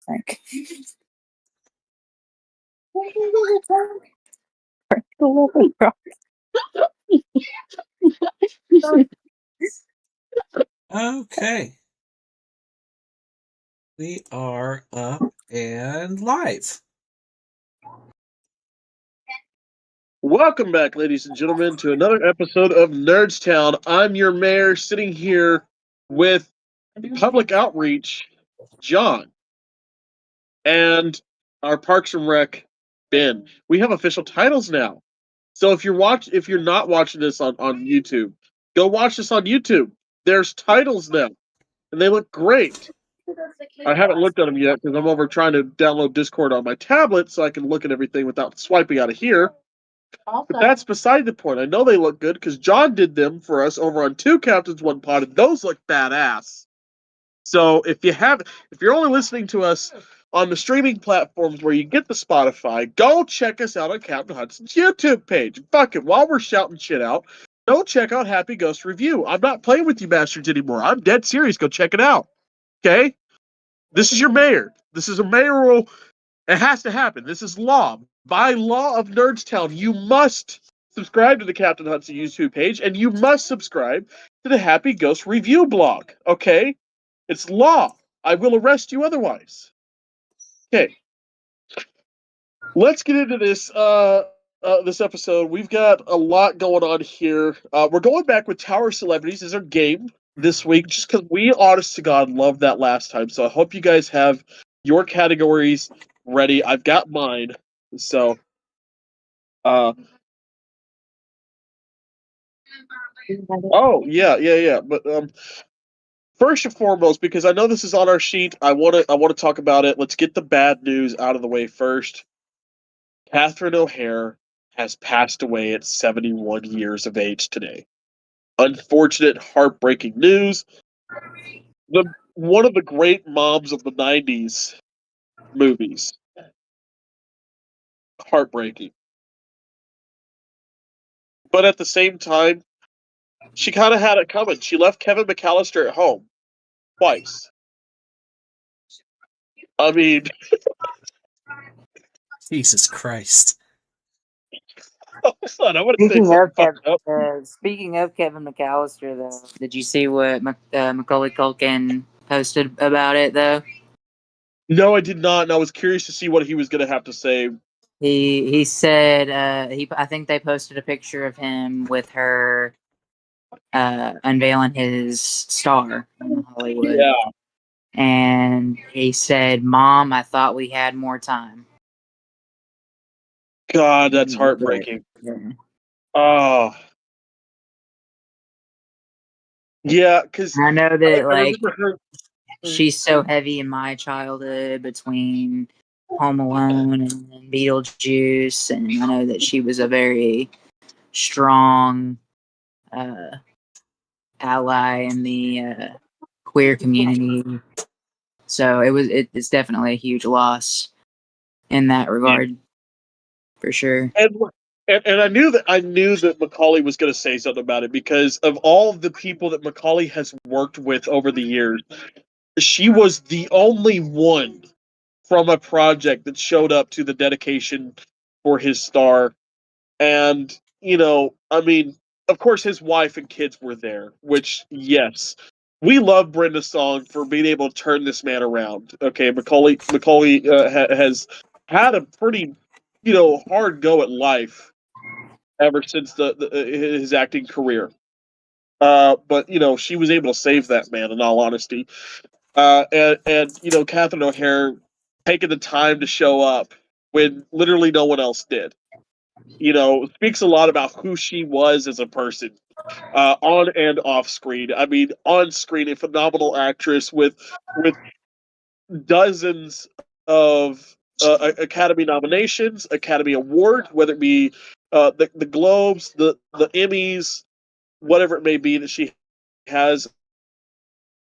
Like, Okay. We are up and live. Welcome back, ladies and gentlemen, to another episode of Nerdstown. I'm your mayor, sitting here with public outreach, John, and our Parks and Rec, Ben. We have official titles now. So if you're not watching this on YouTube, go watch this on YouTube. There's titles now, and they look great. I haven't looked at them yet because I'm over trying to download Discord on my tablet so I can look at everything without swiping out of here. But that's beside the point. I know they look good because John did them for us over on Two Captains One Pod, and those look badass. So if you're only listening to us on the streaming platforms where you get the Spotify, go check us out on Captain Hudson's YouTube page. Fuck it, while we're shouting shit out, go check out Happy Ghost Review. I'm not playing with you bastards anymore. I'm dead serious. Go check it out. Okay? This is your mayor. This is a mayoral. It has to happen. This is law. By law of Nerdstown, you must subscribe to the Captain Hudson YouTube page, and you must subscribe to the Happy Ghost Review blog. Okay? It's law. I will arrest you otherwise. Okay. Let's get into this this episode. We've got a lot going on here. We're going back with Tower Celebrities as our game this week, just because we, honest to God, loved that last time. So I hope you guys have your categories ready. I've got mine. So, yeah. But first and foremost, because I know this is on our sheet, I want to talk about it. Let's get the bad news out of the way first. Catherine O'Hare has passed away at 71 years of age today. Unfortunate, heartbreaking news. One of the great moms of the 90s movies. Heartbreaking. But at the same time, she kind of had it coming. She left Kevin McAllister at home twice. I mean, Jesus Christ. I want to say speaking of Kevin McAllister, though, did you see what Macaulay Culkin posted about it, though? No, I did not, and I was curious to see what he was going to have to say. He said I think they posted a picture of him with her unveiling his star in Hollywood. Yeah. And he said, "Mom, I thought we had more time." God, that's heartbreaking. Yeah. Oh. Yeah, because I know that, I remember her. She's so heavy in my childhood between Home Alone and Beetlejuice, and I know that she was a very strong ally in the queer community. So it's definitely a huge loss in that regard, for sure. And I knew that Macaulay was going to say something about it because of all the people that Macaulay has worked with over the years, she was the only one from a project that showed up to the dedication for his star. And, I mean, of course his wife and kids were there, which, yes, we love Brenda Song for being able to turn this man around. Okay, Macaulay has had a pretty, hard go at life ever since his acting career. But she was able to save that man. In all honesty, and Catherine O'Hare taking the time to show up when literally no one else did. Speaks a lot about who she was as a person, on and off screen. I mean, on screen, a phenomenal actress with dozens of Academy nominations, Academy Award, whether it be the Globes, the Emmys, whatever it may be that she has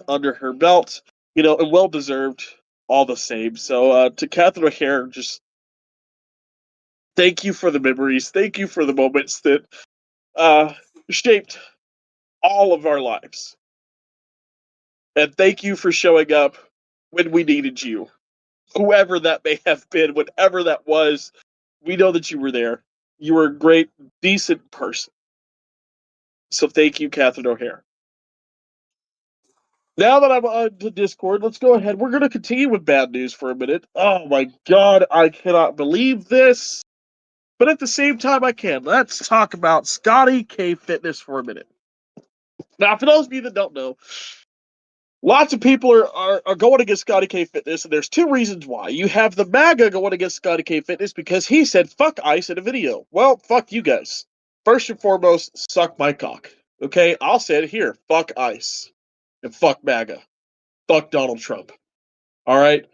under her belt, and well deserved all the same. So to Catherine O'Hare, just thank you for the memories, thank you for the moments that shaped all of our lives, and thank you for showing up when we needed you. Whoever that may have been, whatever that was, we know that you were there. You were a great, decent person. So thank you, Catherine O'Hare. Now that I'm on to Discord, let's go ahead. We're going to continue with bad news for a minute. Oh my god, I cannot believe this. But at the same time, I can. Let's talk about Scotty K Fitness for a minute. Now, for those of you that don't know, lots of people are going against Scotty K Fitness, and there's two reasons why. You have the MAGA going against Scotty K Fitness because he said fuck ICE in a video. Well, fuck you guys. First and foremost, suck my cock. Okay, I'll say it here. Fuck ICE. And fuck MAGA. Fuck Donald Trump. Alright?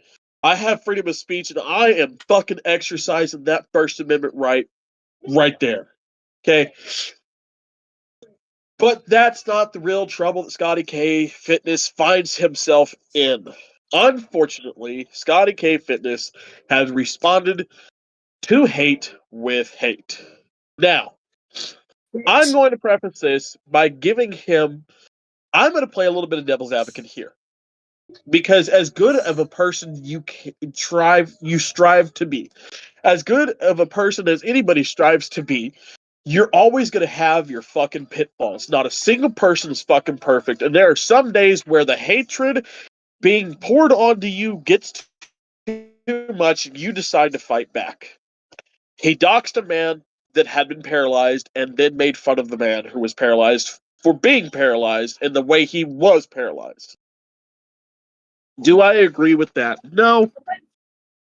I have freedom of speech, and I am fucking exercising that First Amendment right there. Okay? But that's not the real trouble that Scotty K Fitness finds himself in. Unfortunately, Scotty K Fitness has responded to hate with hate. Now, I'm going to preface this by giving him. I'm going to play a little bit of devil's advocate here, because as good of a person you strive to be, as good of a person as anybody strives to be, you're always going to have your fucking pitfalls. Not a single person is fucking perfect, and there are some days where the hatred being poured onto you gets too much, and you decide to fight back. He doxed a man that had been paralyzed and then made fun of the man who was paralyzed for being paralyzed and the way he was paralyzed. Do I agree with that? No,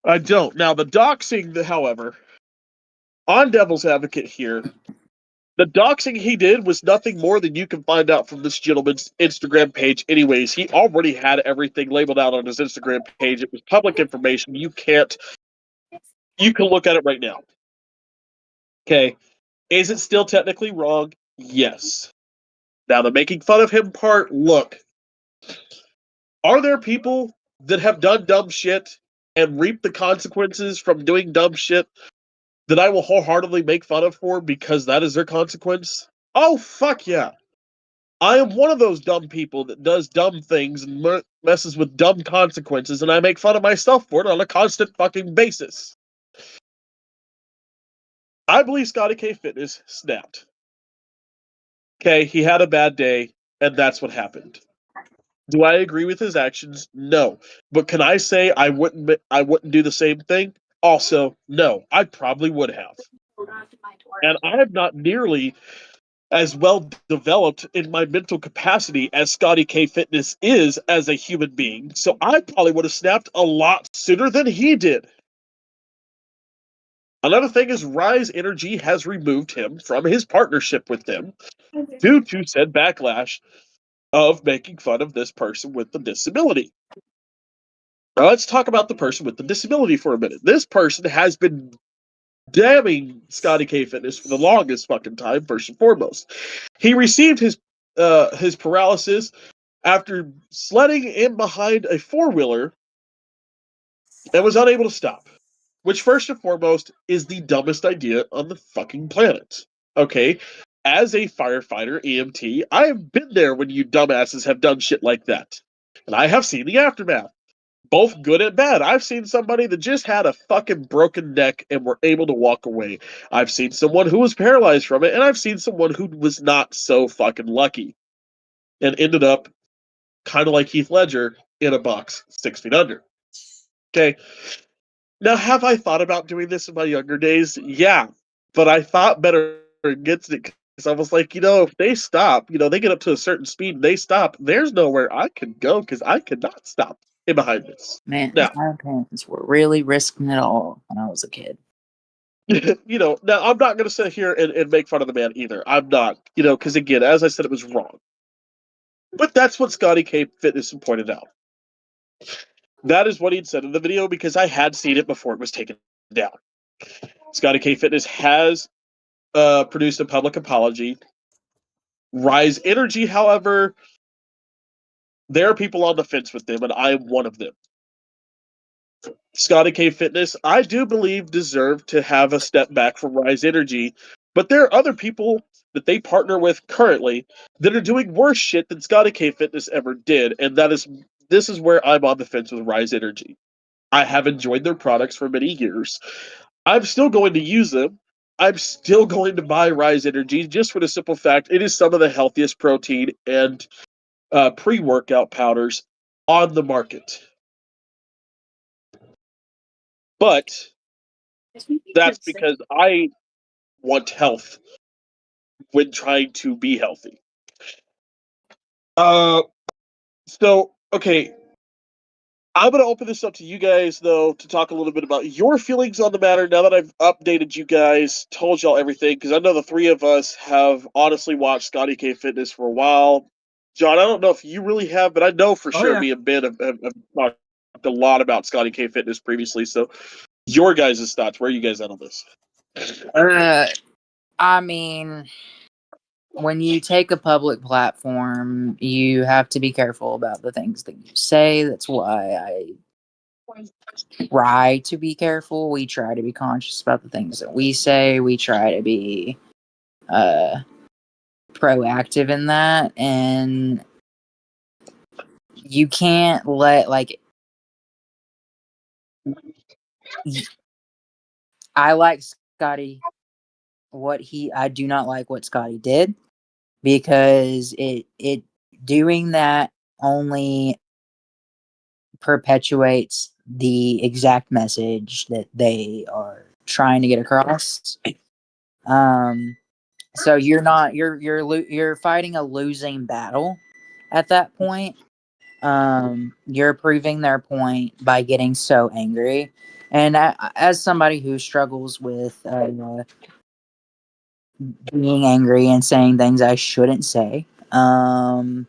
I don't. Now, the doxing, however, on Devil's Advocate here, the doxing he did was nothing more than you can find out from this gentleman's Instagram page anyways. He already had everything labeled out on his Instagram page. It was public information. You can look at it right now. Okay. Is it still technically wrong? Yes. Now, the making fun of him part, look. Are there people that have done dumb shit and reap the consequences from doing dumb shit that I will wholeheartedly make fun of for because that is their consequence? Oh, fuck yeah. I am one of those dumb people that does dumb things and messes with dumb consequences, and I make fun of myself for it on a constant fucking basis. I believe Scotty K Fitness snapped. Okay, he had a bad day, and that's what happened. Do I agree with his actions? No. But can I say I wouldn't do the same thing? Also, no. I probably would have. And I am not nearly as well developed in my mental capacity as Scotty K Fitness is as a human being. So I probably would have snapped a lot sooner than he did. Another thing is Rise Energy has removed him from his partnership with them due to said backlash of making fun of this person with the disability. Now let's talk about the person with the disability for a minute. This person has been damning Scotty K Fitness for the longest fucking time, first and foremost. He received his paralysis after sledding in behind a four-wheeler and was unable to stop. Which, first and foremost, is the dumbest idea on the fucking planet. Okay? As a firefighter, EMT, I have been there when you dumbasses have done shit like that. And I have seen the aftermath. Both good and bad. I've seen somebody that just had a fucking broken neck and were able to walk away. I've seen someone who was paralyzed from it, and I've seen someone who was not so fucking lucky and ended up kind of like Heath Ledger in a box 6 feet under. Okay. Now, have I thought about doing this in my younger days? Yeah, but I thought better against it because I was like, if they stop, they get up to a certain speed and they stop, there's nowhere I can go because I could not stop in behind this. Man, now, my parents were really risking it all when I was a kid. Now I'm not going to sit here and make fun of the man either. I'm not, because again, as I said, it was wrong. But that's what Scotty K Fitness pointed out. That is what he'd said in the video because I had seen it before it was taken down. Scotty K Fitness has produced a public apology. Rise Energy, however, there are people on the fence with them, and I am one of them. Scotty K Fitness, I do believe, deserve to have a step back from Rise Energy, but there are other people that they partner with currently that are doing worse shit than Scotty K Fitness ever did, and that is this is where I'm on the fence with Rise Energy. I have enjoyed their products for many years. I'm still going to use them. I'm still going to buy Rise Energy just for the simple fact it is some of the healthiest protein and pre-workout powders on the market. But that's because I want health when trying to be healthy. Okay, I'm going to open this up to you guys, though, to talk a little bit about your feelings on the matter now that I've updated you guys, told y'all everything, because I know the three of us have honestly watched Scotty K Fitness for a while. John, I don't know if you really have, but I know for sure me and Ben have talked a lot about Scotty K Fitness previously, so your guys' thoughts, where are you guys at on this? I mean, when you take a public platform, you have to be careful about the things that you say. That's why I try to be careful. We try to be conscious about the things that we say. We try to be proactive in that. And you can't let, like, I like Scotty. I do not like what Scotty did, because it doing that only perpetuates the exact message that they are trying to get across. So you're fighting a losing battle at that point. You're proving their point by getting so angry. And as somebody who struggles with being angry and saying things I shouldn't say, I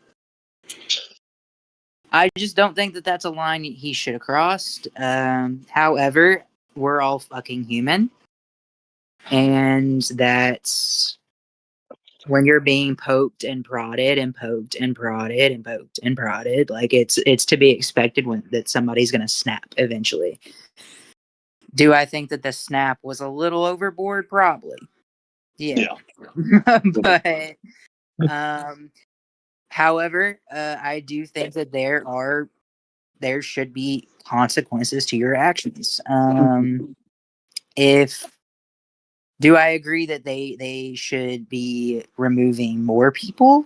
just don't think that that's a line he should have crossed. However, we're all fucking human, and that's when you're being poked and prodded and poked and prodded and poked and prodded. Like, it's to be expected that somebody's gonna snap eventually. Do I think that the snap was a little overboard? Probably. Yeah. But however, I do think that there should be consequences to your actions. If Do I agree that they should be removing more people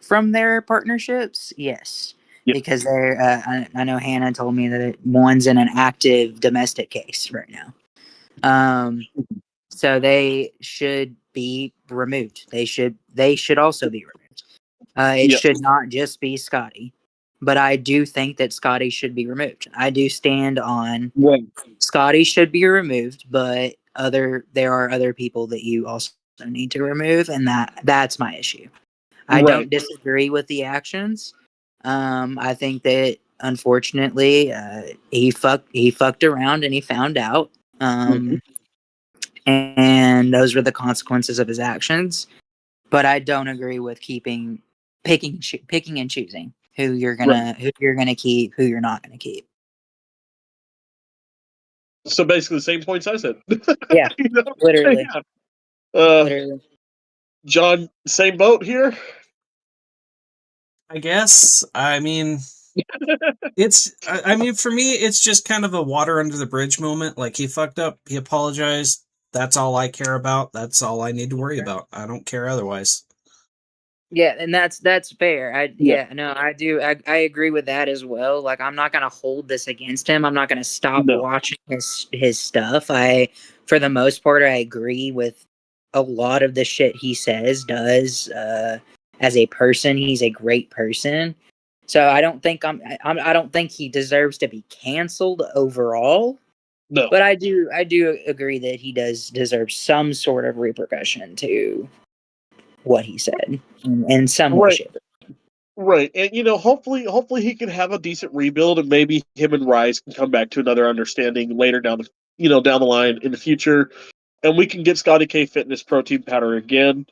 from their partnerships? Yes. Yep. Because they're I know Hannah told me that one's in an active domestic case right now. So they should be removed. They should also be removed. It should not just be Scotty, but I do think that Scotty should be removed. I do stand on Scotty should be removed, but there are other people that you also need to remove, and that's my issue. I don't disagree with the actions. I think that unfortunately he fucked around and he found out. And those were the consequences of his actions. But I don't agree with picking and choosing who you're gonna keep, who you're not gonna keep. So basically, the same points I said. Yeah, literally. Literally. John, same boat here. I guess. I mean, for me, it's just kind of a water under the bridge moment. Like, he fucked up, he apologized. That's all I care about. That's all I need to worry about. I don't care otherwise. Yeah, and that's fair. I do. I agree with that as well. Like, I'm not gonna hold this against him. I'm not gonna stop watching his stuff. For the most part, I agree with a lot of the shit he does. As a person, he's a great person. So I don't think I don't think he deserves to be canceled overall. No, but I do agree that he does deserve some sort of repercussion to what he said in some way, shape. Right, and hopefully he can have a decent rebuild, and maybe him and Rise can come back to another understanding later down the line in the future, and we can get Scotty K Fitness protein powder again.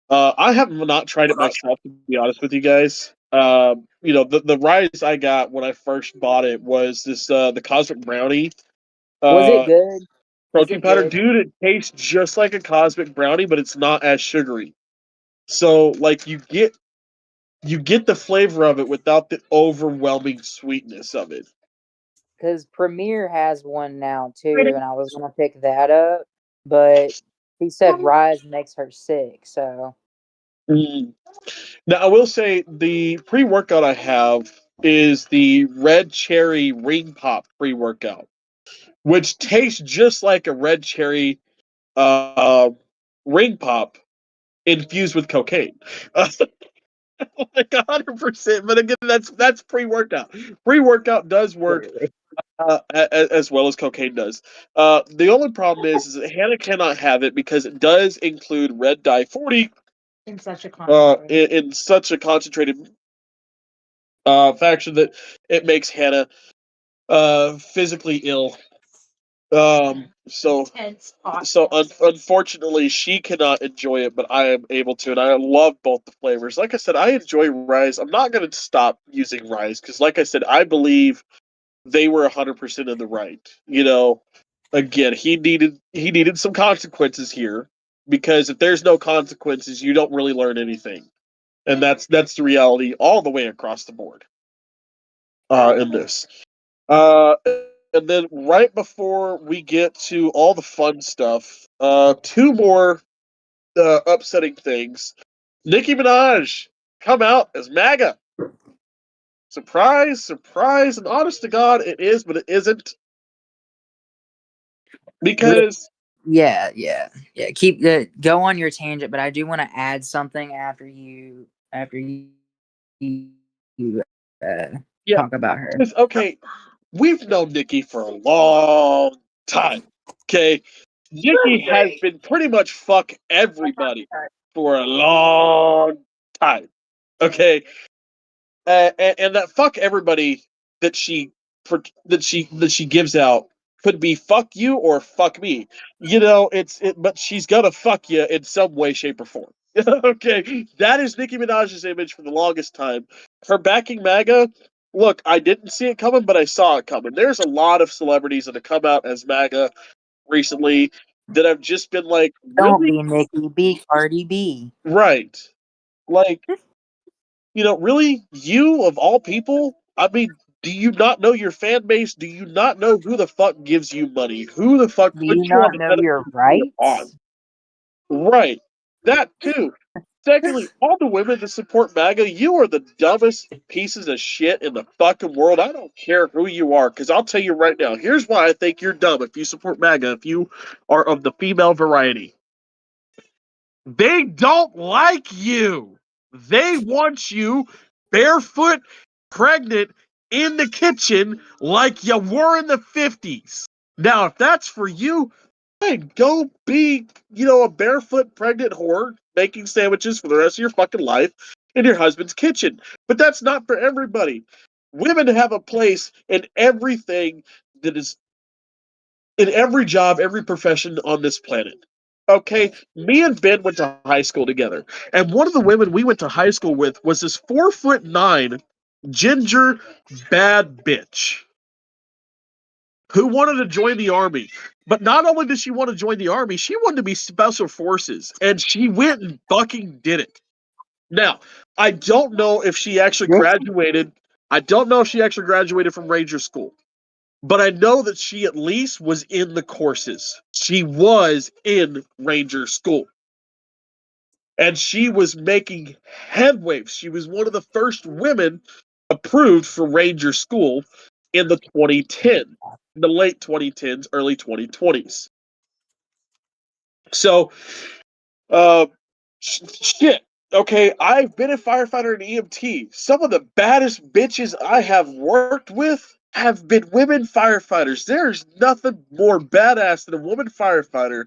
I have not tried it myself, to be honest with you guys. The Rise I got when I first bought it was this the Cosmic Brownie. Was it good? Protein powder, dude. It tastes just like a Cosmic Brownie, but it's not as sugary. So, like, you get you get the flavor of it without the overwhelming sweetness of it. Because Premier has one now too, and I was gonna pick that up, but he said Rise makes her sick. So Mm. Now, I will say the pre-workout I have is the red cherry ring pop pre-workout, which tastes just like a red cherry uh, ring pop infused with cocaine. Like 100%. But again, that's pre-workout. Pre-workout does work as well as cocaine does. The only problem is that Hannah cannot have it because it does include red dye 40 in such a concentrated faction that it makes Hannah physically ill. Unfortunately, she cannot enjoy it, but I am able to, and I love both the flavors. Like I said, I enjoy Rise. I'm not going to stop using Rise because, like I said, I believe they were 100% in the right. Again, he needed some consequences here because if there's no consequences, you don't really learn anything, and that's the reality all the way across the board. In this. Uh, and then right before we get to all the fun stuff, two more upsetting things. Nicki Minaj come out as MAGA. Surprise, surprise, and honest to God, it is, but it isn't. Because yeah. Keep go on your tangent, but I do want to add something after you yeah, talk about her. okay, we've known Nicki for a long time. Okay, Nicki has been pretty much fuck everybody for a long time. Okay, and that fuck everybody that she that she gives out could be fuck you or fuck me. But she's gonna fuck you in some way, shape, or form. Okay, that is Nicki Minaj's image for the longest time. Her backing MAGA. Look, I didn't see it coming, but I saw it coming. There's a lot of celebrities that have come out as MAGA recently that have just been like, Don't really, be Nicki, be Cardi B. right? Like, really, you of all people? I mean, do you not know your fan base? Do you not know who the fuck gives you money? Who the fuck Do puts you you on not the know your pedestal you're on? rights? Right. That too. Secondly, all the women that support MAGA, you are the dumbest pieces of shit in the fucking world. I don't care who you are, because I'll tell you right now, here's why I think you're dumb if you support MAGA, if you are of the female variety. They don't like you. They want you barefoot, pregnant, in the kitchen like you were in the 50s. Now, if that's for you, fine, go be, a barefoot, pregnant whore making sandwiches for the rest of your fucking life in your husband's kitchen. But that's not for everybody. Women have a place in everything that is in every job, every profession on this planet. Okay, me and Ben went to high school together, and one of the women we went to high school with was this 4'9" ginger bad bitch who wanted to join the army. But not only did she want to join the army, she wanted to be special forces, and she went and fucking did it. Now, I don't know if she actually graduated. I don't know if she actually graduated from Ranger School. But I know that she at least was in the courses. She was in Ranger School. And she was making headwaves. She was one of the first women approved for Ranger School in the 2010s, the late 2010s, early 2020s. So, uh, shit. Okay, I've been a firefighter and EMT. Some of the baddest bitches I have worked with have been women firefighters. There's nothing more badass than a woman firefighter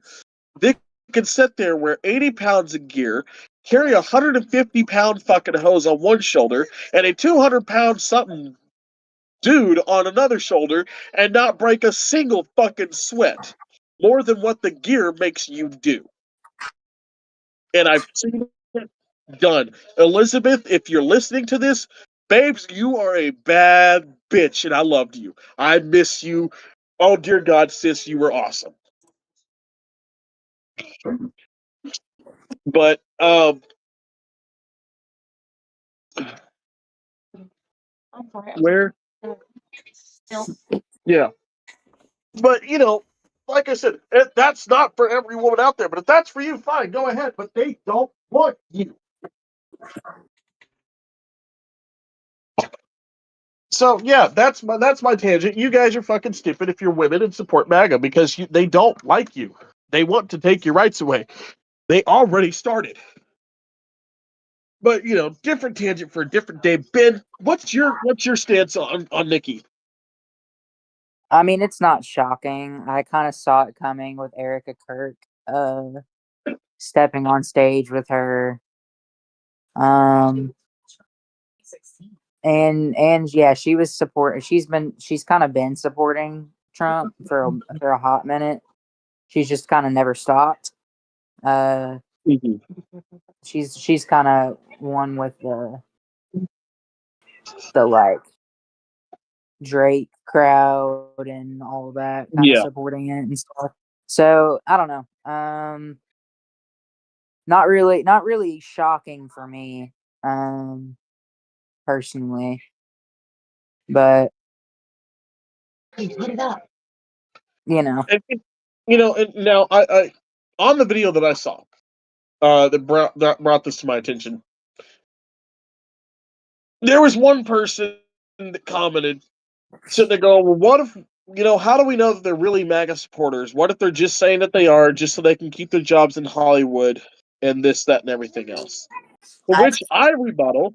that can sit there, wear 80 pounds of gear, carry a 150-pound fucking hose on one shoulder, and a 200-pound something dude on another shoulder, and not break a single fucking sweat. More than what the gear makes you do. And I've seen it done. Elizabeth, if you're listening to this, babes, you are a bad bitch, and I loved you. I miss you. Oh, dear God, sis, you were awesome. But, Where? Yeah. But, like I said, that's not for every woman out there. But if that's for you, fine, go ahead. But they don't want you. So, yeah, that's my tangent. You guys are fucking stupid if you're women and support MAGA because they don't like you. They want to take your rights away. They already started. But, different tangent for a different day. Ben, what's your stance on Nikki? I mean, it's not shocking. I kind of saw it coming with Erica Kirk stepping on stage with her. And yeah, she's kind of been supporting Trump for a hot minute. She's just kind of never stopped. She's kind of one with the like Drake crowd and all that kind of supporting it and stuff. So I don't know. Not really shocking for me, personally. But And now I on the video that I saw, that brought this to my attention. There was one person that commented, sitting there going, "Well, what if how do we know that they're really MAGA supporters? What if they're just saying that they are just so they can keep their jobs in Hollywood and this, that, and everything else?" For which I rebuttal.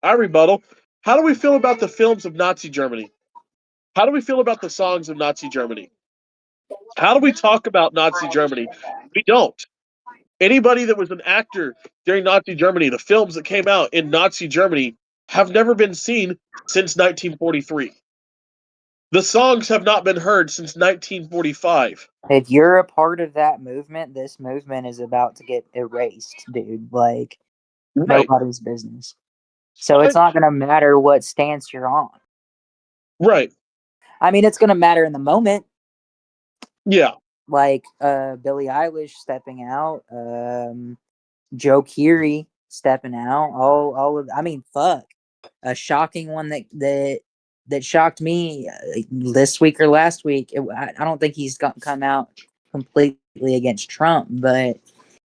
How do we feel about the films of Nazi Germany? How do we feel about the songs of Nazi Germany? How do we talk about Nazi Germany? We don't. Anybody that was an actor during Nazi Germany, the films that came out in Nazi Germany have never been seen since 1943. The songs have not been heard since 1945. if you're a part of that movement, this movement is about to get erased, dude. Like, Right. nobody's business. So it's not going to matter what stance you're on. Right. I mean, it's going to matter in the moment. Yeah. Like Billie Eilish stepping out, Joe Keery stepping out. All of, I mean, fuck. A shocking one that shocked me this week or last week. I don't think he's come out completely against Trump, but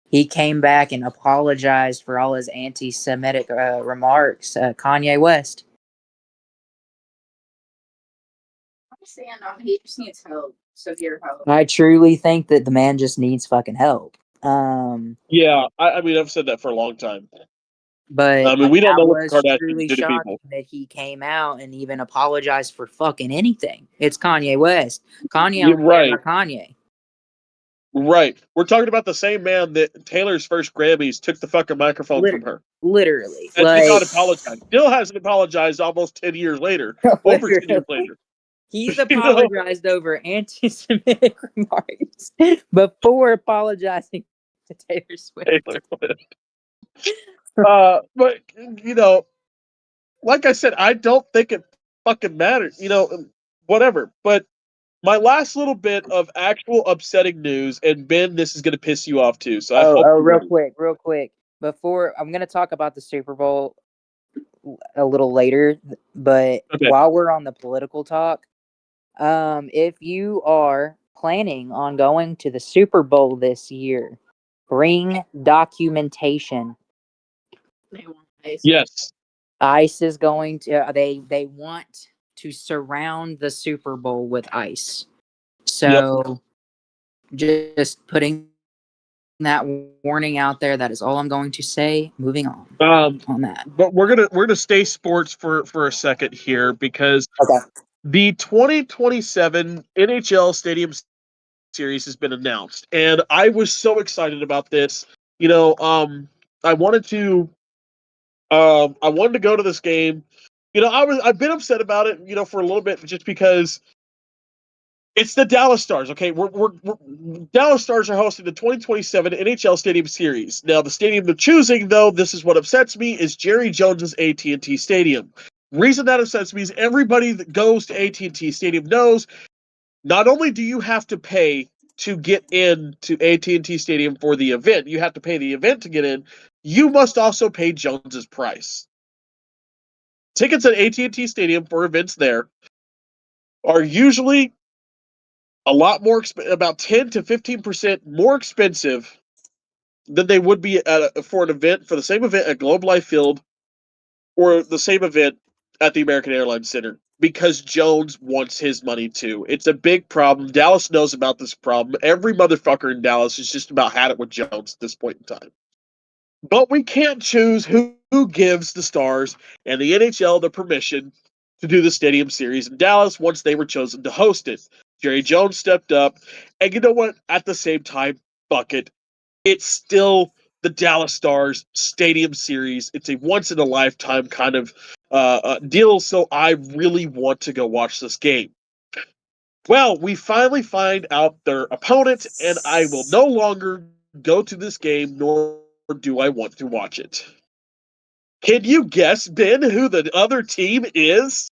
he came back and apologized for all his anti-Semitic remarks. Kanye West. He just needs help. Severe help. I truly think that the man just needs fucking help. Yeah, I mean, I've said that for a long time. But I mean, we don't know what the was Kardashians truly do to people. shocking that he came out and even apologized for fucking anything. It's Kanye West. Kanye only cares about Kanye. Right. We're talking about the same man that Taylor's first Grammys took the fucking microphone from her. Literally. And did not apologize. Still hasn't apologized almost 10 years later. Over 10 years later. He's apologized over anti-Semitic remarks before apologizing to Taylor Swift. But, like I said, I don't think it fucking matters. Whatever. But my last little bit of actual upsetting news, and Ben, this is going to piss you off too. So I hope. Real quick. Before I'm going to talk about the Super Bowl a little later, but while we're on the political talk, if you are planning on going to the Super Bowl this year, bring documentation. Yes. ICE is going to. They want to surround the Super Bowl with ICE. So, just putting that warning out there. That is all I'm going to say. Moving on that. But we're gonna stay sports for a second here because the 2027 NHL Stadium Series has been announced, and I was so excited about this. I wanted to go to this game. I've been upset about it, for a little bit, just because it's the Dallas Stars. Okay, we're Dallas Stars are hosting the 2027 NHL Stadium Series. Now, the stadium they're choosing, though, this is what upsets me, is Jerry Jones's AT&T Stadium. Reason that upsets me is everybody that goes to AT&T Stadium knows not only do you have to pay to get into AT&T Stadium for the event, you have to pay the event to get in. You must also pay Jones's price. Tickets at AT&T Stadium for events there are usually a lot more, about 10 to 15% more expensive than they would be for an event, for the same event at Globe Life Field or the same event at the American Airlines Center, because Jones wants his money too. It's a big problem. Dallas knows about this problem. Every motherfucker in Dallas has just about had it with Jones at this point in time. But we can't choose who gives the Stars and the NHL the permission to do the Stadium Series in Dallas once they were chosen to host it. Jerry Jones stepped up, and you know what? At the same time, fuck it. It's still the Dallas Stars Stadium Series. It's a once-in-a-lifetime kind of deal, so I really want to go watch this game. Well, we finally find out their opponent, and I will no longer go to this game, nor do I want to watch it. Can you guess, Ben, who the other team is?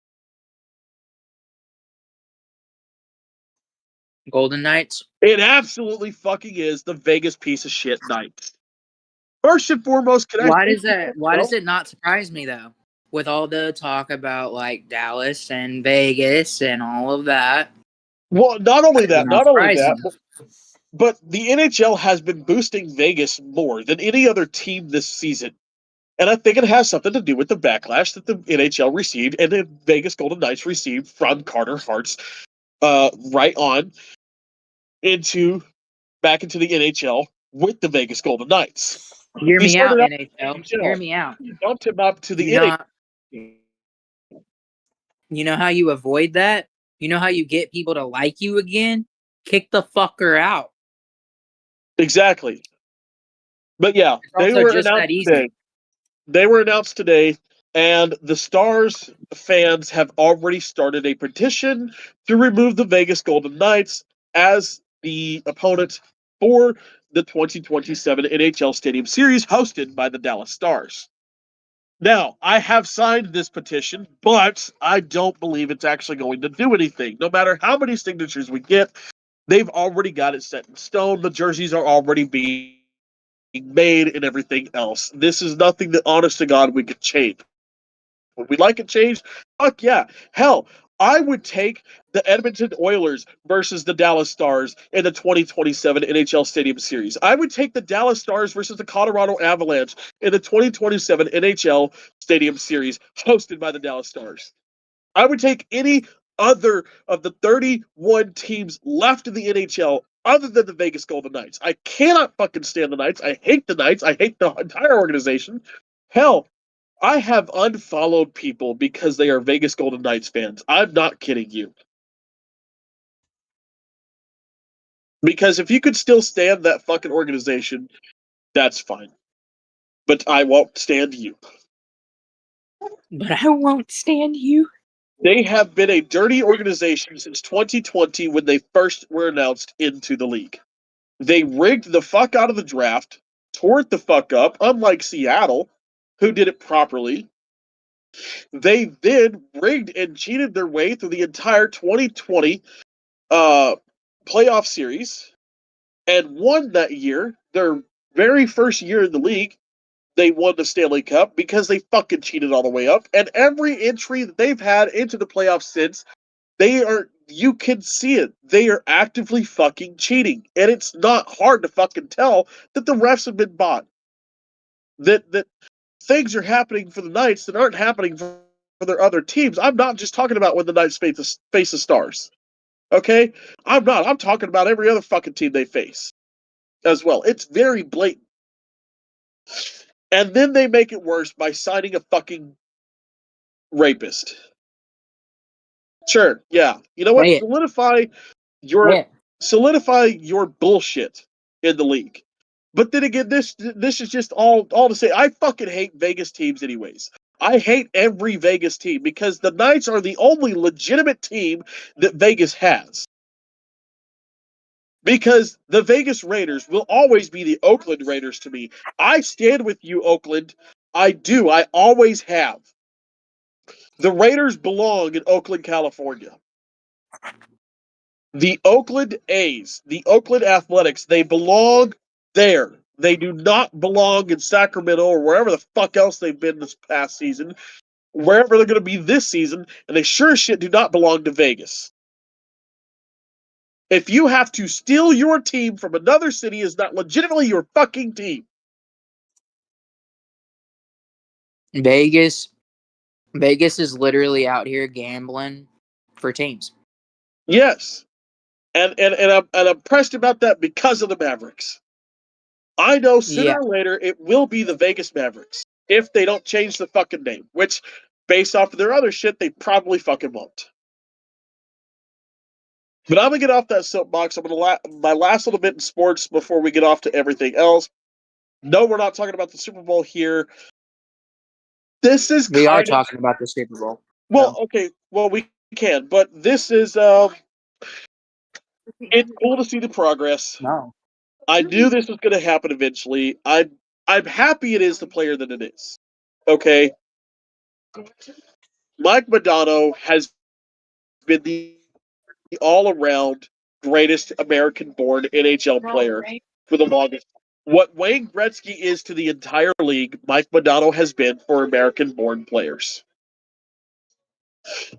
Golden Knights. It absolutely fucking is the Vegas piece of shit Knights. First and foremost, Why does it not surprise me though? With all the talk about like Dallas and Vegas and all of that. Well, not only that, but the NHL has been boosting Vegas more than any other team this season. And I think it has something to do with the backlash that the NHL received and the Vegas Golden Knights received from Carter Hart's right on back into the NHL with the Vegas Golden Knights. Hear me out, NHL. Hear me out. Bumped him up to the NHL. You know how you avoid that? You know how you get people to like you again? Kick the fucker out. Exactly. But yeah, they were announced today. They were announced today, and the Stars fans have already started a petition to remove the Vegas Golden Knights as the opponent for the 2027 NHL Stadium Series hosted by the Dallas Stars. Now, I have signed this petition, but I don't believe it's actually going to do anything. No matter how many signatures we get, they've already got it set in stone. The jerseys are already being made and everything else. This is nothing that, honest to God, we could change. Would we like it changed? Fuck yeah. Hell, I would take the Edmonton Oilers versus the Dallas Stars in the 2027 NHL Stadium Series. I would take the Dallas Stars versus the Colorado Avalanche in the 2027 NHL Stadium Series hosted by the Dallas Stars. I would take any other of the 31 teams left in the NHL other than the Vegas Golden Knights. I cannot fucking stand the Knights. I hate the Knights. I hate the entire organization. Hell, I have unfollowed people because they are Vegas Golden Knights fans. I'm not kidding you. Because if you could still stand that fucking organization, that's fine. But I won't stand you. But I won't stand you. They have been a dirty organization since 2020 when they first were announced into the league. They rigged the fuck out of the draft, tore it the fuck up, unlike Seattle, who did it properly. They then rigged and cheated their way through the entire 2020 playoff series and won that year. Their very first year in the league, they won the Stanley Cup because they fucking cheated all the way up. And every entry that they've had into the playoffs since, you can see it. They are actively fucking cheating. And it's not hard to fucking tell that the refs have been bought. That things are happening for the Knights that aren't happening for their other teams. I'm not just talking about when the Knights face the Stars. Okay? I'm not. I'm talking about every other fucking team they face as well. It's very blatant. And then they make it worse by signing a fucking rapist. Sure, yeah. You know what? Solidify your bullshit in the league. But then again, this is just all to say. I fucking hate Vegas teams anyways. I hate every Vegas team because the Knights are the only legitimate team that Vegas has. Because the Vegas Raiders will always be the Oakland Raiders to me. I stand with you, Oakland. I do. I always have. The Raiders belong in Oakland, California. The Oakland A's, the Oakland Athletics, they belong there. They do not belong in Sacramento or wherever the fuck else they've been this past season. wherever they're going to be this season, and they sure as shit do not belong to Vegas. If you have to steal your team from another city, is not legitimately your fucking team. Vegas is literally out here gambling for teams. Yes. And I'm pressed about that because of the Mavericks. I know sooner or later it will be the Vegas Mavericks if they don't change the fucking name, which, based off of their other shit, they probably fucking won't. But I'm going to get off that soapbox. I'm going to my last little bit in sports before we get off to everything else. No, we're not talking about the Super Bowl here. This is we are talking about the Super Bowl. Well, okay. Well, we can, but this is it's cool to see the progress. No. I knew this was going to happen eventually. I'm happy it is the player that it is. Okay. Mike Modano has been the all-around greatest American-born NHL player for the longest. What Wayne Gretzky is to the entire league, Mike Modano has been for American-born players.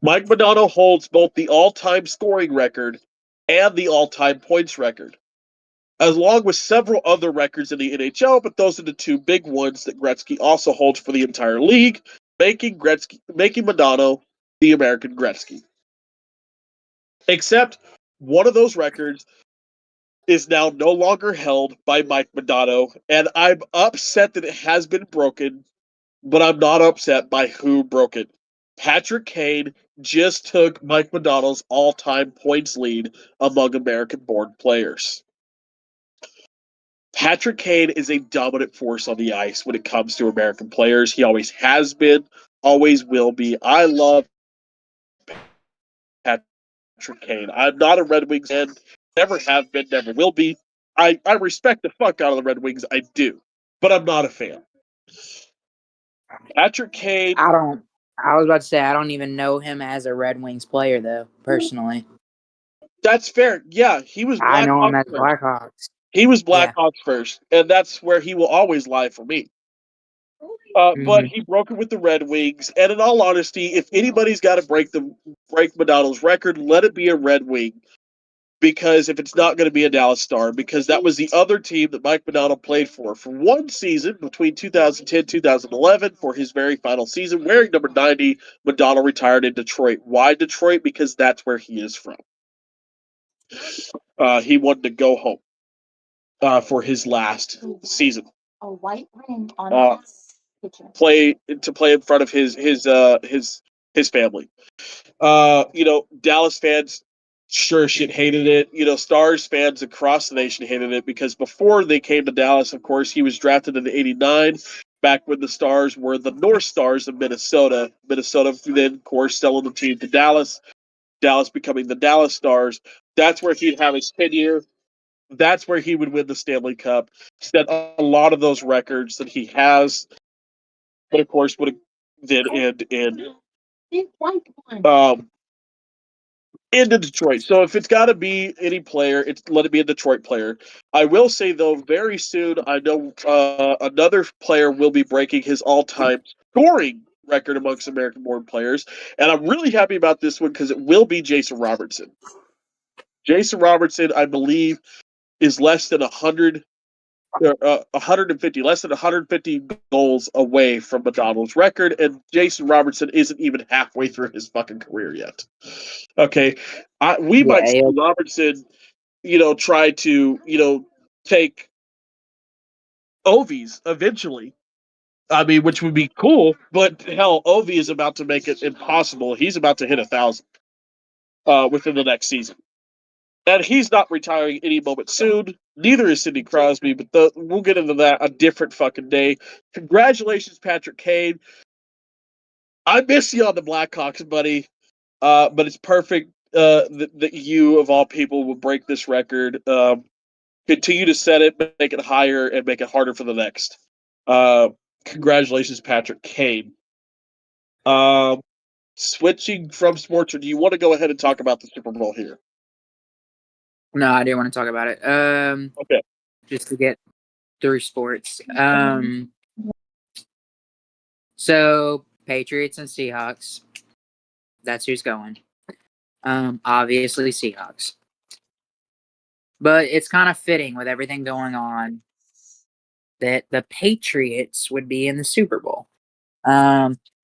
Mike Modano holds both the all-time scoring record and the all-time points record, along with several other records in the NHL, but those are the two big ones that Gretzky also holds for the entire league, making Modano the American Gretzky. Except one of those records is now no longer held by Mike Modano, and I'm upset that it has been broken, but I'm not upset by who broke it. Patrick Kane just took Mike Modano's all-time points lead among American-born players. Patrick Kane is a dominant force on the ice when it comes to American players. He always has been, always will be. I love Patrick Kane. I'm not a Red Wings fan. Never have been, never will be. I respect the fuck out of the Red Wings. I do. But I'm not a fan. Patrick Kane. I was about to say, I don't even know him as a Red Wings player, though, personally. That's fair. Yeah, he was I know him as first. Blackhawks. He was Blackhawks first, and that's where he will always lie for me. But he broke it with the Red Wings, and in all honesty, if anybody's got to break Modano's record, let it be a Red Wing. Because if it's not going to be a Dallas Star, because that was the other team that Mike Modano played for one season between 2010 2011 for his very final season. Wearing number 90, Modano retired in Detroit. Why Detroit? Because that's where he is from. He wanted to go home for his last season. A white ring on play in front of his family. Dallas fans sure shit hated it. Stars fans across the nation hated it because before they came to Dallas, of course, he was drafted in '89, back when the Stars were the North Stars of Minnesota. Minnesota then, of course, selling the team to Dallas. Dallas becoming the Dallas Stars. That's where he'd have his tenure. That's where he would win the Stanley Cup. Set a lot of those records that he has, but of course would then end into Detroit. So if it's got to be any player, let it be a Detroit player. I will say though, very soon I know another player will be breaking his all-time scoring record amongst American-born players, and I'm really happy about this one because it will be Jason Robertson. Jason Robertson, I believe, is less than 150, less than 150 goals away from Modano's record, and Jason Robertson isn't even halfway through his fucking career yet. Okay, we might see Robertson, try to, take Ovi's eventually. I mean, which would be cool, but hell, Ovi is about to make it impossible. He's about to hit 1,000 within the next season. And he's not retiring any moment soon. Neither is Sidney Crosby, but we'll get into that a different fucking day. Congratulations, Patrick Kane. I miss you on the Blackhawks, buddy. But it's perfect that you, of all people, will break this record. Continue to set it, make it higher, and make it harder for the next. Congratulations, Patrick Kane. Switching from sports, or do you want to go ahead and talk about the Super Bowl here? No, I didn't want to talk about it. Okay. Just to get through sports. So Patriots and Seahawks. That's who's going. Obviously Seahawks. But it's kind of fitting with everything going on that the Patriots would be in the Super Bowl.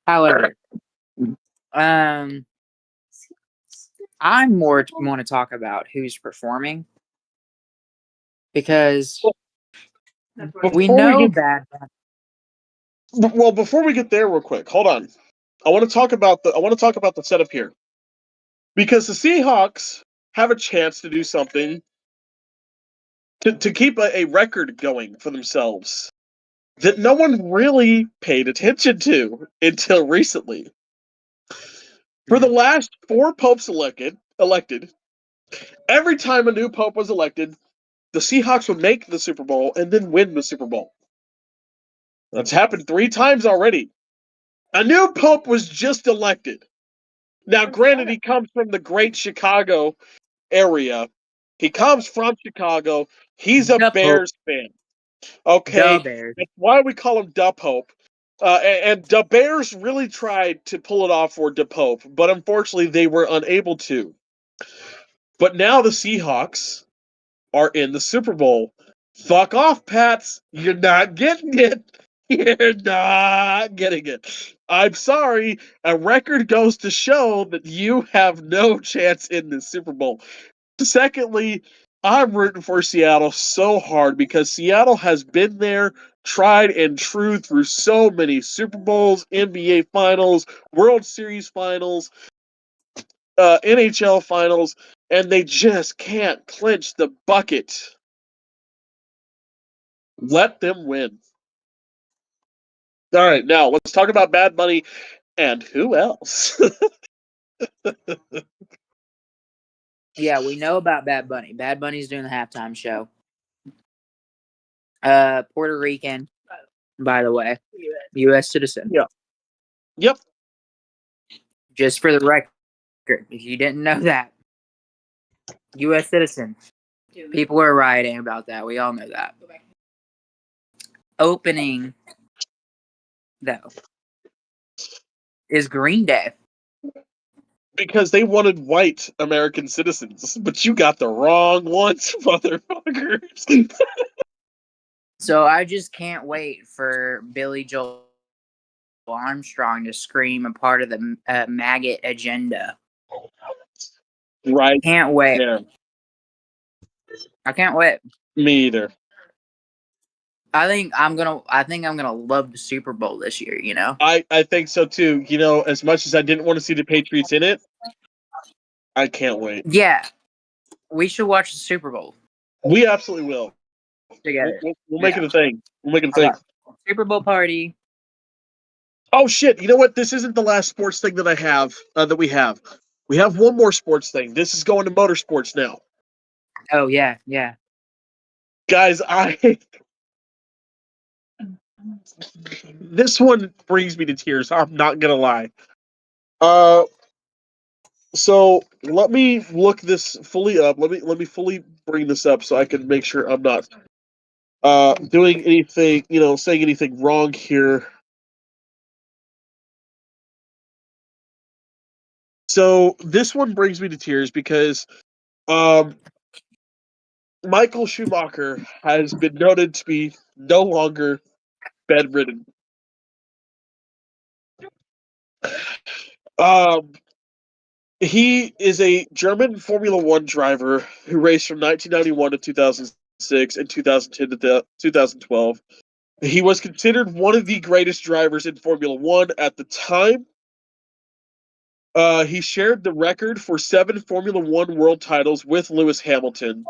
However, I more want to talk about who's performing because we know that. Well, before we get there, real quick, hold on. I want to talk about the setup here, because the Seahawks have a chance to do something to keep a record going for themselves that no one really paid attention to until recently. For the last 4 popes elected, every time a new pope was elected, the Seahawks would make the Super Bowl and then win the Super Bowl. That's happened 3 times already. A new pope was just elected. Now, granted, he comes from the great Chicago area. He comes from Chicago. He's a Bears fan. Okay? The Bears. That's why we call him Da Pope. And the Bears really tried to pull it off for Da Pope, but unfortunately they were unable to. But now the Seahawks are in the Super Bowl. Fuck off, Pats. You're not getting it. You're not getting it. I'm sorry. A record goes to show that you have no chance in the Super Bowl. Secondly, I'm rooting for Seattle so hard because Seattle has been there, tried and true through so many Super Bowls, NBA Finals, World Series Finals, NHL Finals, and they just can't clinch the bucket. Let them win. All right, now let's talk about Bad Bunny and who else? Yeah, we know about Bad Bunny. Bad Bunny's doing the halftime show. Puerto Rican, by the way. U.S. citizen. Yeah. Yep. Just for the record, if you didn't know that. U.S. citizen. People were rioting about that. We all know that. Opening, though, is Green Day. Because they wanted white American citizens, but you got the wrong ones, motherfuckers. So I just can't wait for Billy Joel Armstrong to scream a part of the maggot agenda. Right. Can't wait. Yeah. I can't wait. Me either. I think I'm gonna love the Super Bowl this year, you know? I think so too. You know, as much as I didn't want to see the Patriots in it, I can't wait. Yeah. We should watch the Super Bowl We absolutely will. together. We'll make it a thing. We'll make it a thing. Super Bowl party. Oh shit! You know what? This isn't the last sports thing that I have. That we have. We have one more sports thing. This is going to motorsports now, Oh yeah. guys. This one brings me to tears. I'm not gonna lie. So let me look this fully up. Let me fully bring this up so I can make sure I'm not doing anything, saying anything wrong here. So this one brings me to tears because Michael Schumacher has been noted to be no longer bedridden. He is a German Formula One driver who raced from 1991 to 2006 and 2010 to 2012. He was considered one of the greatest drivers in Formula One at the time. He shared the record for 7 Formula One world titles with Lewis Hamilton.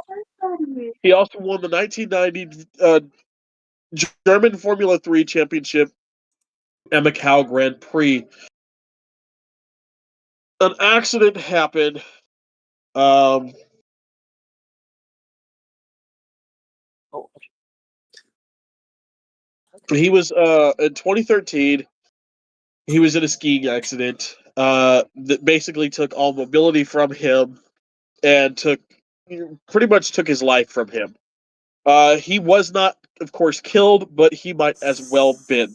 He also won the 1990 German Formula 3 Championship and Macau Grand Prix. An accident happened. He was in 2013. He was in a skiing accident that basically took all mobility from him and pretty much took his life from him. He was not, of course, killed, but he might as well been.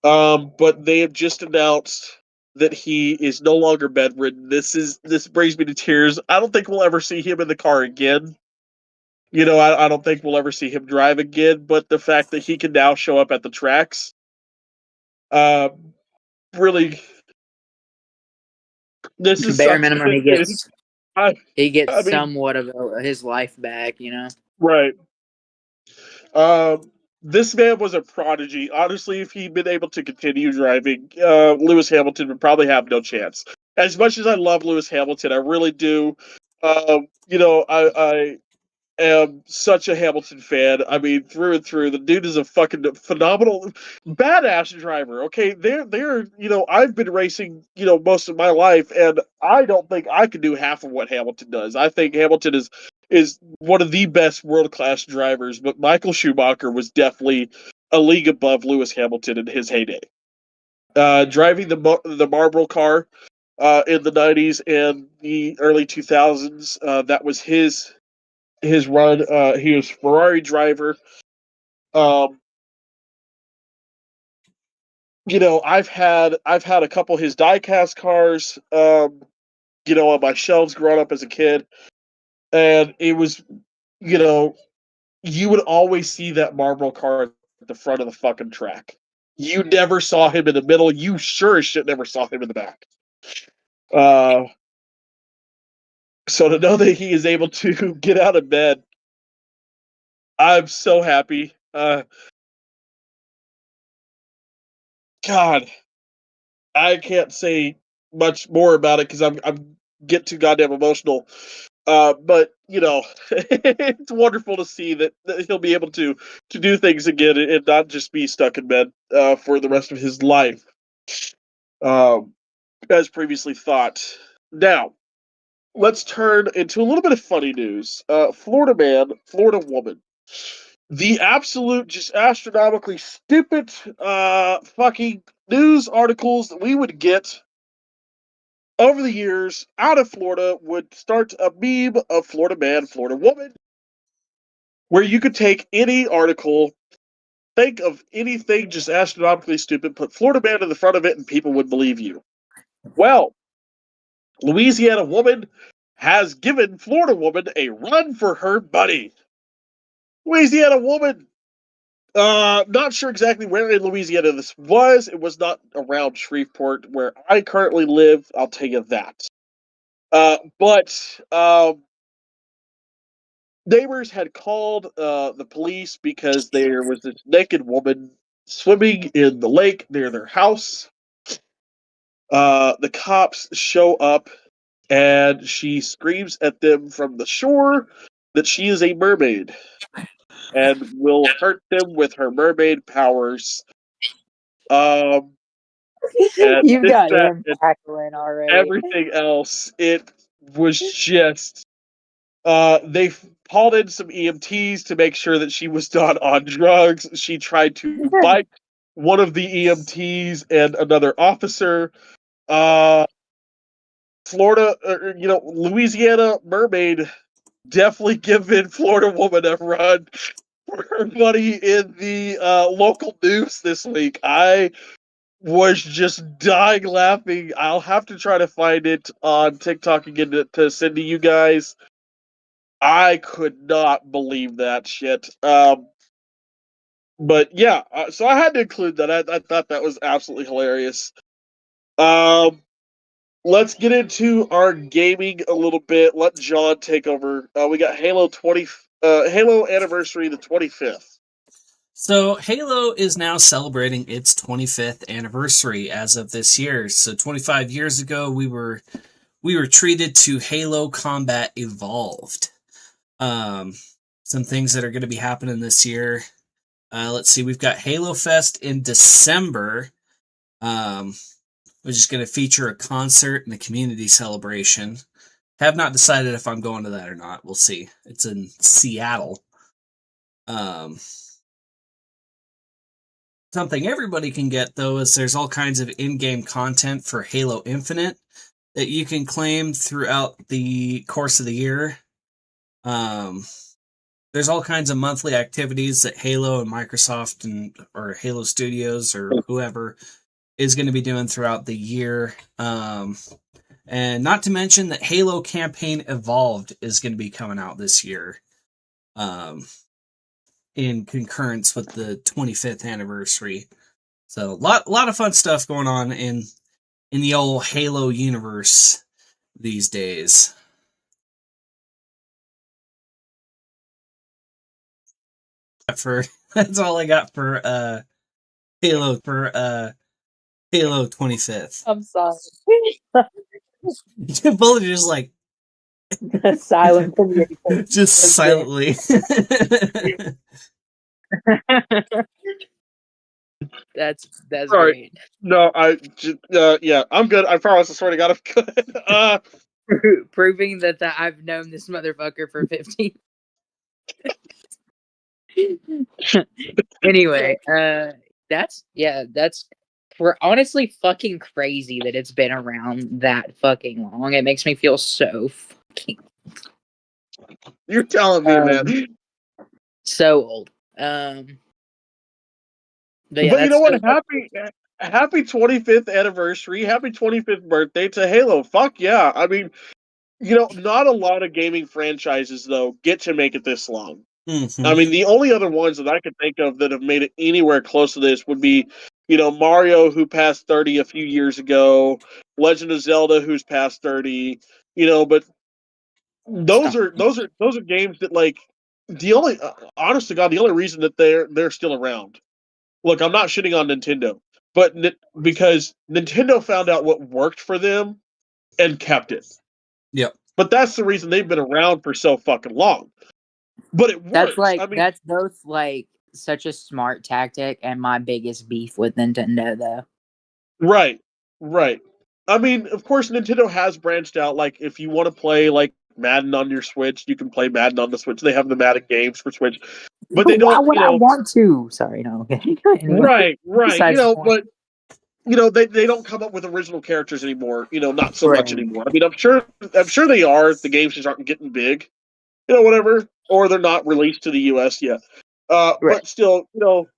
But they have just announced that he is no longer bedridden. This brings me to tears. I don't think we'll ever see him in the car again. I don't think we'll ever see him drive again. But the fact that he can now show up at the tracks, really, this is Bare such a minimum, good thing. he gets I mean, somewhat of his life back. right. This man was a prodigy. Honestly, if he'd been able to continue driving, Lewis Hamilton would probably have no chance. As much as I love Lewis Hamilton, I really do. I am such a Hamilton fan. I mean, through and through, the dude is a fucking phenomenal, badass driver. Okay, I've been racing, most of my life, and I don't think I could do half of what Hamilton does. I think Hamilton is one of the best world class drivers, but Michael Schumacher was definitely a league above Lewis Hamilton in his heyday. Driving the Marlboro car in the '90s and the early 2000s, that was his run. He was Ferrari driver. Um, I've had a couple of his diecast cars. On my shelves growing up as a kid, and it was, you would always see that Marlboro car at the front of the fucking track. You never saw him in the middle. You sure as shit never saw him in the back. So to know that he is able to get out of bed, I'm so happy. God, I can't say much more about it because I'm get too goddamn emotional. But it's wonderful to see that he'll be able to do things again and not just be stuck in bed for the rest of his life, um, as previously thought. Now, let's turn into a little bit of funny news. Florida man, Florida woman. The absolute, just astronomically stupid fucking news articles that we would get over the years out of Florida would start a meme of Florida man, Florida woman, where you could take any article, think of anything just astronomically stupid, put Florida man in the front of it, and people would believe you. Well, Louisiana woman has given Florida woman a run for her money. Louisiana woman. Not sure exactly where in Louisiana this was. It was not around Shreveport, where I currently live. I'll tell you that. But neighbors had called the police because there was this naked woman swimming in the lake near their house. The cops show up and she screams at them from the shore that she is a mermaid and will hurt them with her mermaid powers. And You've this, got that, him and cackling already. everything else, it was just. They called in some EMTs to make sure that she was not on drugs. She tried to bite one of the EMTs and another officer. Florida, Louisiana mermaid definitely giving Florida woman a run for her money in the local news this week. I was just dying laughing. I'll have to try to find it on TikTok again to send to you guys. I could not believe that shit. But yeah, so I had to include that. I thought that was absolutely hilarious. Let's get into our gaming a little bit. Let John take over. We got Halo anniversary the 25th. So Halo is now celebrating its 25th anniversary as of this year. So 25 years ago, we were treated to Halo Combat Evolved. Some things that are going to be happening this year. Let's see, we've got Halo Fest in December, which is going to feature a concert and a community celebration. Have not decided if I'm going to that or not. We'll see. It's in Seattle. Something everybody can get, though, is there's all kinds of in-game content for Halo Infinite that you can claim throughout the course of the year. there's all kinds of monthly activities that Halo and Microsoft or Halo Studios or whoever is going to be doing throughout the year. And not to mention that Halo Campaign Evolved is going to be coming out this year. In concurrence with the 25th anniversary. So lot of fun stuff going on in the old Halo universe these days. That's all I got for Halo 25th. I'm sorry. Both are just like Silent from me. just silently. That's Sorry. great. No, yeah, I'm good. I promise. I swear to God, I'm good. Proving that I've known this motherfucker for 15. Anyway, that's we're honestly fucking crazy that it's been around that fucking long. It makes me feel so fucking. You're telling me, man. So old. But yeah, But you know what? so Happy 25th anniversary. Happy 25th birthday to Halo. Fuck yeah. I mean, not a lot of gaming franchises, though, get to make it this long. Mm-hmm. I mean, the only other ones that I could think of that have made it anywhere close to this would be, Mario, who passed 30 a few years ago, Legend of Zelda, who's passed 30, but those are games that, like, the only honest to God, the only reason that they're still around. Look, I'm not shitting on Nintendo, but because Nintendo found out what worked for them and kept it. Yep. But that's the reason they've been around for so fucking long. But it works. That's both like such a smart tactic and my biggest beef with Nintendo, though. Right. I mean, of course, Nintendo has branched out. Like, if you want to play like Madden on your Switch, you can play Madden on the Switch. They have the Madden games for Switch, but they don't. Why would I want to? Sorry, no. Anyway. Right. But they don't come up with original characters anymore. Not so much anymore. I mean, I'm sure they are. The games just aren't getting big. Whatever, or they're not released to the U.S. yet. But still,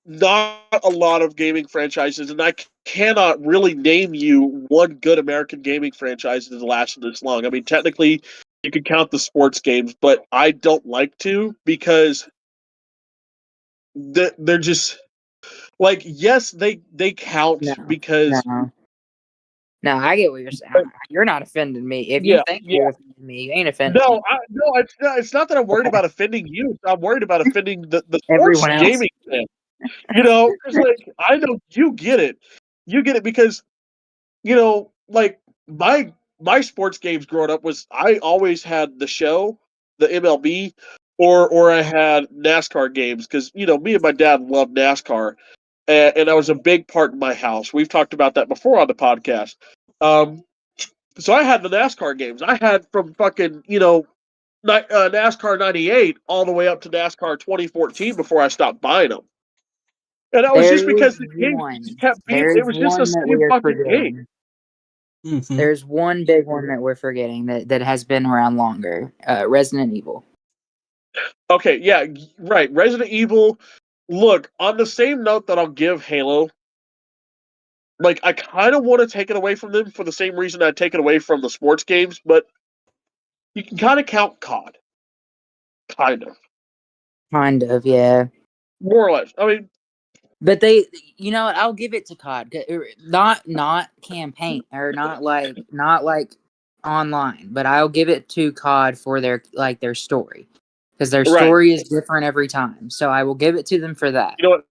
not a lot of gaming franchises, and I cannot really name you one good American gaming franchise that has lasted this long. I mean, technically, you could count the sports games, but I don't like to because they're just like, yes, they count because. No, I get what you're saying. You're not offending me. If you think you're offending me, you ain't offending me. No, it's not that I'm worried about offending you. I'm worried about offending the sports everyone else. Gaming fan. Because like I know you get it. You get it because like my sports games growing up was I always had the show, the MLB, or I had NASCAR games because me and my dad loved NASCAR. And that was a big part in my house. We've talked about that before on the podcast. So I had the NASCAR games. I had from fucking, NASCAR 98 all the way up to NASCAR 2014 before I stopped buying them. And that was just because the game just kept being, it was just the same fucking game. Mm-hmm. There's one big one that we're forgetting that has been around longer. Resident Evil. Okay, yeah, right. Resident Evil. Look, on the same note that I'll give Halo, like, I kind of want to take it away from them for the same reason I take it away from the sports games, but you can kind of count COD. Kind of, yeah. More or less. I mean, but they, I'll give it to COD. Not campaign or not like online, but I'll give it to COD for their story because their story is different every time. So I will give it to them for that. You know what?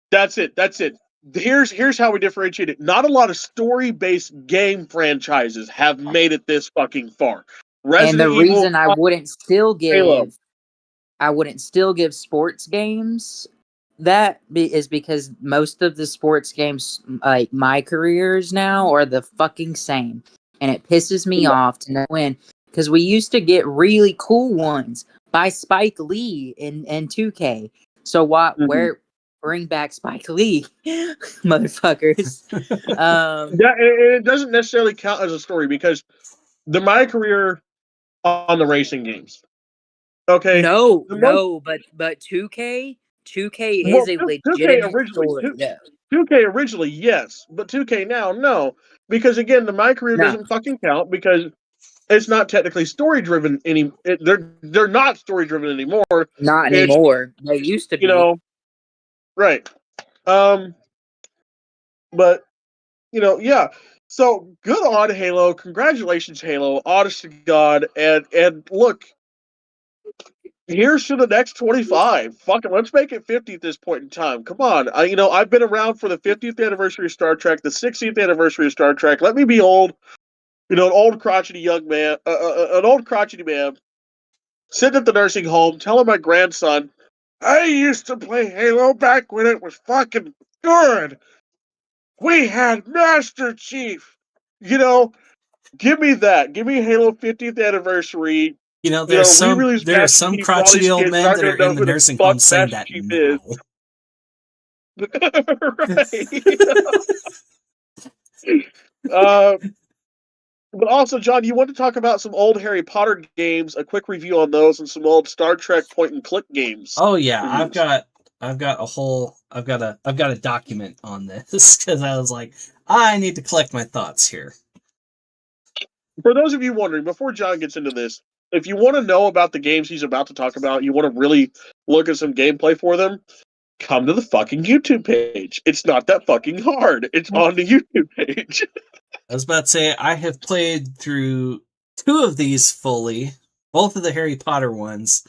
That's it. Here's how we differentiate it. Not a lot of story-based game franchises have made it this fucking far. Resident Evil, reason I wouldn't still Halo. give sports games is because most of the sports games, like my careers now, are the fucking same, and it pisses me off to no end because we used to get really cool ones by Spike Lee in 2K. So bring back Spike Lee, motherfuckers. It doesn't necessarily count as a story because my career on the racing games. Okay. But 2K is a 2K legitimate originally, story. No. 2K originally, yes, but 2K now, no, because again, the My Career No. doesn't fucking count because it's not technically story driven they're not story driven anymore. Not anymore. They used to be. Right. But yeah. So good on Halo. Congratulations, Halo. Honest to God, and look, here's to the next 25. Fuck it, let's make it 50 at this point in time. Come on, I've been around for the 50th anniversary of Star Trek, the 60th anniversary of Star Trek. Let me be old, an old crotchety young man, an old crotchety man, sitting at the nursing home, telling my grandson, "I used to play Halo back when it was fucking good. We had Master Chief." Give me that. Give me Halo 50th anniversry. There are some Master Chief for all crotchety these old kids men aren't that gonna are know in the who the nursing fuck home saying Master that Chief now. Is. But also, John, you want to talk about some old Harry Potter games, a quick review on those, and some old Star Trek point and click games. Oh yeah, I've got a document on this because I was like, I need to collect my thoughts here. For those of you wondering, before John gets into this, if you want to know about the games he's about to talk about, you want to really look at some gameplay for them, come to the fucking YouTube page. It's not that fucking hard. It's on the YouTube page. I was about to say, I have played through 2 of these fully, both of the Harry Potter ones,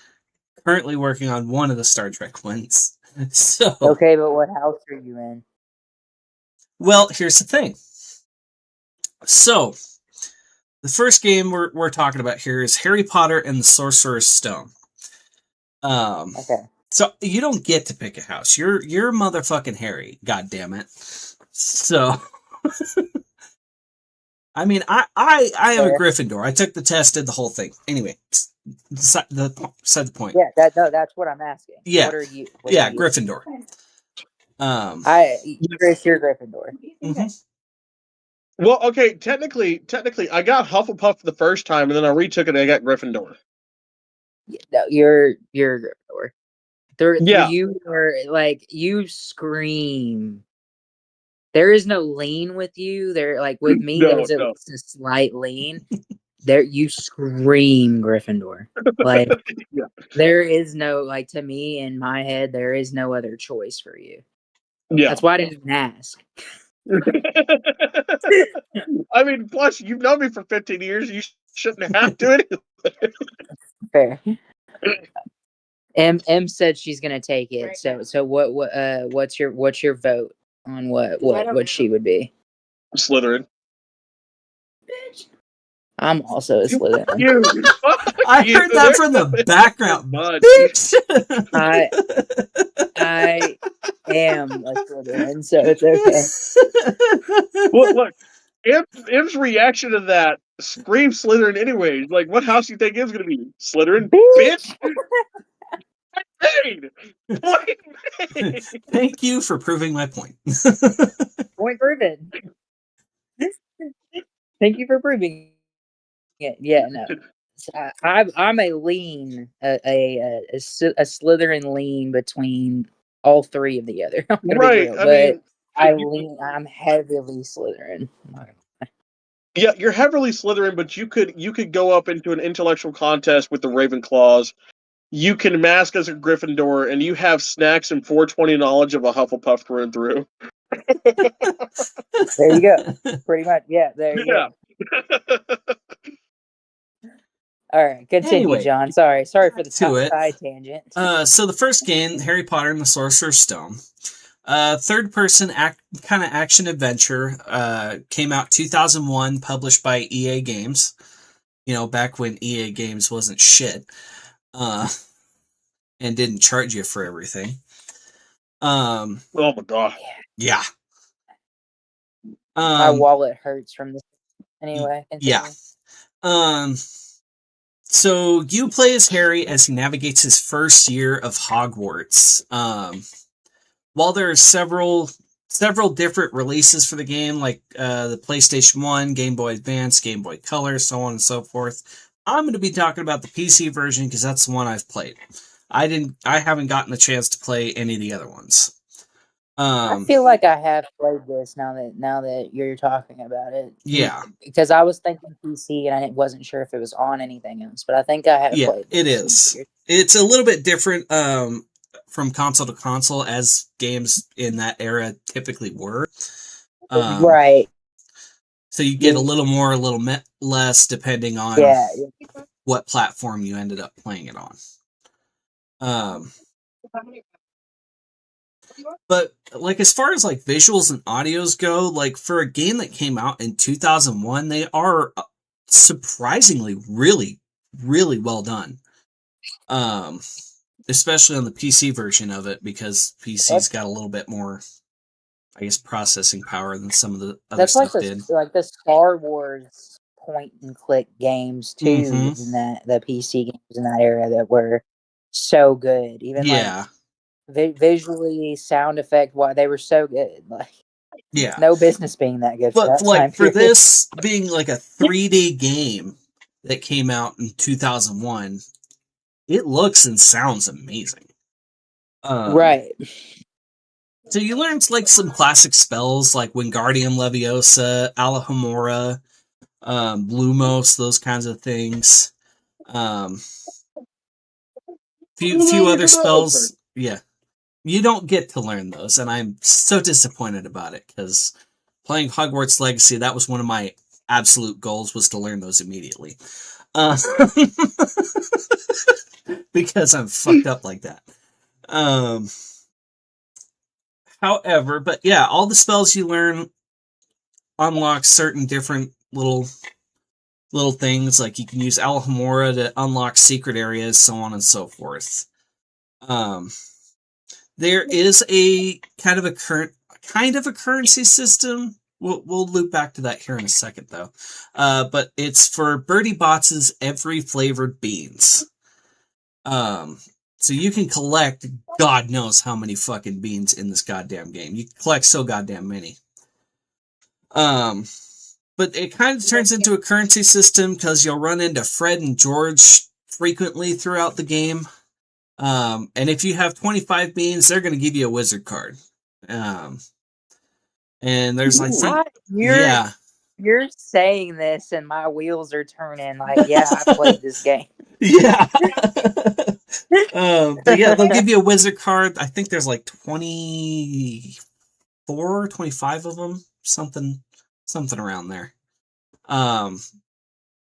currently working on one of the Star Trek ones. So Okay, but what house are you in? Well, here's the thing. So, the first game we're talking about here is Harry Potter and the Sorcerer's Stone. Okay. So you don't get to pick a house. You're motherfucking Harry. God damn it. So, I mean, I am a Gryffindor. I took the test, did the whole thing. Anyway, beside the point. Yeah, that's what I'm asking. Yeah. What are you? Gryffindor. You're Gryffindor. Mm-hmm. Well, okay, technically, I got Hufflepuff the first time, and then I retook it and I got Gryffindor. No, you're Gryffindor. Yeah. You are you scream. There is no lean with you. There, with me, there's at least a slight lean. There, you scream Gryffindor. Yeah. There is no to me in my head. There is no other choice for you. Yeah. That's why I didn't even ask. I mean, plus you've known me for 15 years. You shouldn't have to anyway. Fair. M said she's gonna take it. So what's your vote on what she would be? Slytherin. I'm also a Slytherin. I heard that from the background. Bitch. I am a Slytherin, so it's okay. Look, M's reaction to that screams Slytherin anyways. Like, what house do you think M's gonna be? Slytherin, bitch. Thank you for proving my point. Point proven. Thank you for proving it. Yeah, no. I'm a lean, a Slytherin lean between all 3 of the other. Right. I'm heavily Slytherin. Yeah, you're heavily Slytherin, but you could go up into an intellectual contest with the Ravenclaws. You can mask as a Gryffindor, and you have snacks and 420 knowledge of a Hufflepuff through and through. There you go. Pretty much, yeah. There you go. All right, continue, anyway, John. Sorry for the side tangent. So the first game, Harry Potter and the Sorcerer's Stone, third-person kind of action adventure, came out 2001, published by EA Games. Back when EA Games wasn't shit. And didn't charge you for everything. Oh my god. Yeah. My wallet hurts from this. Anyway. Continue. Yeah. So you play as Harry as he navigates his first year of Hogwarts. While there are several different releases for the game, like the PlayStation 1, Game Boy Advance, Game Boy Color, so on and so forth. I'm going to be talking about the PC version because that's the one I've played. I haven't gotten a chance to play any of the other ones. I feel like I have played this now that you're talking about it. Yeah. Because I was thinking PC and I wasn't sure if it was on anything else, but I think I have played this. It is. It's a little bit different from console to console, as games in that era typically were. Right. So you get a little more, a little less, depending on what platform you ended up playing it on. But like as far as like visuals and audios go, like for a game that came out in 2001, they are surprisingly really, really well done. Especially on the PC version of it, because PC's got a little bit more, I guess, processing power than some of the other stuff did. Like the Star Wars point and click games too, in that the PC games in that era that were so good. Even like visually, sound effect, why they were so good. Like no business being that good. But for like for this being like a 3D game that came out in 2001, it looks and sounds amazing. Right. So you learned like some classic spells like Wingardium Leviosa, Alahomora, Lumos, those kinds of things. Few other spells. Yeah. You don't get to learn those, and I'm so disappointed about it, because playing Hogwarts Legacy, that was one of my absolute goals, was to learn those immediately. Because I'm fucked up like that. However, but yeah, all the spells you learn unlock certain different little things, like you can use Alhambra to unlock secret areas, so on and so forth. There is a kind of a currency system. We'll loop back to that here in a second, though. But it's for Birdie Bots' every flavored beans. So you can collect God knows how many fucking beans in this goddamn game. You collect so goddamn many. But it kind of turns into a currency system because you'll run into Fred and George frequently throughout the game. And if you have 25 beans, they're going to give you a wizard card. And there's like, you're saying this and my wheels are turning. Like, yeah, I played this game. Yeah. But yeah, they'll give you a wizard card. I think there's like 24, 25 of them, something around there. But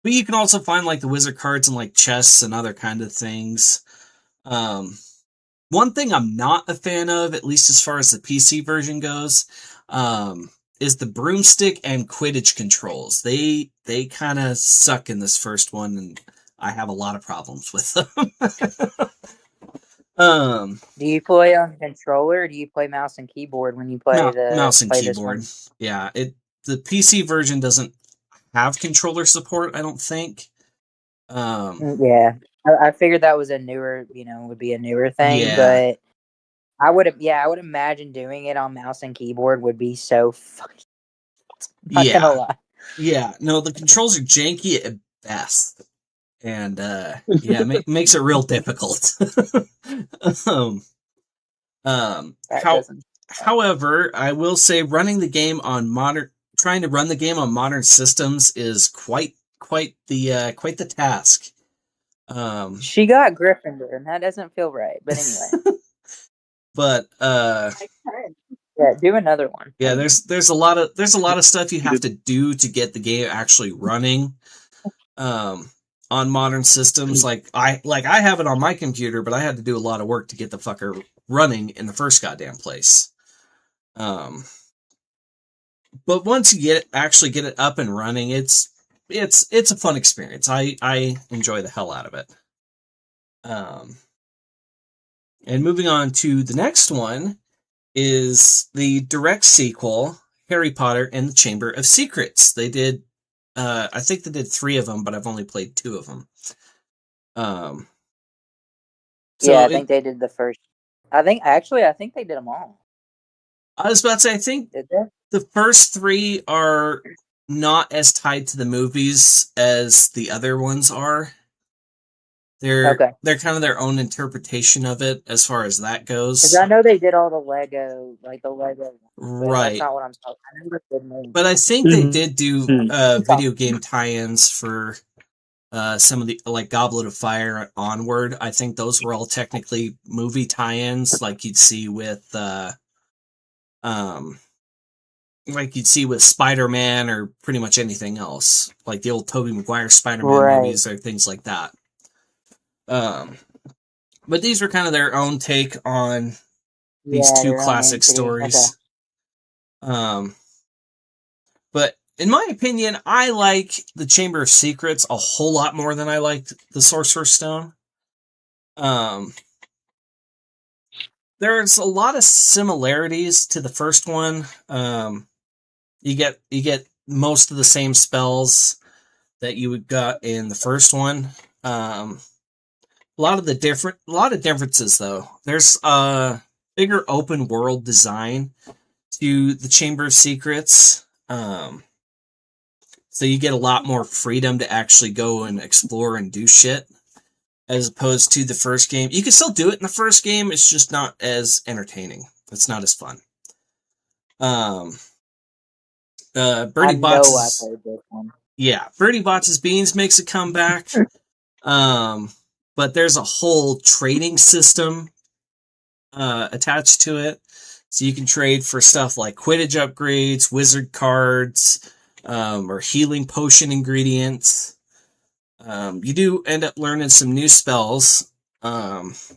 you can also find like the wizard cards and like chests and other kind of things. One thing I'm not a fan of, at least as far as the PC version goes, is the broomstick and Quidditch controls. They kind of suck in this first one, and I have a lot of problems with them. Do you play on controller, or do you play mouse and keyboard when you play mouse and keyboard? Yeah, the PC version doesn't have controller support, I don't think. Yeah, I figured that was would be a newer thing, but I would imagine doing it on mouse and keyboard would be so fucking. Not gonna lie. Yeah, no, the controls are janky at best, and makes it real difficult. However, I will say trying to run the game on modern systems is quite the task. She got Gryffindor, and that doesn't feel right. But anyway. But do another one. Yeah, there's a lot of stuff you have to do to get the game actually running. On modern systems, like I have it on my computer, but I had to do a lot of work to get the fucker running in the first goddamn place. But once you actually get it up and running, it's a fun experience. I enjoy the hell out of it. And moving on to the next one is the direct sequel, Harry Potter and the Chamber of Secrets. They did, I think they did 3 of them, but I've only played 2 of them. I think they did the first. I think they did them all. I was about to say, I think the first 3 are not as tied to the movies as the other ones are. They're kind of their own interpretation of it as far as that goes. Because I know they did all the Lego, right? That's not what I'm talking. I remember but I think they did do video game tie-ins for some of the like Goblet of Fire onward. I think those were all technically movie tie-ins, like you'd see with Spider-Man or pretty much anything else, like the old Tobey Maguire Spider-Man movies or things like that. But these were kind of their own take on these two classic stories. Okay. But in my opinion, I like the Chamber of Secrets a whole lot more than I liked the Sorcerer's Stone. There's a lot of similarities to the first one. You get most of the same spells that you would got in the first one. A lot of differences though. There's a bigger open world design to the Chamber of Secrets. So you get a lot more freedom to actually go and explore and do shit, as opposed to the first game. You can still do it in the first game, it's just not as entertaining. It's not as fun. Bertie Bott's Bertie Bott's Beans makes a comeback. But there's a whole trading system attached to it. So you can trade for stuff like Quidditch upgrades, wizard cards, or healing potion ingredients. You do end up learning some new spells. Let's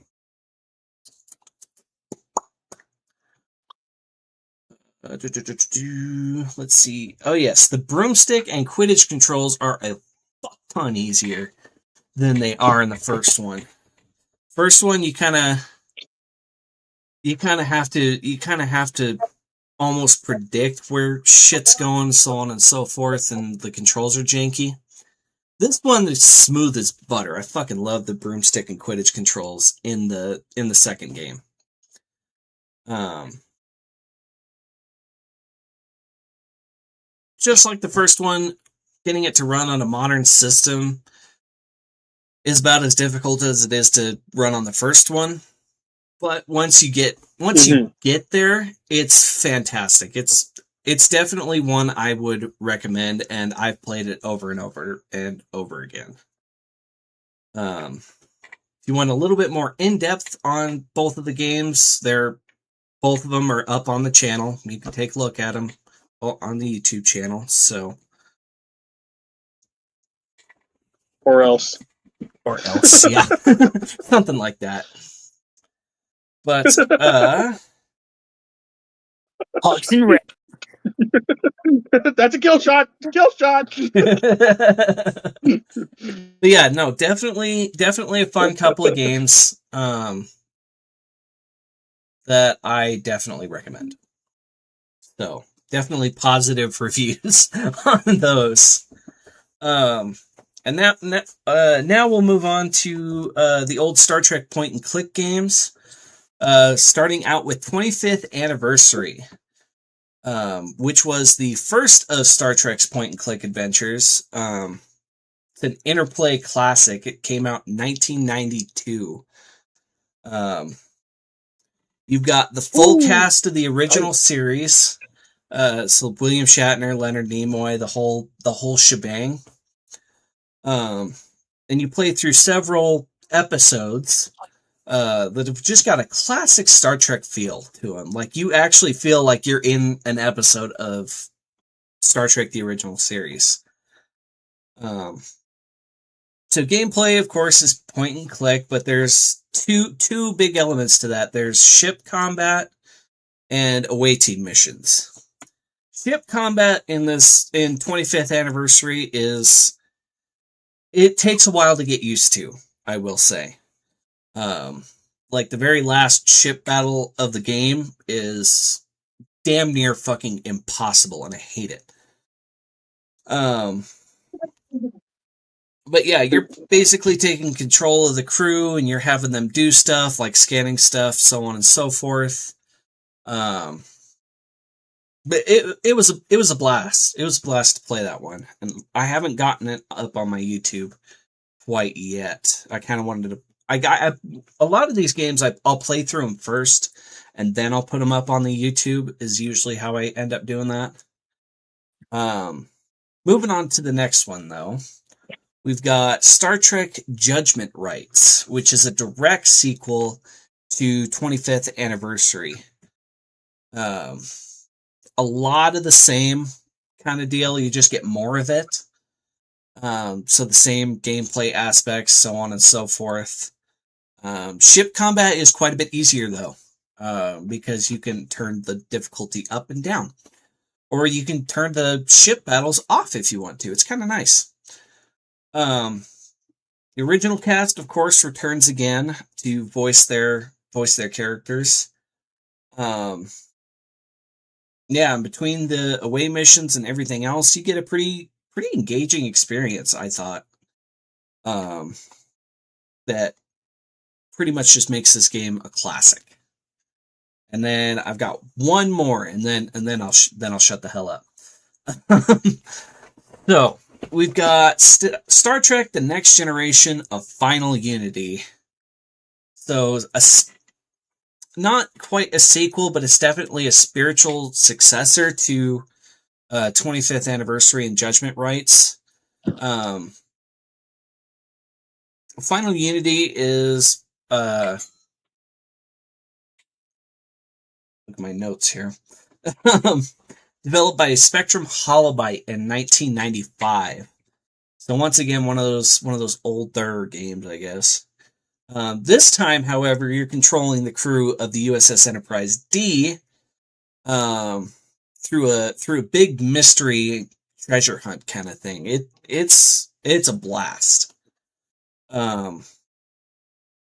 see. Oh yes, the broomstick and Quidditch controls are a fuck ton easier than they are in the first one. First one, you kind of have to almost predict where shit's going, so on and so forth, and the controls are janky. This one is smooth as butter. I fucking love the broomstick and Quidditch controls in the second game. Just like the first one, getting it to run on a modern system is about as difficult as it is to run on the first one. But once you get there, it's fantastic. It's definitely one I would recommend, and I've played it over and over and over again. If you want a little bit more in-depth on both of the games, both of them are up on the channel. You can take a look at them on the YouTube channel. So, or else, yeah, something like that. But Hawks and Red. That's a kill shot. Kill shot. But yeah, no, definitely a fun couple of games that I definitely recommend. So definitely positive reviews on those. And now we'll move on to the old Star Trek point and click games. Starting out with 25th Anniversary, which was the first of Star Trek's point and click adventures. It's an Interplay classic. It came out in 1992. You've got the full cast of the original series. So William Shatner, Leonard Nimoy, the whole shebang. And you play through several episodes that have just got a classic Star Trek feel to them. Like, you actually feel like you're in an episode of Star Trek, the original series. So gameplay, of course, is point and click, but there's two big elements to that. There's ship combat and away team missions. Ship combat in 25th Anniversary it takes a while to get used to, I will say. Like, the very last ship battle of the game is damn near fucking impossible, and I hate it. But yeah, you're basically taking control of the crew, and you're having them do stuff, like scanning stuff, so on and so forth. But it was a blast. It was a blast to play that one, and I haven't gotten it up on my YouTube quite yet. I kind of wanted to. A lot of these games. I'll play through them first, and then I'll put them up on the YouTube. Is usually how I end up doing that. Moving on to the next one, though, we've got Star Trek Judgment Rights, which is a direct sequel to 25th Anniversary. A lot of the same kind of deal. You just get more of it. So the same gameplay aspects, so on and so forth. Ship combat is quite a bit easier, though, because you can turn the difficulty up and down. Or you can turn the ship battles off if you want to. It's kind of nice. The original cast, of course, returns again to voice their characters. Yeah, and between the away missions and everything else, you get a pretty engaging experience, I thought. That pretty much just makes this game a classic. And then I've got one more, and then I'll shut the hell up. So we've got Star Trek: The Next Generation of Final Unity. So not quite a sequel, but it's definitely a spiritual successor to 25th Anniversary and Judgment Rights. Final Unity is look at my notes here. Developed by Spectrum Holobyte in 1995. So once again, one of those older games, I guess. This time, however, you're controlling the crew of the USS Enterprise D through a big mystery treasure hunt kind of thing. It's a blast.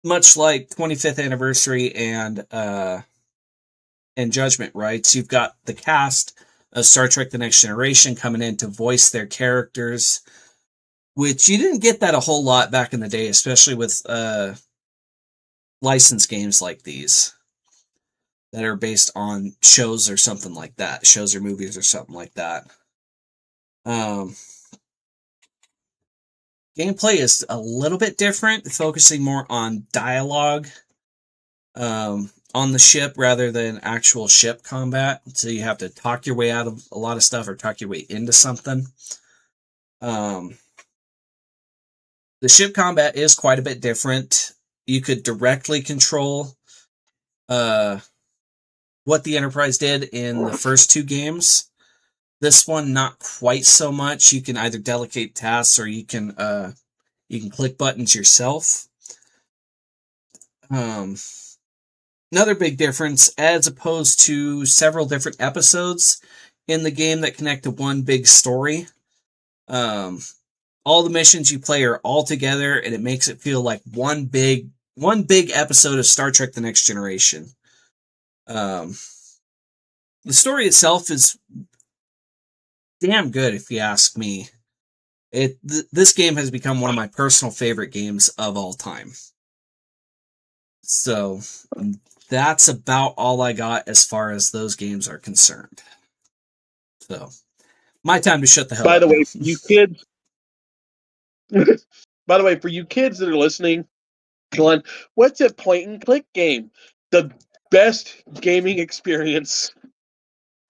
Much like 25th Anniversary and Judgment Rights, you've got the cast of Star Trek: The Next Generation coming in to voice their characters, which you didn't get that a whole lot back in the day, especially with licensed games like these that are based on shows or something like that, shows or movies or something like that. Gameplay is a little bit different, focusing more on dialogue on the ship rather than actual ship combat. So you have to talk your way out of a lot of stuff or talk your way into something. The ship combat is quite a bit different. You could directly control what the Enterprise did in the first two games. This one, not quite so much. You can either delegate tasks or you can click buttons yourself. Another big difference, as opposed to several different episodes in the game that connect to one big story, all the missions you play are all together, and it makes it feel like one big episode of Star Trek: The Next Generation. The story itself is damn good, if you ask me. This game has become one of my personal favorite games of all time. So that's about all I got as far as those games are concerned. So, my time to shut the hell up. By the way, you kids. By the way, for you kids that are listening, Glenn, what's a point and click game? The best gaming experience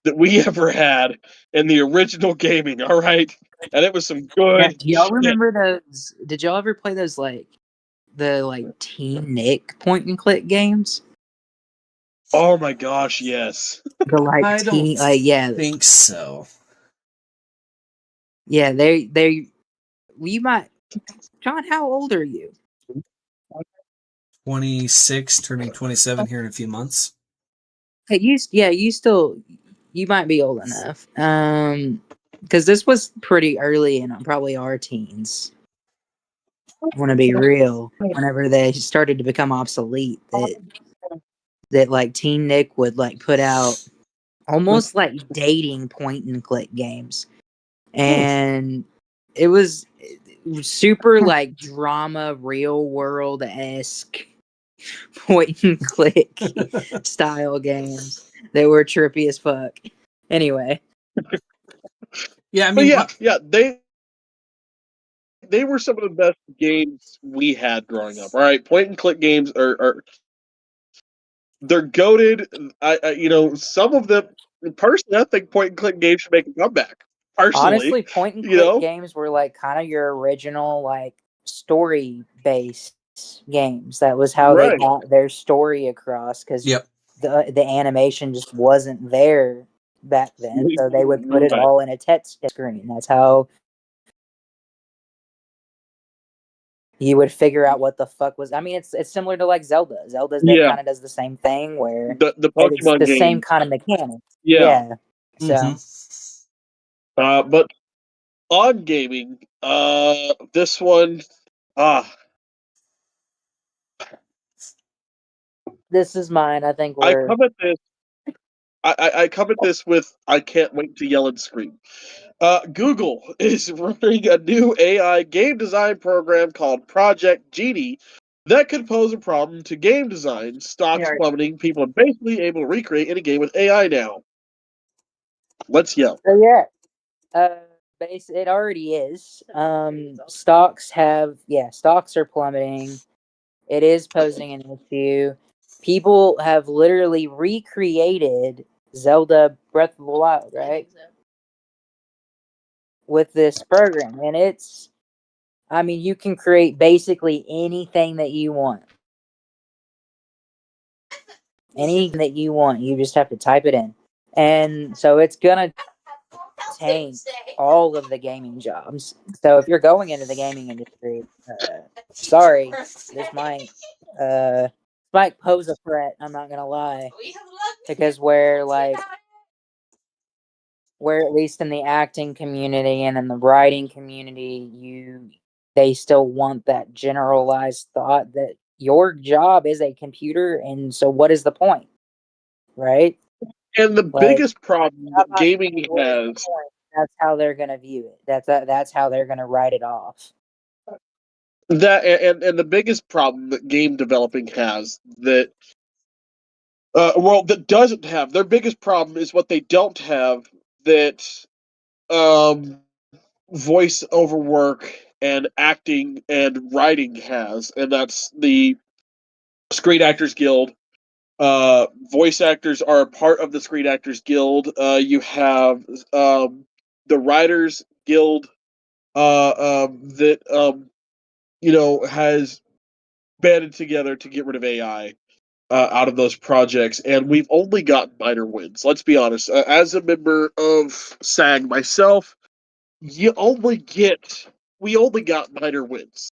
that we ever had in the original gaming, all right? And it was some good. Yeah, do y'all remember those? Did y'all ever play those the Team Nick point and click games? Oh my gosh, yes. I don't think so. Yeah, they you might. John, how old are you? 26, turning 27 here in a few months. Hey, you might be old enough. Because this was pretty early in probably our teens. I want to be real. Whenever they started to become obsolete, that like Teen Nick would like put out almost like dating point and click games, and it was super like drama, real world esque point and click style games that were trippy as fuck. Anyway. Yeah, I mean, they were some of the best games we had growing up. All right, point and click games are they're goated. Some of them personally, I think point and click games should make a comeback. Personally, honestly, point and click games were like kind of your original like story based games. That was how they got their story across, because the animation just wasn't there back then, so they would put it all in a touch screen. That's how you would figure out what the fuck was. I mean, it's similar to like Zelda. Zelda kind of does the same thing, where the Pokemon the game, same kind of mechanics. Yeah. So, but on gaming, this one, this is mine. I think I come at this. I come at this with I can't wait to yell and scream. Google is running a new AI game design program called Project Genie that could pose a problem to game design. Stocks plummeting. People are basically able to recreate any game with AI now. Let's yell. So yeah, it already is. Stocks are plummeting. It is posing an issue. People have literally recreated Zelda Breath of the Wild, right? With this program. And you can create basically anything that you want. Anything that you want. You just have to type it in. And so it's going to tank all of the gaming jobs. So if you're going into the gaming industry, sorry, this might pose a threat. I'm not gonna lie, because where at least in the acting community and in the writing community, they still want that generalized thought that your job is a computer, and so what is the point, right? And the biggest problem that gaming has, that's how they're gonna view it. That's how they're gonna write it off. That and the biggest problem that game developing has that that doesn't have, their biggest problem is what they don't have that voice over work and acting and writing has, and that's the Screen Actors Guild. Voice actors are a part of the Screen Actors Guild. You have the Writers Guild that has banded together to get rid of AI out of those projects, and we've only gotten minor wins. Let's be honest. As a member of SAG myself, we only got minor wins.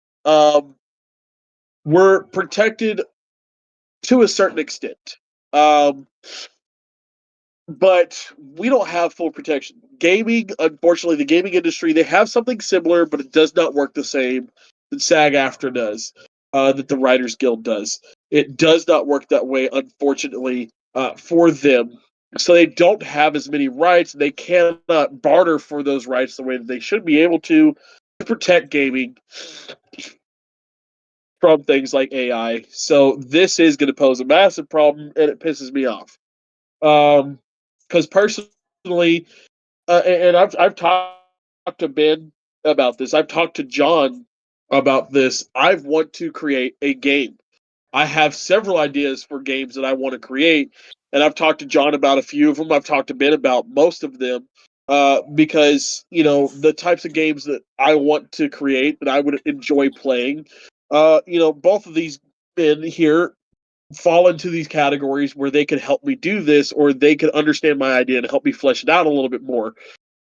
We're protected to a certain extent. But we don't have full protection. Gaming, unfortunately, the gaming industry, they have something similar, but it does not work the same that SAG-AFTRA does, that the Writers Guild does. It does not work that way, unfortunately, for them. So they don't have as many rights. They cannot barter for those rights the way that they should be able to protect gaming from things like AI. So this is going to pose a massive problem, and it pisses me off. Because personally, and I've talked to Ben about this. I've talked to John about this. I want to create a game. I have several ideas for games that I want to create, and I've talked to John about a few of them. I've talked to Ben about most of them, because the types of games that I want to create that I would enjoy playing. Both of these men here fall into these categories where they could help me do this, or they could understand my idea and help me flesh it out a little bit more.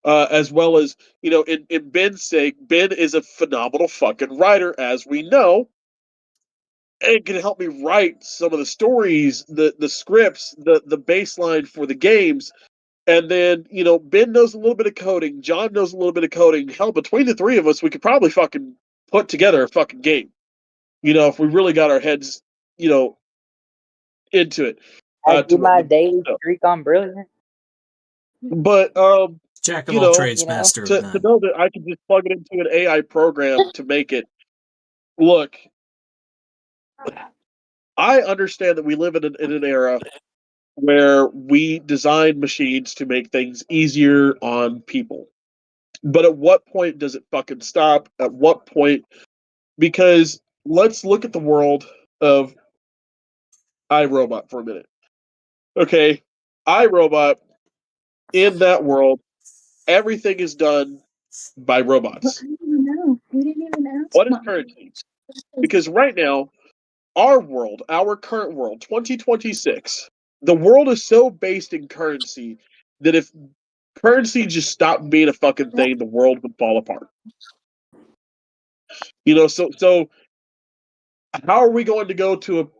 As well as, in Ben's sake, Ben is a phenomenal fucking writer, as we know, and can help me write some of the stories, the scripts, the baseline for the games. And then, Ben knows a little bit of coding, John knows a little bit of coding. Hell, between the three of us, we could probably fucking put together a fucking game. If we really got our heads, into it. I do my daily streak on Brilliant. But Jack of all trades, master to know that I can just plug it into an AI program to make it. Look, I understand that we live in an era where we design machines to make things easier on people. But at what point does it fucking stop? At what point? Because let's look at the world of iRobot for a minute. Okay, iRobot, in that world, everything is done by robots. I didn't even know. We didn't even ask. What is currency? Because right now, our world, our current world, 2026, the world is so based in currency that if currency just stopped being a fucking thing, the world would fall apart. So how are we going to go to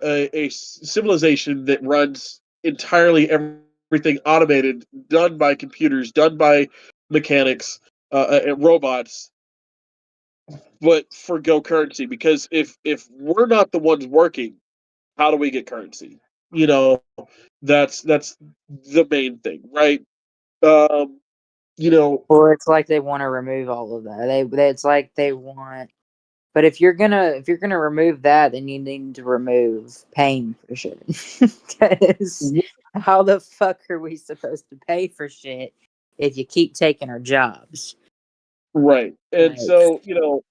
a civilization that runs entirely everything automated, done by computers, done by mechanics, and robots, but forgo currency? Because if we're not the ones working, how do we get currency? You know, that's the main thing, right? Um, Or it's like they want to remove all of that. It's like they want. But if you're gonna remove that, then you need to remove paying for shit. Because how the fuck are we supposed to pay for shit if you keep taking our jobs? right. And Like, so,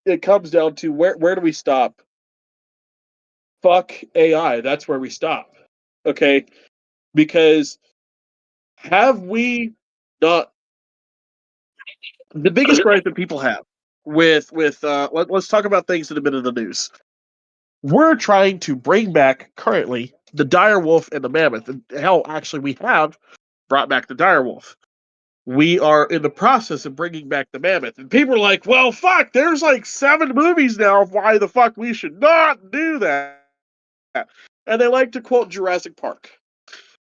it comes down to where do we stop? Fuck AI. That's where we stop. Okay? Because have we not the biggest gripe that people have with let's talk about things that have been in the news. We're trying to bring back currently the dire wolf and the mammoth. And hell, actually, we have brought back the dire wolf. We are in the process of bringing back the mammoth. And people are like, well, fuck, there's like 7 movies now of why the fuck we should not do that. And they like to quote Jurassic Park.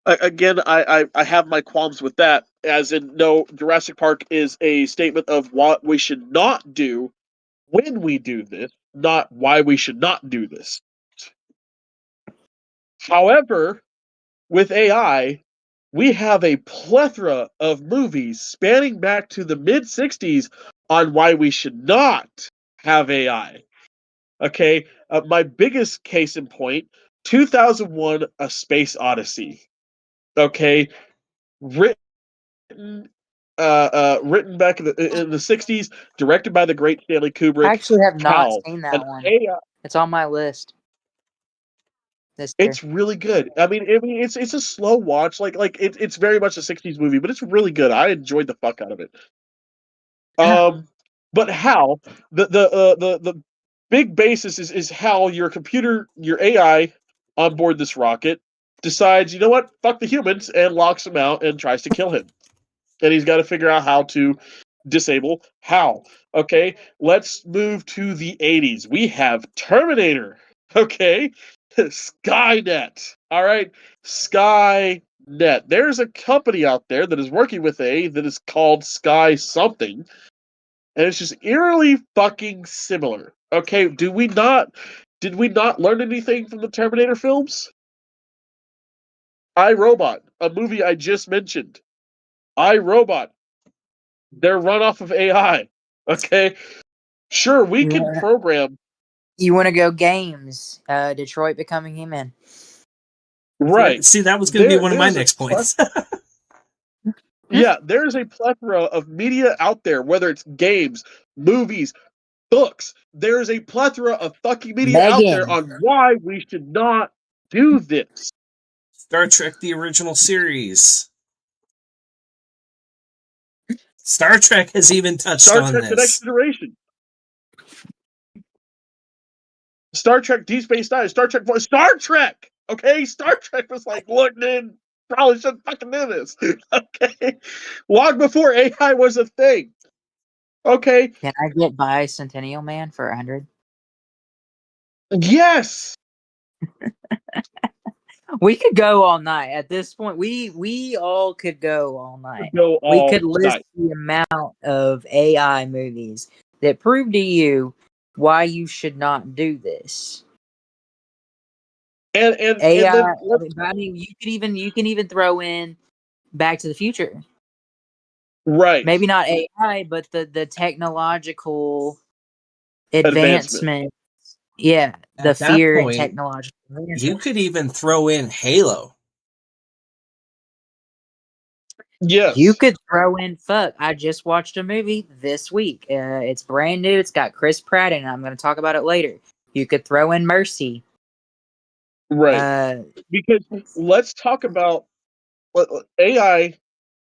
Again, I have my qualms with that, as in, no, Jurassic Park is a statement of what we should not do when we do this, not why we should not do this. However, with AI, we have a plethora of movies spanning back to the mid 60s on why we should not have AI. Okay, my biggest case in point, 2001: A Space Odyssey. Okay, written written back in the 60s, directed by the great Stanley Kubrick. I actually have not How seen an that one. AI, It's on my list this year. it's really good. I mean, it's a slow watch. It's very much a 60s movie, but it's really good. I enjoyed the fuck out of it. But how the big basis is how your computer, your AI on board this rocket decides, you know what, fuck the humans, and locks him out and tries to kill him. And he's got to figure out how to disable how. Okay, let's move to the 80s. We have Terminator. Okay, Skynet. All right, Skynet. There's a company out there that is working with that is called Sky something, and it's just eerily fucking similar. Okay, did we not learn anything from the Terminator films? iRobot, a movie I just mentioned. iRobot, they're run off of AI. Okay, sure, we can program. You want to go games? Detroit becoming human. Right. See, that was going to be one of my next points. Yeah, there's a plethora of media out there, whether it's games, movies, books. There's a plethora of fucking media out there on why we should not do this. Star Trek, the original series. Star Trek has even touched on Trek: this. The Next Generation. Star Trek: Deep Space Nine. Star Trek. Okay, Star Trek was like, look, dude, probably shouldn't fucking do this. Okay, long before AI was a thing. Okay. Can I get Bicentennial Man for 100? Yes. We could go all night. At this point, we all could go all night. We could list the amount of AI movies that prove to you why you should not do this. And AI. and then, I mean, you can even throw in Back to the Future. Right. Maybe not AI, but the technological advancement Yeah, the At that fear and point, technological advances. you could even throw in Halo. Yes. You could throw in fuck. I just watched a movie this week. It's brand new. It's got Chris Pratt in it. I'm going to talk about it later. You could throw in Mercy. Right. Because let's talk about AI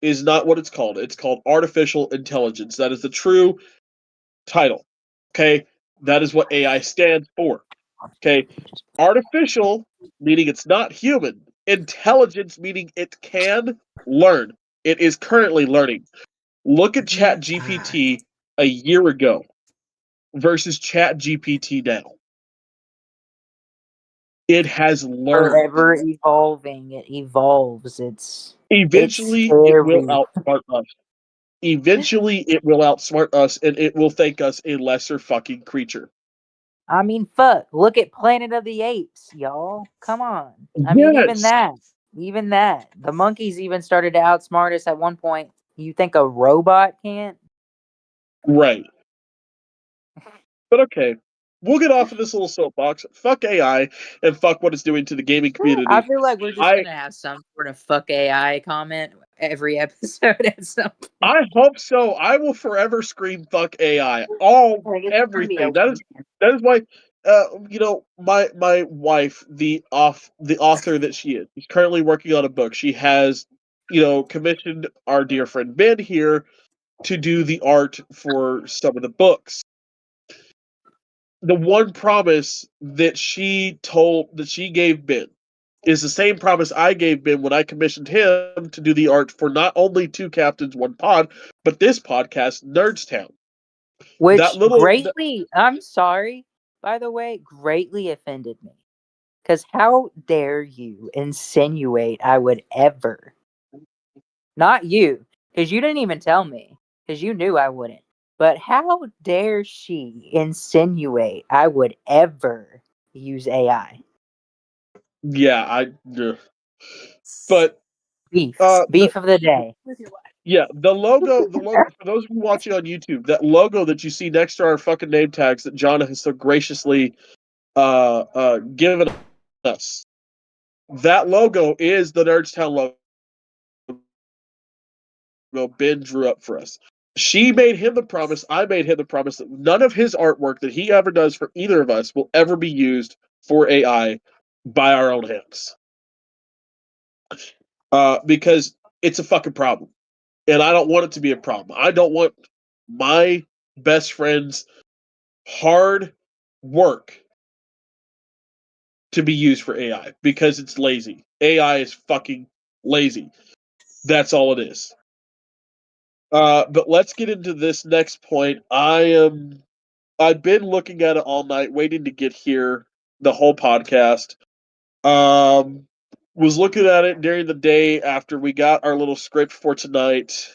is not what it's called. It's called artificial intelligence. That is the true title. Okay? That is what AI stands for. Okay? Artificial meaning it's not human. Intelligence meaning it can learn. It is currently learning. Look at ChatGPT a year ago versus ChatGPT now. It has learned. Forever evolving. It evolves. It's Eventually, it will scary. outsmart us. Eventually, it will outsmart us, and it will think us a lesser fucking creature. I mean, fuck. Look at Planet of the Apes, y'all. Come on. I mean, even Yes. that. The monkeys even started to outsmart us at one point. You think a robot can't? Right. But okay. We'll get off of this little soapbox. Fuck AI and fuck what it's doing to the gaming I community. feel like we're just gonna have some sort of fuck AI comment every episode at some point. I hope so. I will forever scream "fuck AI." Everything. That is why. My wife, the author that she is, she's currently working on a book. She has, commissioned our dear friend Ben here to do the art for some of the books. The one promise that she gave Ben is the same promise I gave Ben when I commissioned him to do the art for not only Two Captains, One Pod, but this podcast, Nerdstown. Which greatly, I'm sorry, by the way, greatly offended me. Because how dare you insinuate I would ever, not you, because you didn't even tell me, because you knew I wouldn't, but how dare she insinuate I would ever use AI? Yeah, but Beef of the day. yeah, the logo for those of you watching on YouTube, that logo that you see next to our fucking name tags that Jonna has so graciously given us. That logo is the Nerdstown logo Ben drew up for us. She made him the promise, I made him the promise that none of his artwork that he ever does for either of us will ever be used for AI by our own hands. Because it's a fucking problem. And I don't want it to be a problem. I don't want my best friend's hard work to be used for AI because it's lazy. AI is fucking lazy. That's all it is. But let's get into this next point. I've been looking at it all night, waiting to get here, the whole podcast. Was looking at it during the day after we got our little script for tonight.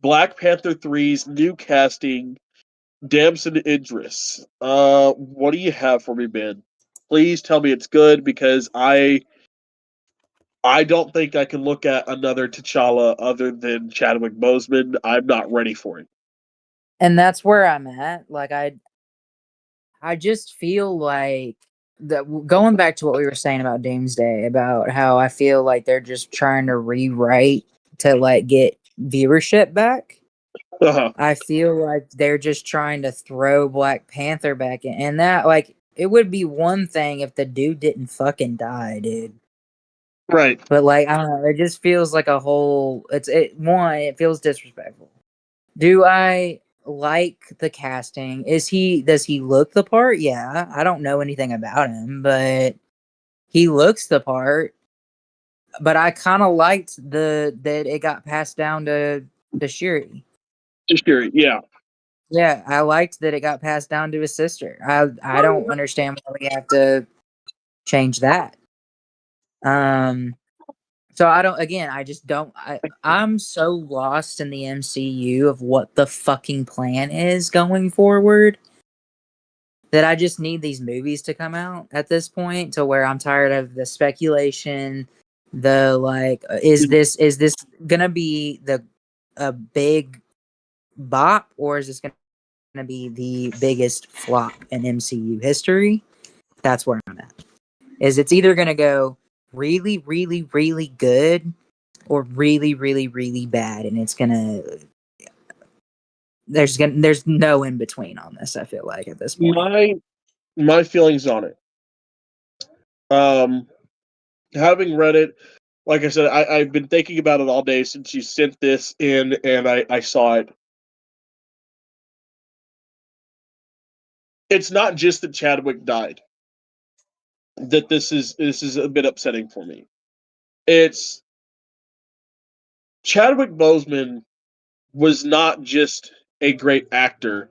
Black Panther 3's new casting, Damson Idris. What do you have for me, Ben? Please tell me it's good because I don't think I can look at another T'Challa other than Chadwick Boseman. I'm not ready for it. And that's where I'm at. Like I just feel like that going back to what we were saying about Doomsday, about how I feel like they're just trying to rewrite to like get viewership back. Uh-huh. I feel like they're just trying to throw Black Panther back in, and that like it would be one thing if the dude didn't fucking die, dude. Right. But like I don't know, it just feels like a whole. It feels disrespectful. Do I like the casting? Does he look the part? Yeah. I don't know anything about him, but he looks the part. But I kind of liked that it got passed down to Shuri. Sure, yeah. Yeah, I liked that it got passed down to his sister. I don't understand why we have to change that. So I just don't I'm so lost in the MCU of what the fucking plan is going forward that I just need these movies to come out at this point to where I'm tired of the speculation, the like is this gonna be a big bop or is this gonna be the biggest flop in MCU history? That's where I'm at. Is it's either gonna go really, really, really good or really, really, really bad, and it's gonna there's no in between on this. I feel like at this point, My feelings on it. Having read it, like I said, I've been thinking about it all day since you sent this in, and I saw it. It's not just that Chadwick died. That this is a bit upsetting for me. It's Chadwick Boseman was not just a great actor.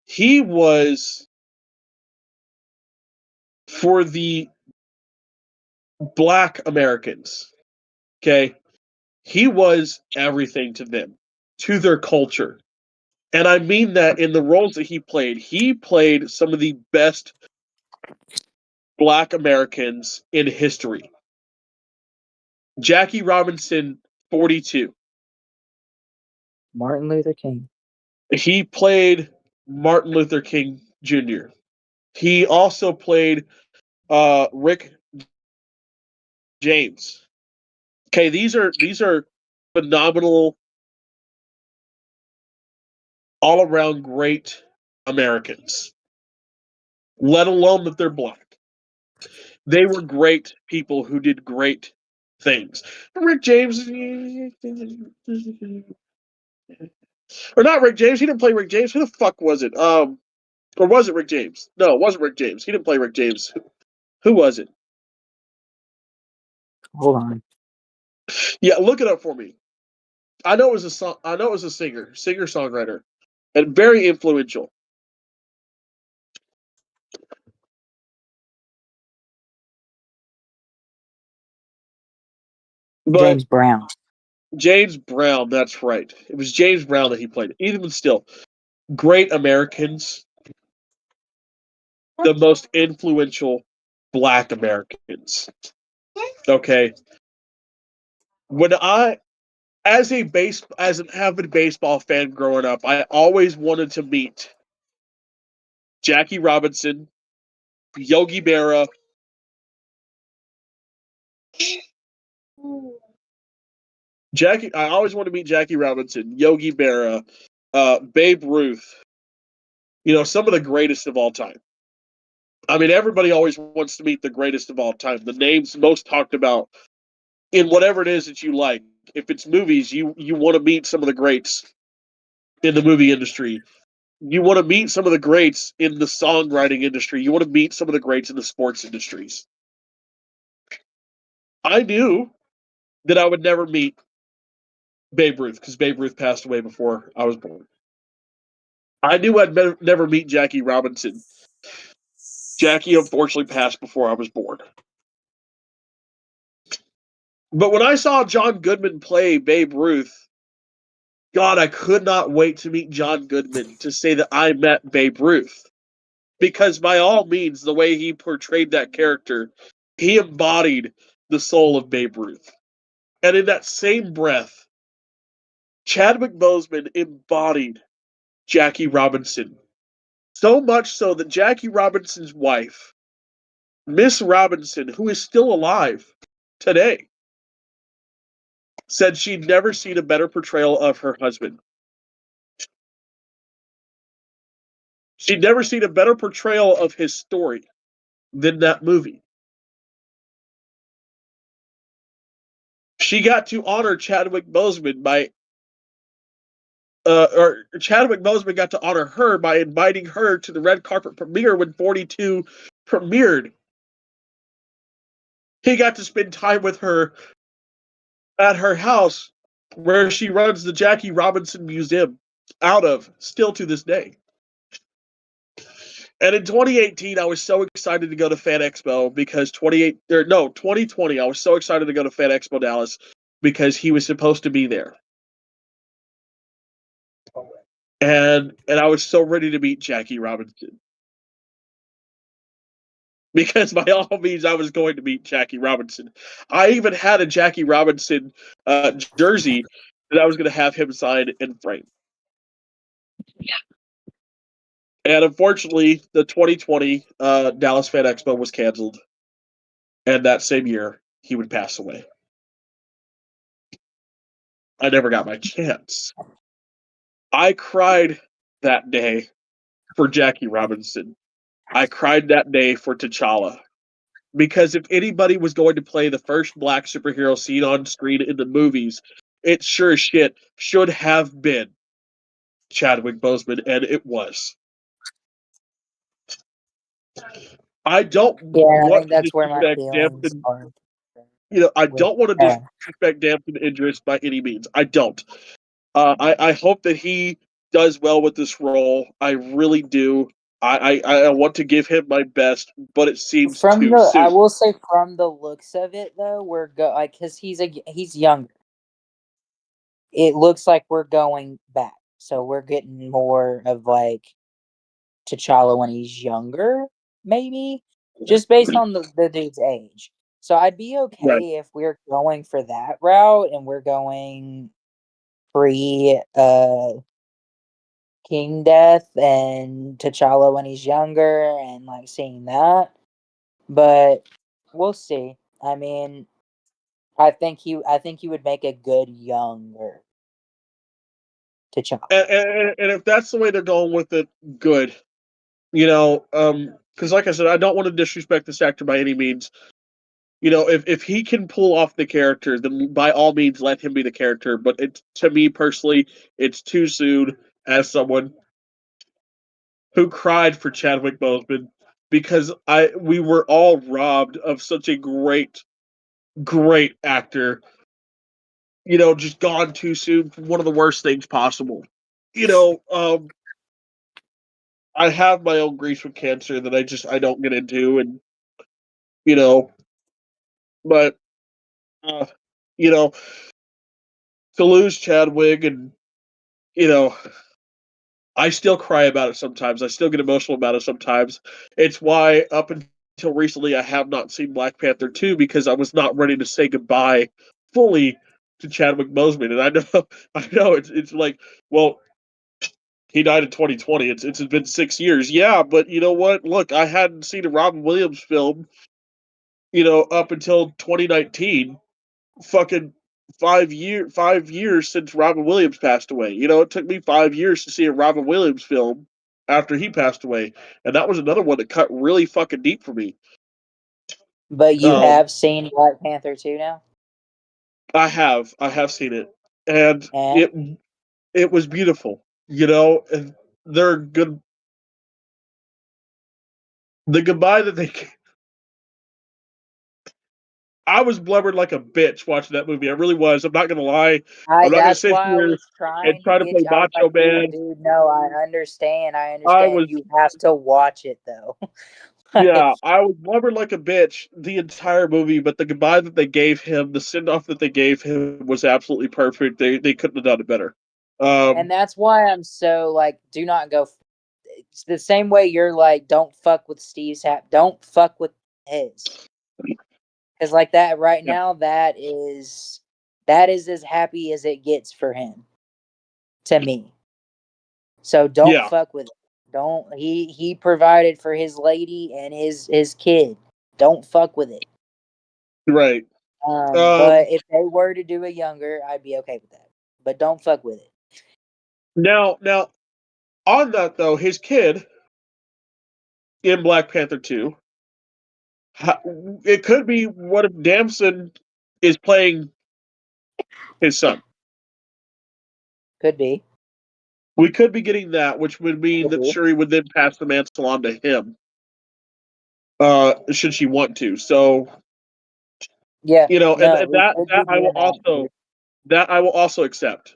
He was, for the Black Americans, okay, he was everything to them, to their culture. And I mean that in the roles that he played. He played some of the best Black Americans in history. Jackie Robinson, 42. Martin Luther King. He played Martin Luther King Jr. He also played Rick James. Okay, these are phenomenal, all around great Americans. Let alone that they're Black. They were great people who did great things. Rick James, or not Rick James. He didn't play Rick James. Who the fuck was it? Or was it Rick James? No, it wasn't Rick James. He didn't play Rick James. Who was it? Hold on. Yeah, look it up for me. I know it was a song. I know it was a singer songwriter, and very influential. But James Brown. James Brown, that's right. It was James Brown that he played. Even still, great Americans, the most influential Black Americans. Okay. When as an avid baseball fan growing up, I always wanted to meet Jackie Robinson, Yogi Berra, I always wanted to meet Jackie Robinson, Yogi Berra, Babe Ruth. You know, some of the greatest of all time. I mean, everybody always wants to meet the greatest of all time. The names most talked about in whatever it is that you like. If it's movies, you want to meet some of the greats in the movie industry. You want to meet some of the greats in the songwriting industry. You want to meet some of the greats in the sports industries. I knew that I would never meet Babe Ruth because Babe Ruth passed away before I was born. I knew I'd never meet Jackie Robinson. Jackie unfortunately passed before I was born. But when I saw John Goodman play Babe Ruth, God, I could not wait to meet John Goodman to say that I met Babe Ruth. Because by all means, the way he portrayed that character, he embodied the soul of Babe Ruth. And in that same breath, Chadwick Boseman embodied Jackie Robinson. So much so that Jackie Robinson's wife, Miss Robinson, who is still alive today, said she'd never seen a better portrayal of her husband. She'd never seen a better portrayal of his story than that movie. She got to honor Chadwick Boseman Chadwick Boseman got to honor her by inviting her to the red carpet premiere when 42 premiered. He got to spend time with her at her house where she runs the Jackie Robinson Museum still to this day. And in 2018, I was so excited to go to Fan Expo because 2020, I was so excited to go to Fan Expo Dallas because he was supposed to be there. And I was so ready to meet Jackie Robinson. Because by all means, I was going to meet Jackie Robinson. I even had a Jackie Robinson jersey that I was going to have him sign and frame. And unfortunately, the 2020 Dallas Fan Expo was canceled. And that same year, he would pass away. I never got my chance. I cried that day for Jackie Robinson. I cried that day for T'Challa. Because if anybody was going to play the first black superhero seen on screen in the movies, it sure as shit should have been Chadwick Boseman, and it was. I don't Yeah, I want think to that's where my disrespect feelings Damson. are I with. don't want to disrespect Damson Idris by any means. I don't. I hope that he does well with this role. I really do. I want to give him my best, but it seems From too the, I soon. will say, from the looks of it, though, because he's younger. It looks like we're going back, so we're getting more of like T'Challa when he's younger, maybe, just based on the dude's age. So I'd be Right. okay if we're going for that route and we're going pre King Death and T'Challa when he's younger and like seeing that. But we'll see. I mean, I think he would make a good younger T'Challa. And if that's the way they're going with it, good. Because like I said, I don't want to disrespect this actor by any means. If he can pull off the character, then by all means let him be the character. But to me personally, it's too soon as someone who cried for Chadwick Boseman because we were all robbed of such a great, great actor. Just gone too soon for one of the worst things possible. I have my own grief with cancer that I don't get into, and you know, but uh, you know, to lose Chadwick, and you know, I still cry about it sometimes. I still get emotional about it sometimes. It's why up until recently I have not seen Black Panther 2 because I was not ready to say goodbye fully to Chadwick Boseman. And I know I know it's like, well, he died in 2020. It's been 6 years. Yeah, but you know what? Look, I hadn't seen a Robin Williams film, up until 2019. Fucking 5 years since Robin Williams passed away. It took me 5 years to see a Robin Williams film after he passed away, and that was another one that cut really fucking deep for me. But you Um, have seen Black Panther 2 now? I have seen it, and And it was beautiful. And they're good. The goodbye that they. I was blubbered like a bitch watching that movie. I really was. I'm not gonna lie. I'm not gonna that's sit why I here was and trying to try to get play you. I was macho like, man. dude, no, I understand. I was You have to watch it though. Yeah, I was blubbered like a bitch the entire movie, but the goodbye that they gave him, the send off that they gave him was absolutely perfect. They couldn't have done it better. And that's why I'm so like, do not go. It's the same way you're like, don't fuck with Steve's hat. Don't fuck with his. Because like that right Yeah, now, that is as happy as it gets for him to me. So don't yeah, fuck with it. Don't he provided for his lady and his kid. Don't fuck with it. right. But Um, if they were to do it younger, I'd be okay with that. But don't fuck with it. now on that though, his kid in Black Panther 2, it could be what if Damson is playing his son. Could be. We could be getting that, which would mean Could that be. Shuri would then pass the mantle on to him, should she want to. So, Yeah. and, No, and we that could be that I will doing that. also accept.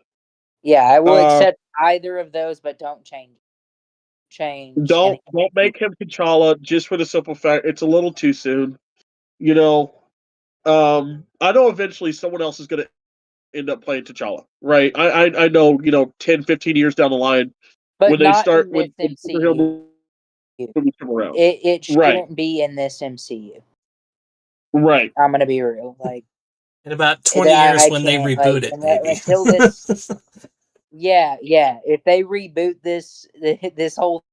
Yeah, I will Uh, accept either of those, but don't change don't anything. make him T'Challa just for the simple fact it's a little too soon. You know, I know eventually someone else is going to end up playing T'Challa, right? I know, 10, 15 years down the line But when they not start in this when MCU. superhero movies come around, It right? shouldn't be in this MCU. Right. I'm gonna be real. Like In about 20 years I when they can't reboot it, maybe. until this. Yeah, yeah. If they reboot this whole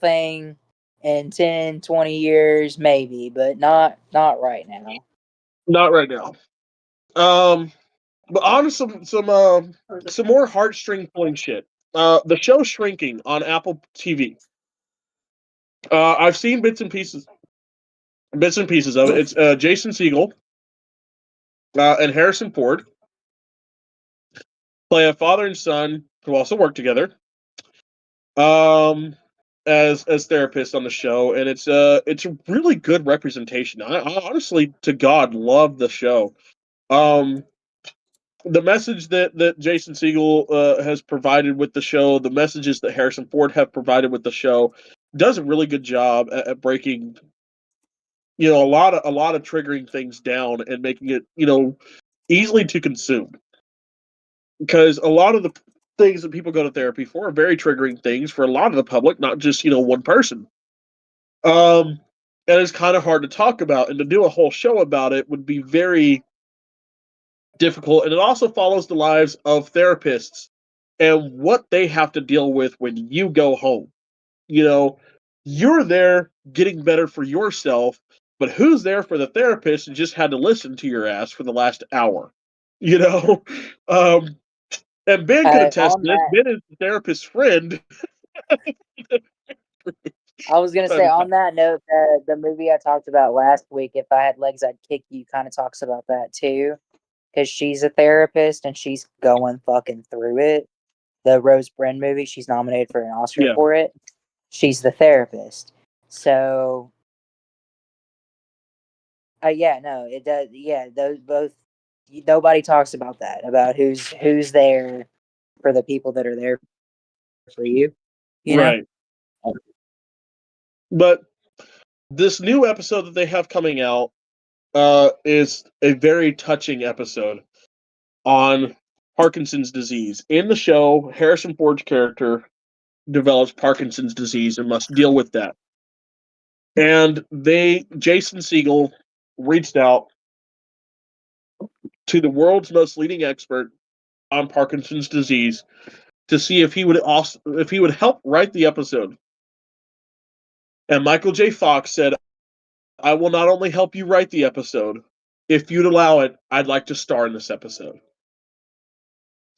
thing in 10, 20 years, maybe, but not right now. Not right now. But on to some more heartstring pulling shit. The show Shrinking on Apple TV. I've seen bits and pieces of it. It's Jason Segel and Harrison Ford play a father and son who also work together. As therapists on the show, and it's a really good representation. I honestly, to God, love the show. The message that Jason Segel has provided with the show, the messages that Harrison Ford have provided with the show, does a really good job at breaking, a lot of triggering things down and making it, easily to consume. Because a lot of the things that people go to therapy for are very triggering things for a lot of the public, not just one person. And it's kind of hard to talk about, and to do a whole show about it would be very difficult. And it also follows the lives of therapists and what they have to deal with when you go home. You're there getting better for yourself, but who's there for the therapist and just had to listen to your ass for the last hour? And Ben can attest to this. Ben is the therapist's friend. I was gonna say, on that note, the movie I talked about last week, If I Had Legs, I'd Kick You, kind of talks about that too, because she's a therapist and she's going fucking through it. The Rose Byrne movie, she's nominated for an Oscar for it. She's the therapist. So, it does. Yeah, those both. Nobody talks about that, about who's there for the people that are there for you. Right. But this new episode that they have coming out is a very touching episode on Parkinson's disease. In the show, Harrison Ford's character develops Parkinson's disease and must deal with that. And Jason Segel reached out to the world's most leading expert on Parkinson's disease to see if he would help write the episode. And Michael J. Fox said, "I will not only help you write the episode, if you'd allow it, I'd like to star in this episode."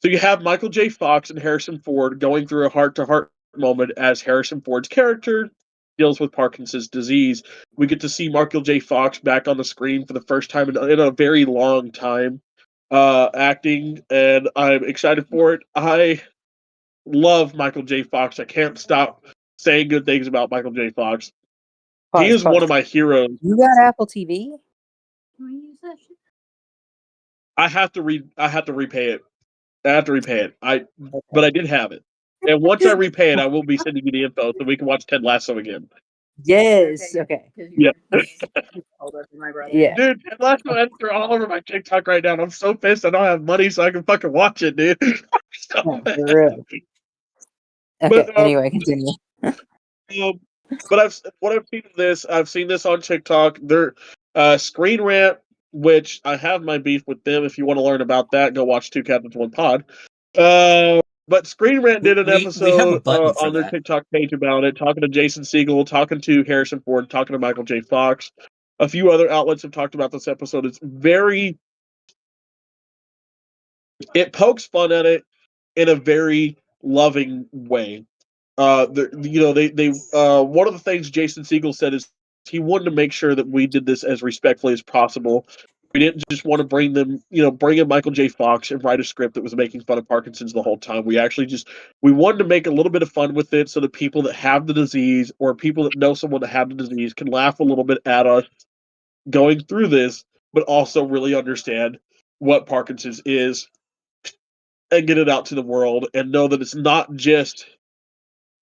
So you have Michael J. Fox and Harrison Ford going through a heart-to-heart moment as Harrison Ford's character deals with Parkinson's disease. We get to see Michael J. Fox back on the screen for the first time in a very long time, acting, and I'm excited for it. I love Michael J. Fox. I can't stop saying good things about Michael J. Fox. He is one of my heroes. You got Apple TV? Can we use that shit? I have to repay it. I have to repay it. But I did have it. And once I repay it, I will be sending you the info so we can watch Ted Lasso again. Yes. Okay. Yeah. Yeah. Dude, Ted Lasso ads are all over my TikTok right now. And I'm so pissed I don't have money so I can fucking watch it, dude. For real. Okay. Anyway, continue. But I've seen this on TikTok. They're Screen Rant, which I have my beef with them. If you want to learn about that, go watch Two Captains One Pod. But Screen Rant did an episode on their TikTok page about it, talking to Jason Segel, talking to Harrison Ford, talking to Michael J. Fox. A few other outlets have talked about this episode. It pokes fun at it in a very loving way. One of the things Jason Segel said is he wanted to make sure that we did this as respectfully as possible. We didn't just want to bring in Michael J. Fox and write a script that was making fun of Parkinson's the whole time. We wanted to make a little bit of fun with it so that people that have the disease or people that know someone that have the disease can laugh a little bit at us going through this, but also really understand what Parkinson's is and get it out to the world and know that it's not just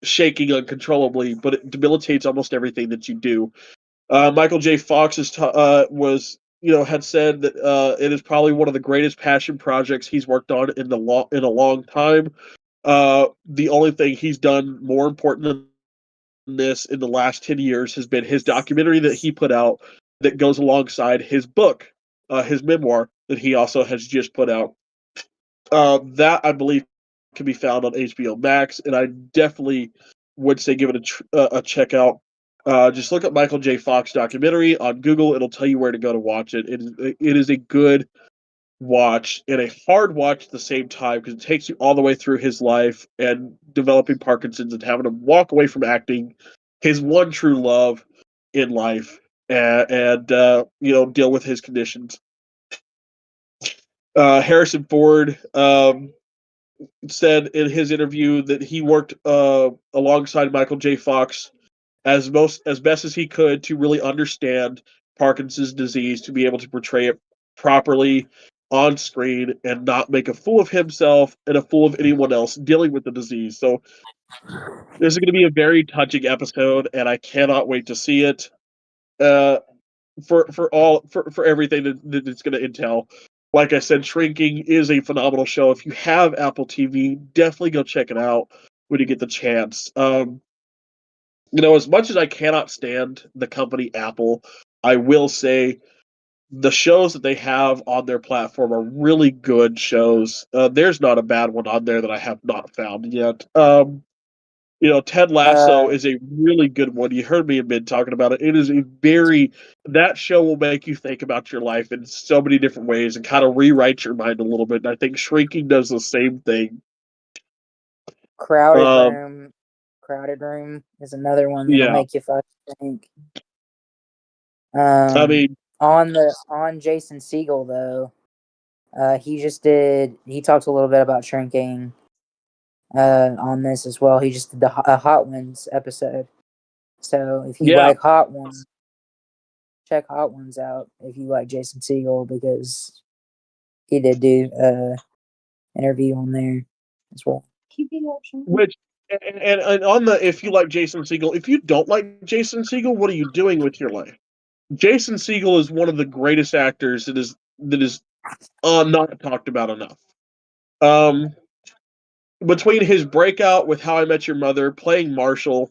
shaking uncontrollably, but it debilitates almost everything that you do. Michael J. Fox had said that it is probably one of the greatest passion projects he's worked on in a long time. The only thing he's done more important than this in the last 10 years has been his documentary that he put out that goes alongside his book, his memoir that he also has just put out. That I believe can be found on HBO Max, and I definitely would say give it a check out. Just look up Michael J. Fox documentary on Google. It'll tell you where to go to watch it. It is a good watch and a hard watch at the same time because it takes you all the way through his life and developing Parkinson's and having to walk away from acting, his one true love in life, and deal with his conditions. Harrison Ford said in his interview that he worked alongside Michael J. Fox as best as he could to really understand Parkinson's disease, to be able to portray it properly on screen and not make a fool of himself and a fool of anyone else dealing with the disease. So this is going to be a very touching episode, and I cannot wait to see it. For everything that it's going to entail. Like I said, Shrinking is a phenomenal show. If you have Apple TV, definitely go check it out when you get the chance. As much as I cannot stand the company Apple, I will say the shows that they have on their platform are really good shows. There's not a bad one on there that I have not found yet. Ted Lasso is a really good one. You heard me and Ben talking about it. It is that show will make you think about your life in so many different ways and kind of rewrite your mind a little bit. And I think Shrinking does the same thing. Crowded Room is another one that'll make you fucking think. On Jason Segel though, he talked a little bit about Shrinking on this as well. He just did a Hot Ones episode. So if you like Hot Ones, check Hot Ones out if you like Jason Segel, because he did do interview on there as well. Which and on the if you like Jason Segel, if you don't like Jason Segel, what are you doing with your life? Jason Segel is one of the greatest actors that is not talked about enough. Between his breakout with How I Met Your Mother, playing Marshall,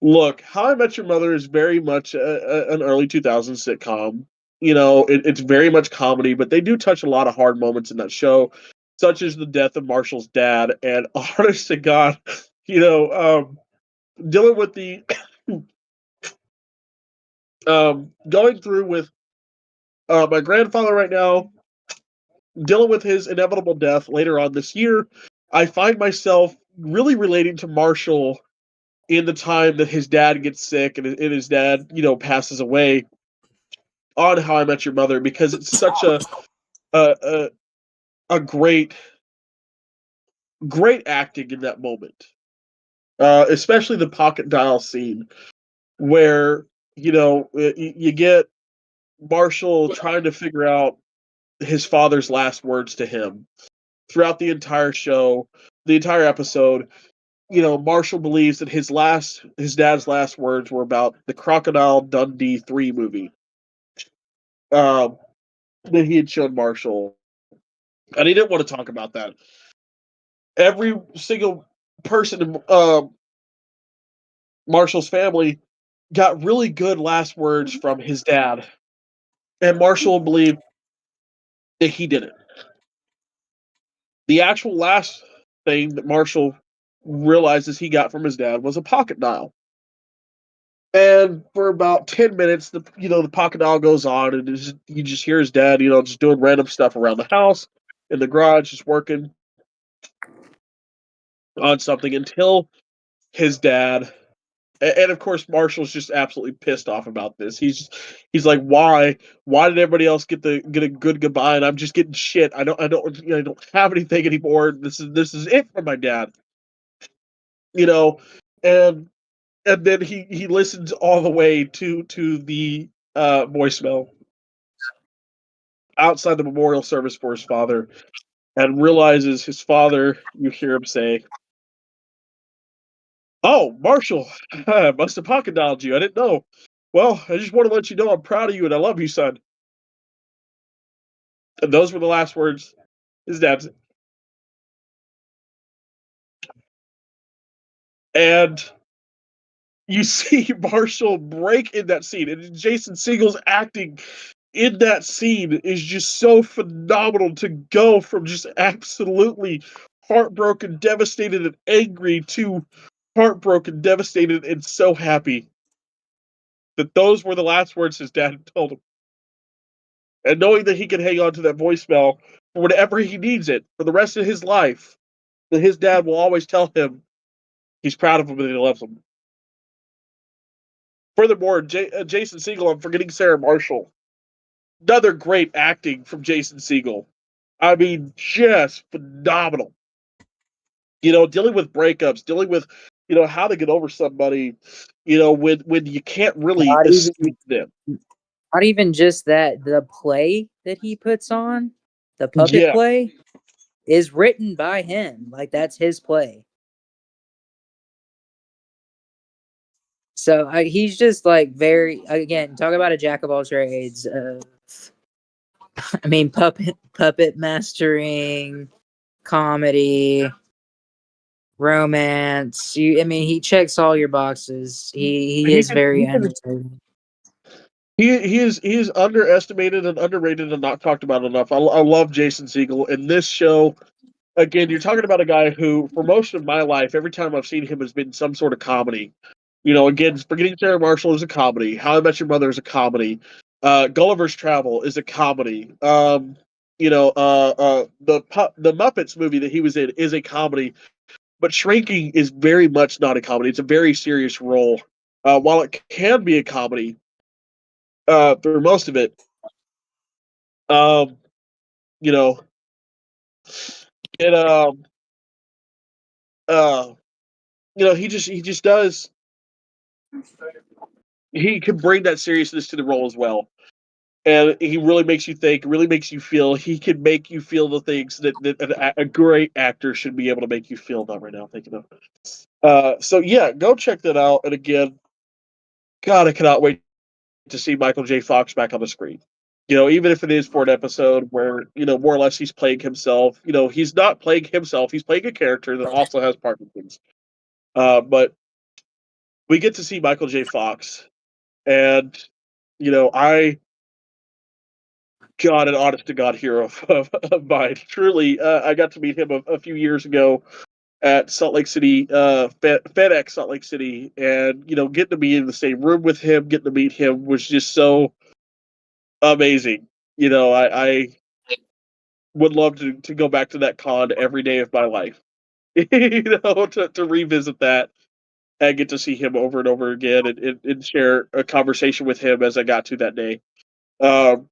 look, How I Met Your Mother is very much an early 2000s sitcom. It's very much comedy, but they do touch a lot of hard moments in that show, such as the death of Marshall's dad. And honest to God, dealing with the going through with my grandfather right now, dealing with his inevitable death later on this year, I find myself really relating to Marshall in the time that his dad gets sick and his dad, passes away on How I Met Your Mother, because it's such a great acting in that moment. Especially the pocket dial scene where, you get Marshall trying to figure out his father's last words to him throughout the entire show, the entire episode. Marshall believes that his dad's last words were about the Crocodile Dundee 3 movie that he had shown Marshall, and he didn't want to talk about that. Every single person in Marshall's family got really good last words from his dad, and Marshall believed that he didn't. The actual last thing that Marshall realizes he got from his dad was a pocket dial. And for about 10 minutes, the pocket dial goes on, and you just hear his dad, just doing random stuff around the house, in the garage, just working on something until his dad, and of course Marshall's just absolutely pissed off about this. He's like, why did everybody else get a good goodbye, and I'm just getting shit. I don't have anything anymore. This is it for my dad. And then he listens all the way to the voicemail outside the memorial service for his father, and realizes his father, you hear him say, "Oh, Marshall, I must have pocket dialed you. I didn't know. Well, I just want to let you know I'm proud of you and I love you, son." And those were the last words his dad said. And you see Marshall break in that scene, and Jason Segel's acting in that scene is just so phenomenal, to go from just absolutely heartbroken, devastated, and angry to heartbroken, devastated, and so happy that those were the last words his dad had told him. And knowing that he can hang on to that voicemail for whenever he needs it for the rest of his life, that his dad will always tell him he's proud of him and he loves him. Furthermore, Jason Segel, I'm forgetting Sarah Marshall. Another great acting from Jason Segel. I mean, just phenomenal. Dealing with breakups, dealing with, how to get over somebody, when you can't really Not even, escape them. not even just that. The play that he puts on, the puppet Yeah. play, is written by him. Like, that's his play. So he's just like very, again, talk about a jack of all trades. I mean, puppet mastering, comedy, romance. I mean, he checks all your boxes. He is very entertaining. He is underestimated and underrated and not talked about enough. I love Jason Segel in this show. Again, you're talking about a guy who, for most of my life, every time I've seen him has been some sort of comedy. Again, Forgetting Sarah Marshall is a comedy. How I Met Your Mother is a comedy. Gulliver's Travel is a comedy. The Muppets movie that he was in is a comedy, but Shrinking is very much not a comedy. It's a very serious role. While it can be a comedy, through most of it, um, you know, it uh, he just does. He can bring that seriousness to the role as well, and he really makes you think, really makes you feel. He can make you feel the things that a great actor should be able to make you feel. Not right now, thinking of. So yeah, go check that out. And again, God, I cannot wait to see Michael J. Fox back on the screen. Even if it is for an episode where, more or less he's playing himself. He's not playing himself. He's playing a character that also has Parkinson's. But we get to see Michael J. Fox. And, I got an honest to God hero of mine. Truly, I got to meet him a few years ago at Salt Lake City, FedEx Salt Lake City. And, getting to be in the same room with him, getting to meet him was just so amazing. I would love to go back to that con every day of my life. To revisit that and get to see him over and over again and share a conversation with him as I got to that day. Um,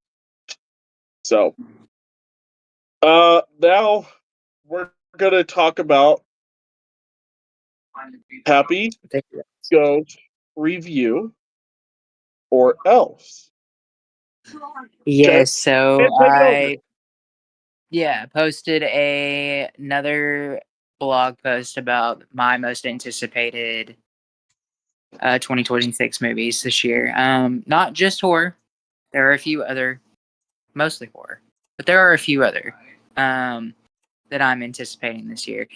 so now we're gonna talk about Happy Ghost Review or else. Yes, so Take it over. posted another blog post about my most anticipated 2026 movies this year. Not just horror. There are a few other, mostly horror, but there are a few other that I'm anticipating this year.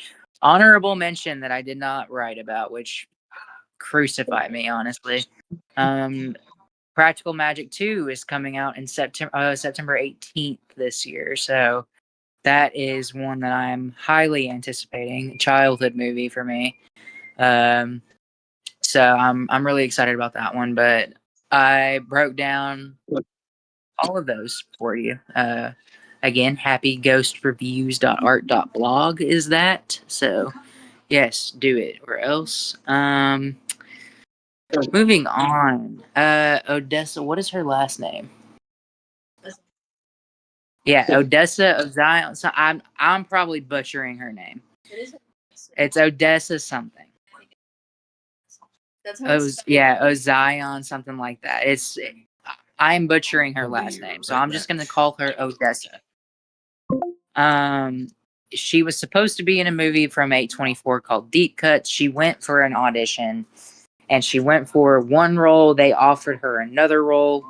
Honorable mention that I did not write about, which crucified me, honestly. Practical Magic 2 is coming out in September 18th this year, so that is one that I'm highly anticipating. Childhood movie for me. So I'm really excited about that one, but I broke down all of those for you. Again, happyghostReviews.art.blog is that. So yes, do it or else. Moving on. Odessa, what is her last name? Yeah, Odessa of Zion. So I'm probably butchering her name. It's Odessa something. Zion, something like that. I'm butchering her last name, so I'm just gonna call her Odessa. She was supposed to be in a movie from A24 called Deep Cuts. She went for an audition, and she went for one role. They offered her another role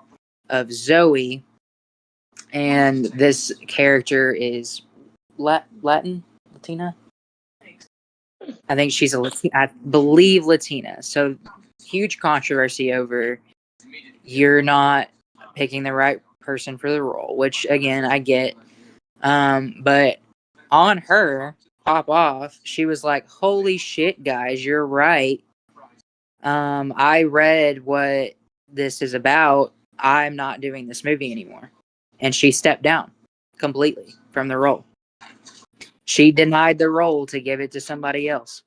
of Zoe, and this character is Latina. I think she's I believe Latina. So huge controversy over you're not picking the right person for the role, which again I get. But on her, pop off, she was like, "Holy shit, guys, you're right. I read what this is about. I'm not doing this movie anymore." And she stepped down completely from the role. She denied the role to give it to somebody else.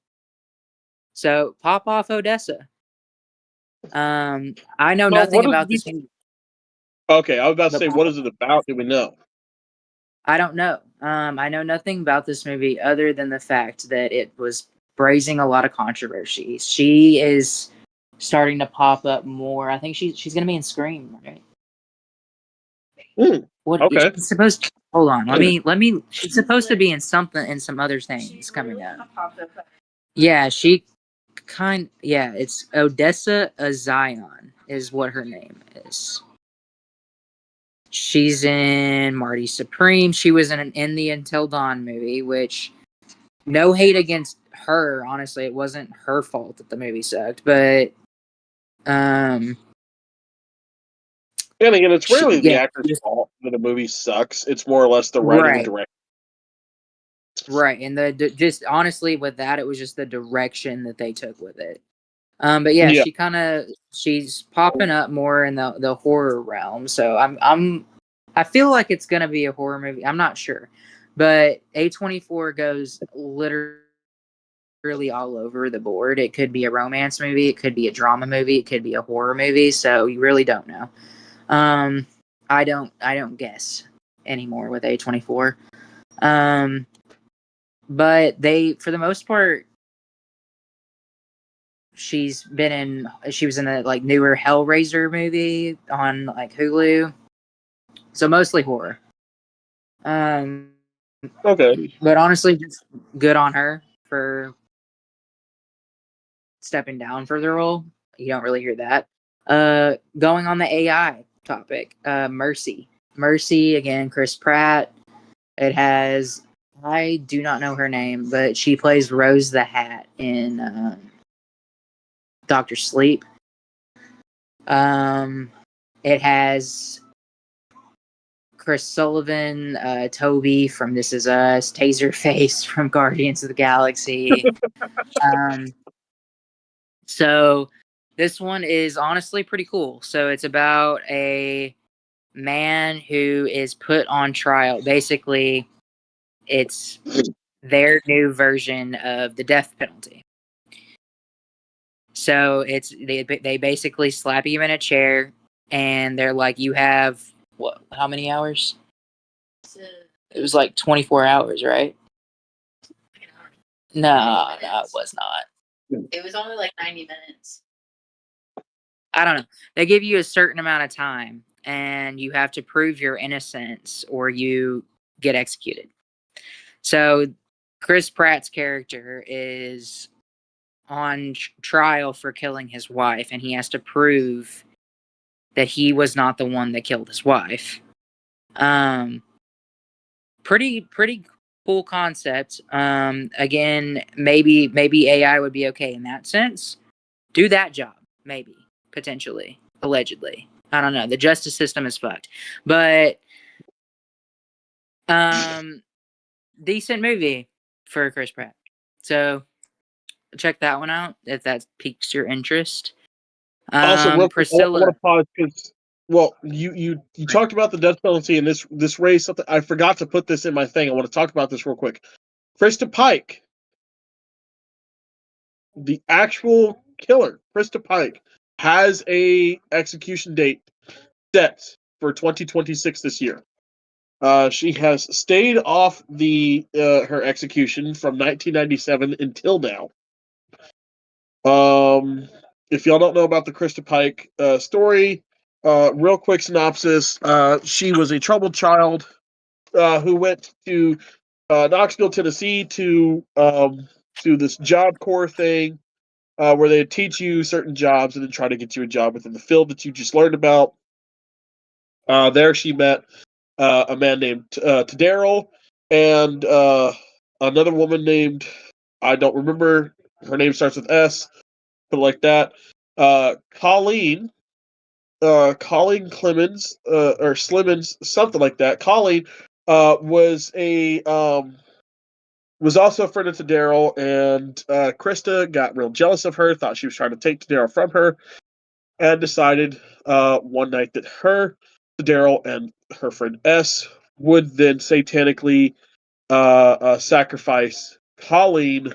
So pop off Odessa. I know So nothing what is about this? this movie. Okay, I was about to The say, pop- what is it about? Do we know? I don't know. I know nothing about this movie other than the fact that it was raising a lot of controversy. She is starting to pop up more. I think she's going to be in Scream, right? What is Okay. she supposed to, hold on. Let me she's supposed to be in something in some other things coming up. Yeah, it's Odessa Zion is what her name is. She's in Marty Supreme. She was in the Until Dawn movie, which no hate against her. Honestly, it wasn't her fault that the movie sucked, but And again, it's rarely the yeah, actor's fault that a movie sucks. It's more or less the writing and right, direction. right, and just honestly with that, it was just the direction that they took with it. But yeah, Yeah. she's popping up more in the horror realm. So I feel like it's gonna be a horror movie. I'm not sure, but A24 goes literally all over the board. It could be a romance movie, it could be a drama movie, it could be a horror movie. So you really don't know. I don't guess anymore with A24. But they, for the most part, she was in the like newer Hellraiser movie on like Hulu. So mostly horror. Okay. But honestly, just good on her for stepping down for the role. You don't really hear that. Going on the AI topic, Mercy. Mercy again, Chris Pratt. It has, I do not know her name, but she plays Rose the Hat in Doctor Sleep. It has Chris Sullivan, Toby from This Is Us, Taserface from Guardians of the Galaxy. So this one is honestly pretty cool. So it's about a man who is put on trial. Basically, it's their new version of the death penalty. So they basically slap you in a chair and they're like, you have what? How many hours? It was like 24 hours, right? No, it was not. It was only like 90 minutes. I don't know. They give you a certain amount of time and you have to prove your innocence or you get executed. So Chris Pratt's character is on trial for killing his wife and he has to prove that he was not the one that killed his wife. Pretty cool concept. Again, maybe AI would be okay in that sense. Do that job, maybe, potentially, allegedly. I don't know. The justice system is fucked. But decent movie for Chris Pratt. So check that one out if that piques your interest. Also, real quick, I Priscilla. want to pause because, well, you talked about the death penalty and this raised something. I forgot to put this in my thing. I want to talk about this real quick. Krista Pike, the actual killer, Krista Pike, has a execution date set for 2026 this year. She has stayed off her execution from 1997 until now. If y'all don't know about the Krista Pike story, real quick synopsis: she was a troubled child who went to Knoxville, Tennessee, to this Job Corps thing where they teach you certain jobs and then try to get you a job within the field that you just learned about. There, she met a man named Tadaro and another woman named, I don't remember, her name starts with S, but like that. Colleen Clemens, or Slimmons, something like that. Colleen was a was also a friend to Daryl, and Krista got real jealous of her, thought she was trying to take Daryl from her, and decided one night that Daryl, and her friend S would then satanically sacrifice Colleen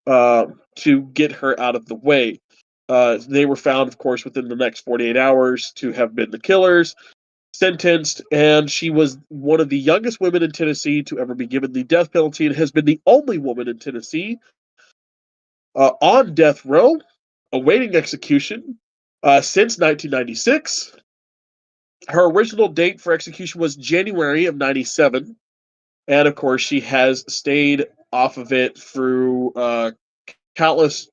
to get her out of the way. They were found, of course, within the next 48 hours to have been the killers, sentenced, and she was one of the youngest women in Tennessee to ever be given the death penalty and has been the only woman in Tennessee on death row, awaiting execution since 1996. Her original date for execution was January of 97. And of course, she has stayed off of it through countless,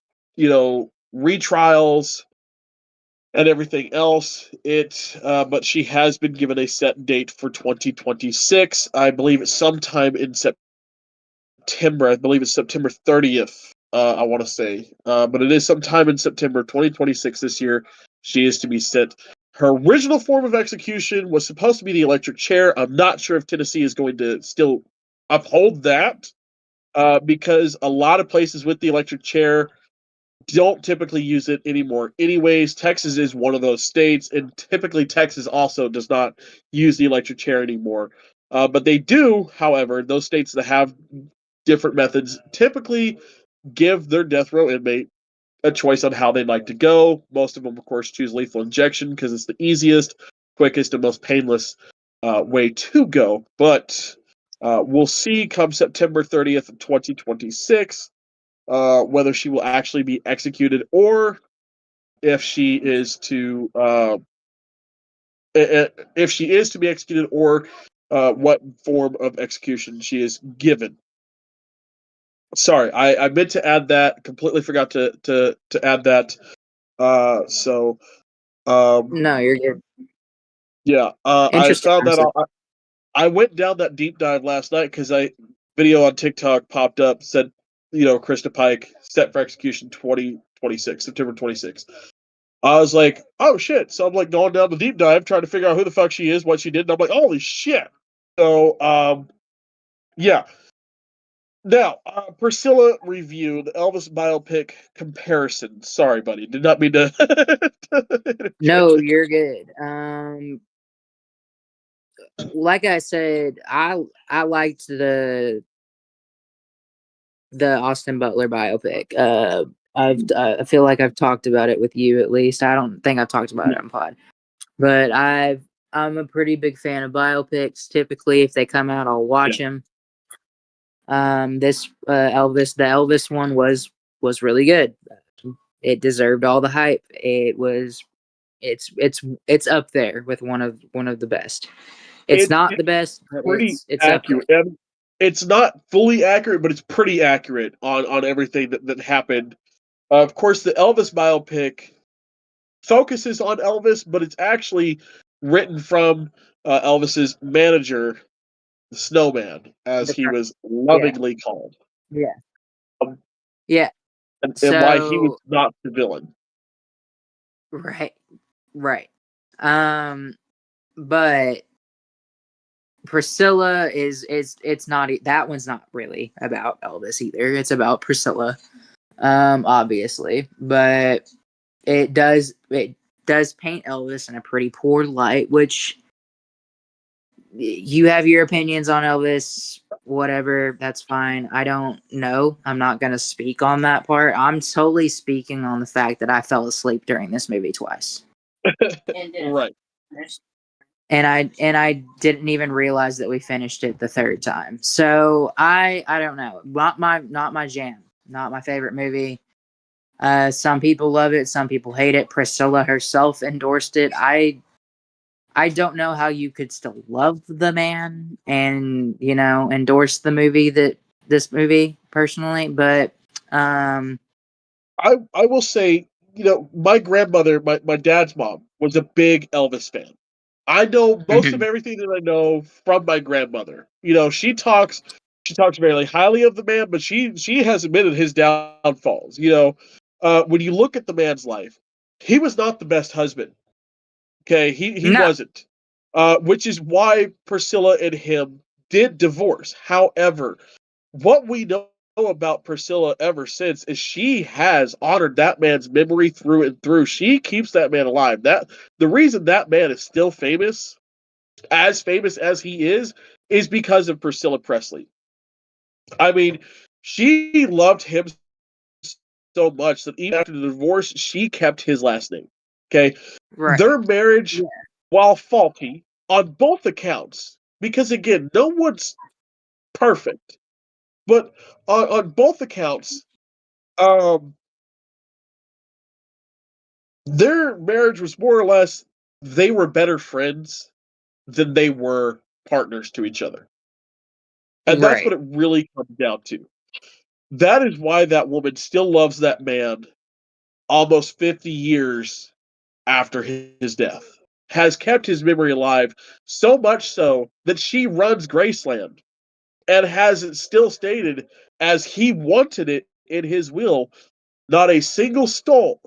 retrials and everything else. But she has been given a set date for 2026. I believe it's sometime in September. I believe it's September 30th. I want to say, but it is sometime in September 2026 this year. She is to be set. Her original form of execution was supposed to be the electric chair. I'm not sure if Tennessee is going to still uphold that, because a lot of places with the electric chair don't typically use it anymore. Anyways, Texas is one of those states, and typically Texas also does not use the electric chair anymore. But they do, however, those states that have different methods typically give their death row inmate a choice on how they'd like to go. Most of them, of course, choose lethal injection because it's the easiest, quickest, and most painless way to go. But we'll see come September 30th of 2026 whether she will actually be executed or if she is to be executed, or what form of execution she is given. Sorry, I meant to add that. Completely forgot to add that. No, you're good. Yeah. I Interesting found that concept. I went down that deep dive last night because video on TikTok popped up, said, Krista Pike set for execution 2026, September 26th. I was like, oh shit. So I'm like going down the deep dive, trying to figure out who the fuck she is, what she did, and I'm like, holy shit. So, yeah. Now, Priscilla review, the Elvis biopic comparison. Sorry, buddy. Did not mean to. No, you're good. Like I said, I liked the Austin Butler biopic. I feel like I've talked about it with you at least. I don't think I've talked about it on pod, but I'm a pretty big fan of biopics. Typically, if they come out, I'll watch them. This the Elvis one was really good. It deserved all the hype. It's up there with one of the best. It's not the best, but pretty it's accurate. up there. And it's not fully accurate, but it's pretty accurate on everything that happened. Of course, the Elvis biopic focuses on Elvis, but it's actually written from Elvis's manager, the Snowman, as he was lovingly called. Yeah. Um, Yeah. and why he was not the villain. Right. But Priscilla it's not, that one's not really about Elvis either. It's about Priscilla, obviously, but it does paint Elvis in a pretty poor light, which you have your opinions on Elvis, whatever, that's fine. I don't know. I'm not going to speak on that part. I'm totally speaking on the fact that I fell asleep during this movie twice. Right. And I didn't even realize that we finished it the third time. So I don't know. Not my jam. Not my favorite movie. Some people love it, some people hate it. Priscilla herself endorsed it. I don't know how you could still love the man and, endorse the movie, this movie personally, but I will say, my grandmother, my dad's mom, was a big Elvis fan. I know most of everything that I know from my grandmother. She talks very highly of the man, but she has admitted his downfalls. When you look at the man's life, he was not the best husband. Okay, he No. wasn't. Which is why Priscilla and him did divorce. However, what we know about Priscilla ever since is she has honored that man's memory through and through. She keeps that man alive. The reason that man is still famous as he is because of Priscilla Presley. I mean, she loved him so much that even after the divorce, she kept his last name. Okay. Right. Their marriage, while faulty on both accounts, because again, no one's perfect, but on both accounts, um, their marriage was more or less they were better friends than they were partners to each other. And that's what Right. it really comes down to. That is why that woman still loves that man almost 50 years after his death. Has kept his memory alive so much so that she runs Graceland and has it still stated as he wanted it in his will. Not a single soul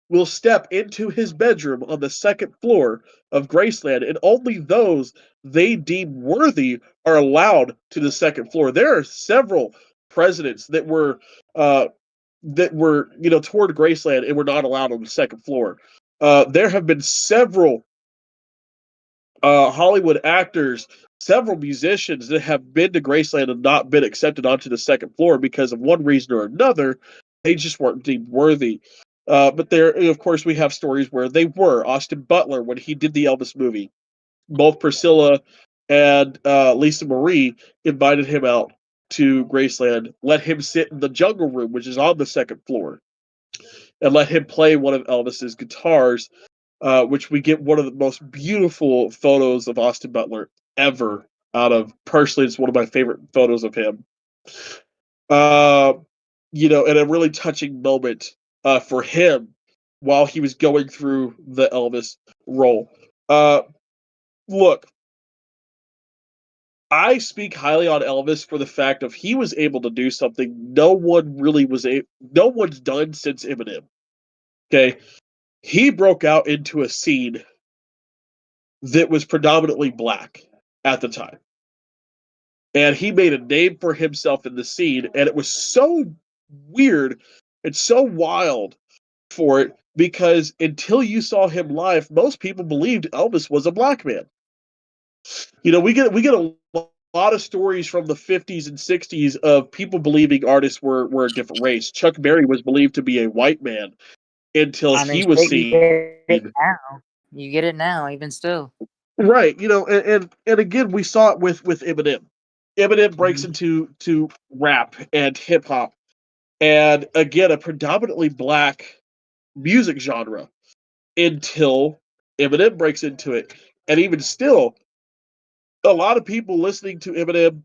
will step into his bedroom on the second floor of Graceland, and only those they deem worthy are allowed to the second floor. There are several presidents uh, that were toward Graceland and were not allowed on the second floor. There have been several Hollywood actors, several musicians that have been to Graceland and not been accepted onto the second floor because of one reason or another. They just weren't deemed worthy. But there, of course, we have stories where they were. Austin Butler, when he did the Elvis movie, both Priscilla and Lisa Marie invited him out to Graceland, let him sit in the jungle room, which is on the second floor, and let him play one of Elvis's guitars, which we get one of the most beautiful photos of Austin Butler ever. Personally, it's one of my favorite photos of him. Uh, and a really touching moment for him while he was going through the Elvis role. Look, I speak highly on Elvis for the fact of he was able to do something no one's done since Eminem. Okay, he broke out into a scene that was predominantly black at the time. And he made a name for himself in the scene, and it was so weird and so wild for it because until you saw him live, most people believed Elvis was a black man. We get a lot of stories from the 50s and 60s of people believing artists were a different race. Chuck Berry was believed to be a white man until I mean, he was shit, you seen. get it now. You get it now, even still. Right, and again, we saw it with Eminem. Eminem breaks Mhm. into rap and hip hop, and again, a predominantly black music genre until Eminem breaks into it, and even still, a lot of people listening to Eminem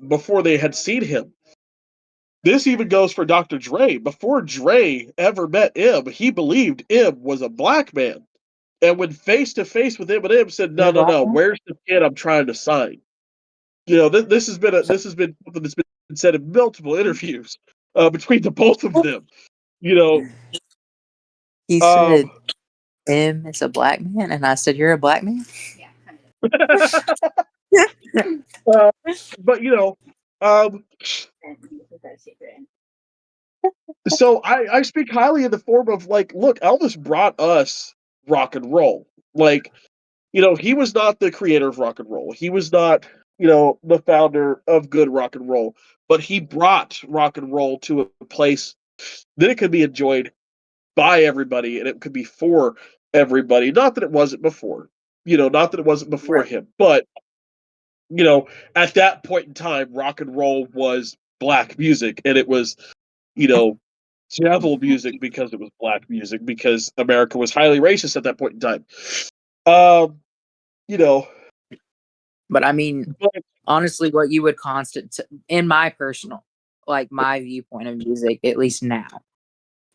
before they had seen him. This even goes for Dr. Dre. Before Dre ever met M, he believed M was a black man. And when face to face with Eminem, said, You're "No, a no, black no. man? Where's the kid I'm trying to sign?" This has been something that's been said in multiple interviews between the both of them. You know, He um, said, M is a black man, and I said, "You're a black man." Yeah, kind uh, but um, of. so I speak highly in the form of like, look, Elvis brought us rock and roll. Like, he was not the creator of rock and roll. He was not, the founder of good rock and roll, but he brought rock and roll to a place that it could be enjoyed by everybody and it could be for everybody. Not that it wasn't before, not that it wasn't before Right. him, but at that point in time, rock and roll was black music, and it was, you know, devil music because it was black music because America was highly racist at that point in time. Um, you know, But I mean, but honestly, what you would in my personal, like my viewpoint of music, at least now,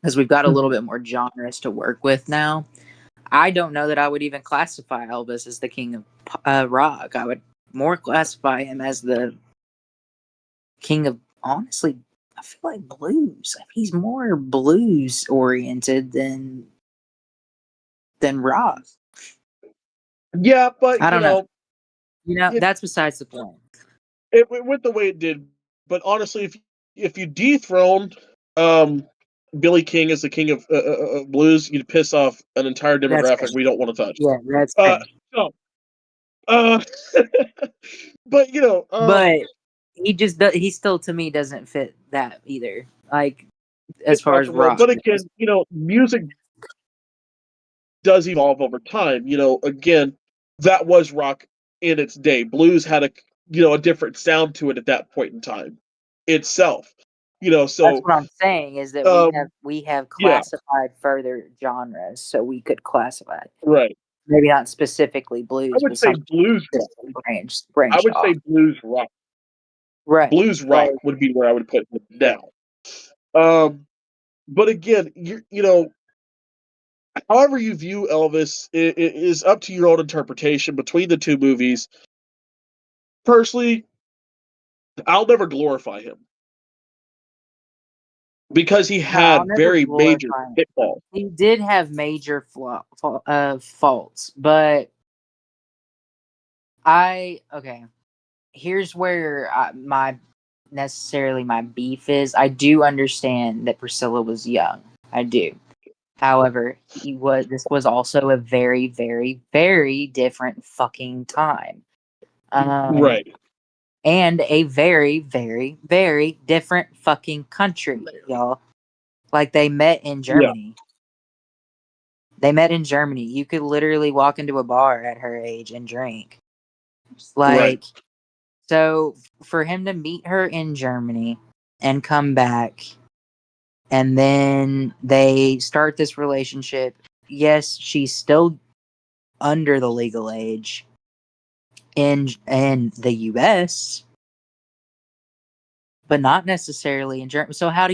because we've got a little bit more genres to work with now. I don't know that I would even classify Elvis as the king of rock. I would more classify him as the king of, honestly, I feel like blues. He's more blues oriented than rock. yeah, but I don't know. That's besides the point. it went the way it did. But honestly, if you dethrone Billy King as the king of blues, you'd piss off an entire That's demographic fair. we don't want to touch. Yeah, that's Uh, fair. so, uh, but But he still to me doesn't fit that either. Like as it's far rock as and roll. rock But goes. again, music does evolve over time. Again, that was rock in its day. Blues had a different sound to it at that point in time itself. That's So what I'm saying is that we have yeah, classified further genres, so we could classify it. right. Maybe not specifically I blues, would but say something blues rock. I branched would off. say blues rock. Right. Blues rock Like would be where I would put it now. But again, however you view Elvis it is up to your own interpretation between the two movies. Personally, I'll never glorify him because he no, I'll had never very major glorify him. pitfalls. He did have major faults, but okay. Here's where my beef is. I do understand that Priscilla was young. I do. However, this was also a very, very, very different fucking time. Right. And a very, very, very different fucking country, y'all. Like they met in Yeah. Germany. They met in Germany. You could literally walk into a bar at her age and drink. Like, Right. so for him to meet her in Germany and come back, and then they start this relationship. Yes, she's still under the legal age in the US, but not necessarily in Germany. So how do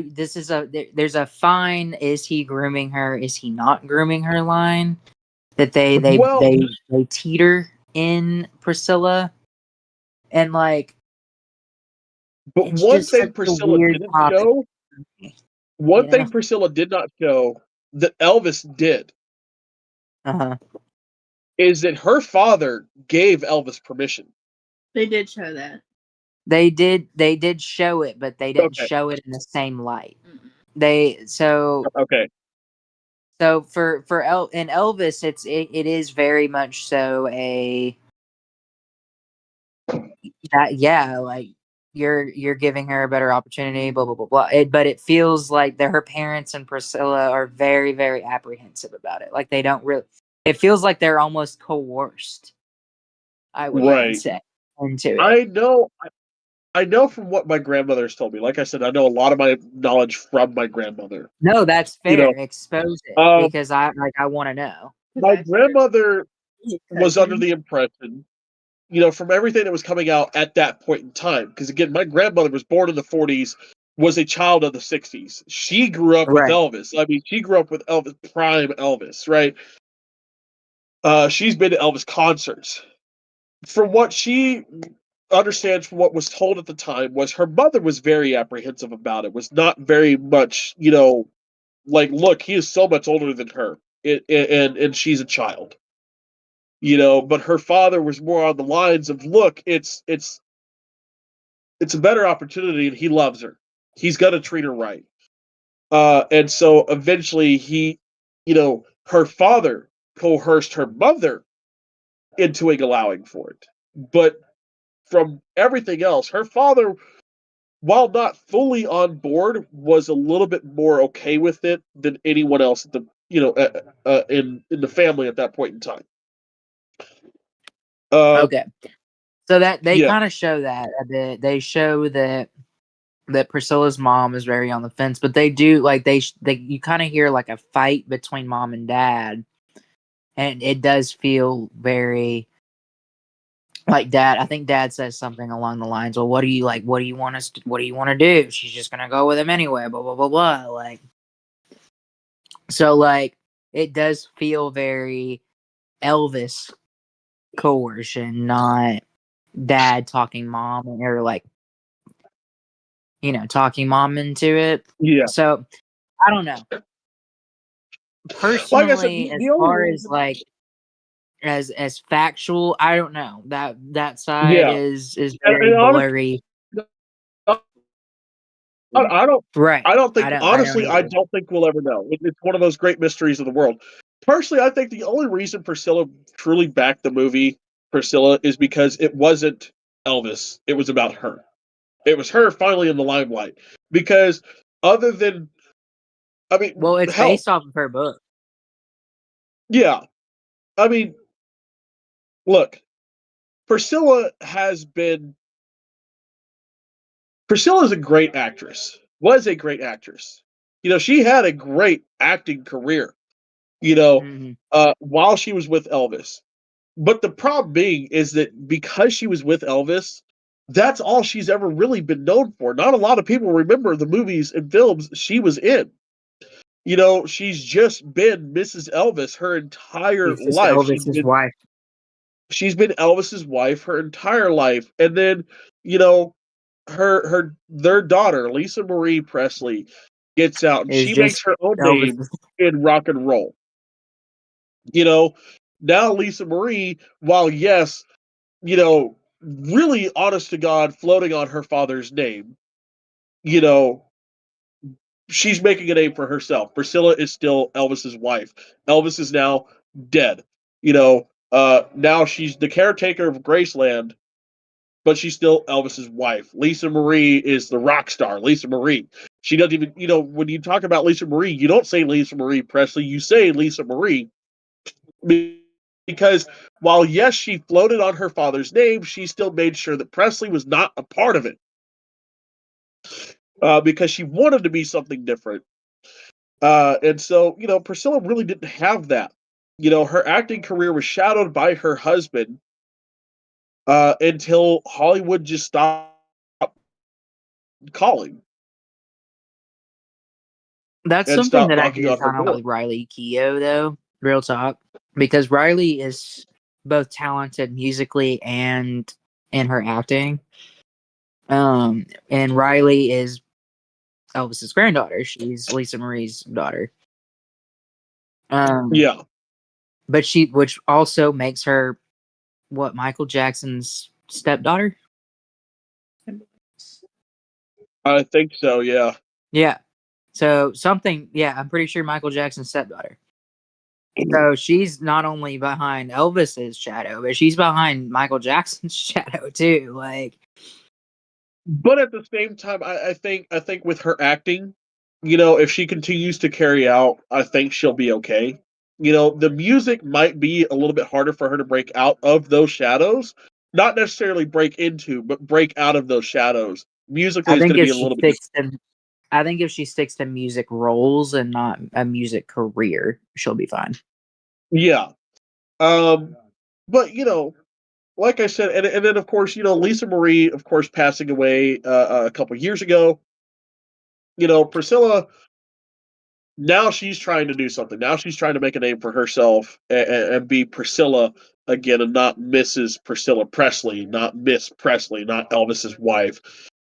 this is there's a fine, is he grooming her, is he not grooming her line that Well, they teeter in Priscilla, and like but it's just such a weird topic, one you know. thing Priscilla did not show that Elvis did Uh-huh. is that her father gave Elvis permission. They did show that. They did show it, but they didn't Okay. show it in the same light. Mm-mm. Okay. So in Elvis, it is very much so like you're giving her a better opportunity, blah blah blah blah. But it feels like her parents and Priscilla are very very apprehensive about it. Like they don't really. It feels like they're almost coerced. I would even Right. say into it. I know from what my grandmother's told me. Like I said, I know a lot of my knowledge from my grandmother. No, that's You fair. know, Expose it um, because I want to know. my grandmother was under the impression, from everything that was coming out at that point in time. Because again, my grandmother was born in the 40s, was a child of the 60s. She grew up with Right. Elvis. I mean, she grew up with Elvis, prime Elvis, right? She's been to Elvis concerts. From what she understands from what was told at the time was her mother was very apprehensive about it, was not very much, like, look, he is so much older than her, and she's a child, but her father was more on the lines of, look, it's a better opportunity and he loves her. He's got to treat her right. And so eventually her father coerced her mother into allowing for it. But from everything else, her father, while not fully on board, was a little bit more okay with it than anyone else at the in the family at that point in time. Okay. So that they Yeah. kind of show that a bit. They show that Priscilla's mom is very on the fence, but they do like they you kind of hear like a fight between mom and dad, and it does feel very like dad. I think dad says something along the lines, "Well, what do you like? What do you want us? What do you want to do? She's just gonna go with him anyway." Blah blah blah blah. Like so, like it does feel very Elvis coercion, not dad talking mom or like talking mom into it. Yeah. So I don't know. Like I said, Personally, as the only far as reason, like as factual. I don't know. That side Yeah. is And very honestly, blurry. I don't. Right. I don't think. I don't Honestly, I either. don't think we'll ever know. It's one of those great mysteries of the world. Personally, I think the only reason Priscilla truly backed the movie Priscilla is because it wasn't Elvis. It was about her. It was her finally in the limelight. Because other than, I mean, Well, it's hell, based off of her book. yeah. I mean, look, Priscilla has been. Priscilla's a great actress. Was a great actress. She had a great acting career. Hmm. While she was with Elvis. But the problem being is that because she was with Elvis, that's all she's ever really been known for. Not a lot of people remember the movies and films she was in. She's just been Mrs. Elvis her entire She's just life. Elvis's wife. She's been Elvis's wife her entire life. And then, you know, their daughter, Lisa Marie Presley, gets out and Is she makes just her own name Elvis's. in rock and roll. You know, now Lisa Marie, while yes, really honest to God, floating on her father's name, you know, she's making a name for herself. Priscilla is still Elvis's wife. Elvis is now dead. Now she's the caretaker of Graceland, but she's still Elvis's wife. Lisa Marie is the rock star. Lisa Marie. She doesn't even, when you talk about Lisa Marie, you don't say Lisa Marie Presley. You say Lisa Marie because while yes, she floated on her father's name, she still made sure that Presley was not a part of it because she wanted to be something different. And so, Priscilla really didn't have that. Her acting career was shadowed by her husband until Hollywood just stopped calling That's and something stopped that I knocking do on her kind of door. like Riley Keough, though. Real talk, because Riley is both talented musically and in her acting. And Riley is Elvis's granddaughter. She's Lisa Marie's daughter. Um, Yeah, but which also makes her what, Michael Jackson's stepdaughter. I think so. Yeah. Yeah. So something. Yeah, I'm pretty sure Michael Jackson's stepdaughter. So she's not only behind Elvis's shadow, but she's behind Michael Jackson's shadow too. Like, But at the same time, I think with her acting, if she continues to carry out, I think she'll be okay. The music might be a little bit harder for her to break out of those shadows. Not necessarily break into, but break out of those shadows. Musically I is going think to be if a she little bit. sticks to, I think if she sticks to music roles and not a music career, she'll be fine. Yeah. But like I said, and then of course, Lisa Marie, of course, passing away a couple years ago. Priscilla, now she's trying to do something. Now she's trying to make a name for herself and be Priscilla again, and not Mrs. Priscilla Presley, not Miss Presley, not Elvis's wife.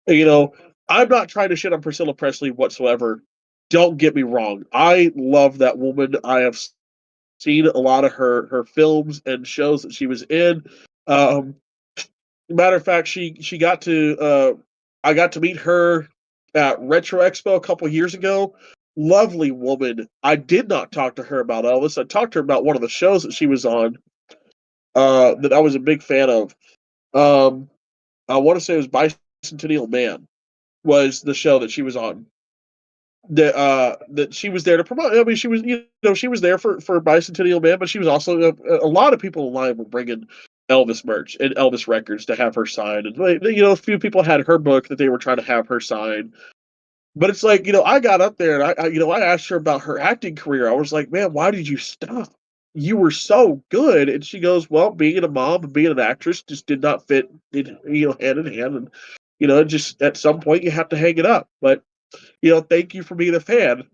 You know, I'm not trying to shit on Priscilla Presley whatsoever. Don't get me wrong. I love that woman. I have seen a lot of her films and shows that she was in. Um, Matter of fact, she got to I got to meet her at Retro Expo a couple years ago. Lovely woman. I did not talk to her about Elvis. I talked to her about one of the shows that she was on that I was a big fan of. Um, I want to say it was Bicentennial Man was the show that she was on. That she was there to promote. I mean, she was she was there for Bicentennial Man, but she was also a lot of people in line were bringing Elvis merch and Elvis records to have her sign, and a few people had her book that they were trying to have her sign. But it's like I got up there and I asked her about her acting career. I was like, man, why did you stop? You were so good, and she goes, well, being a mom and being an actress just did not fit, hand in hand, and just at some point you have to hang it up. But thank you for being a fan.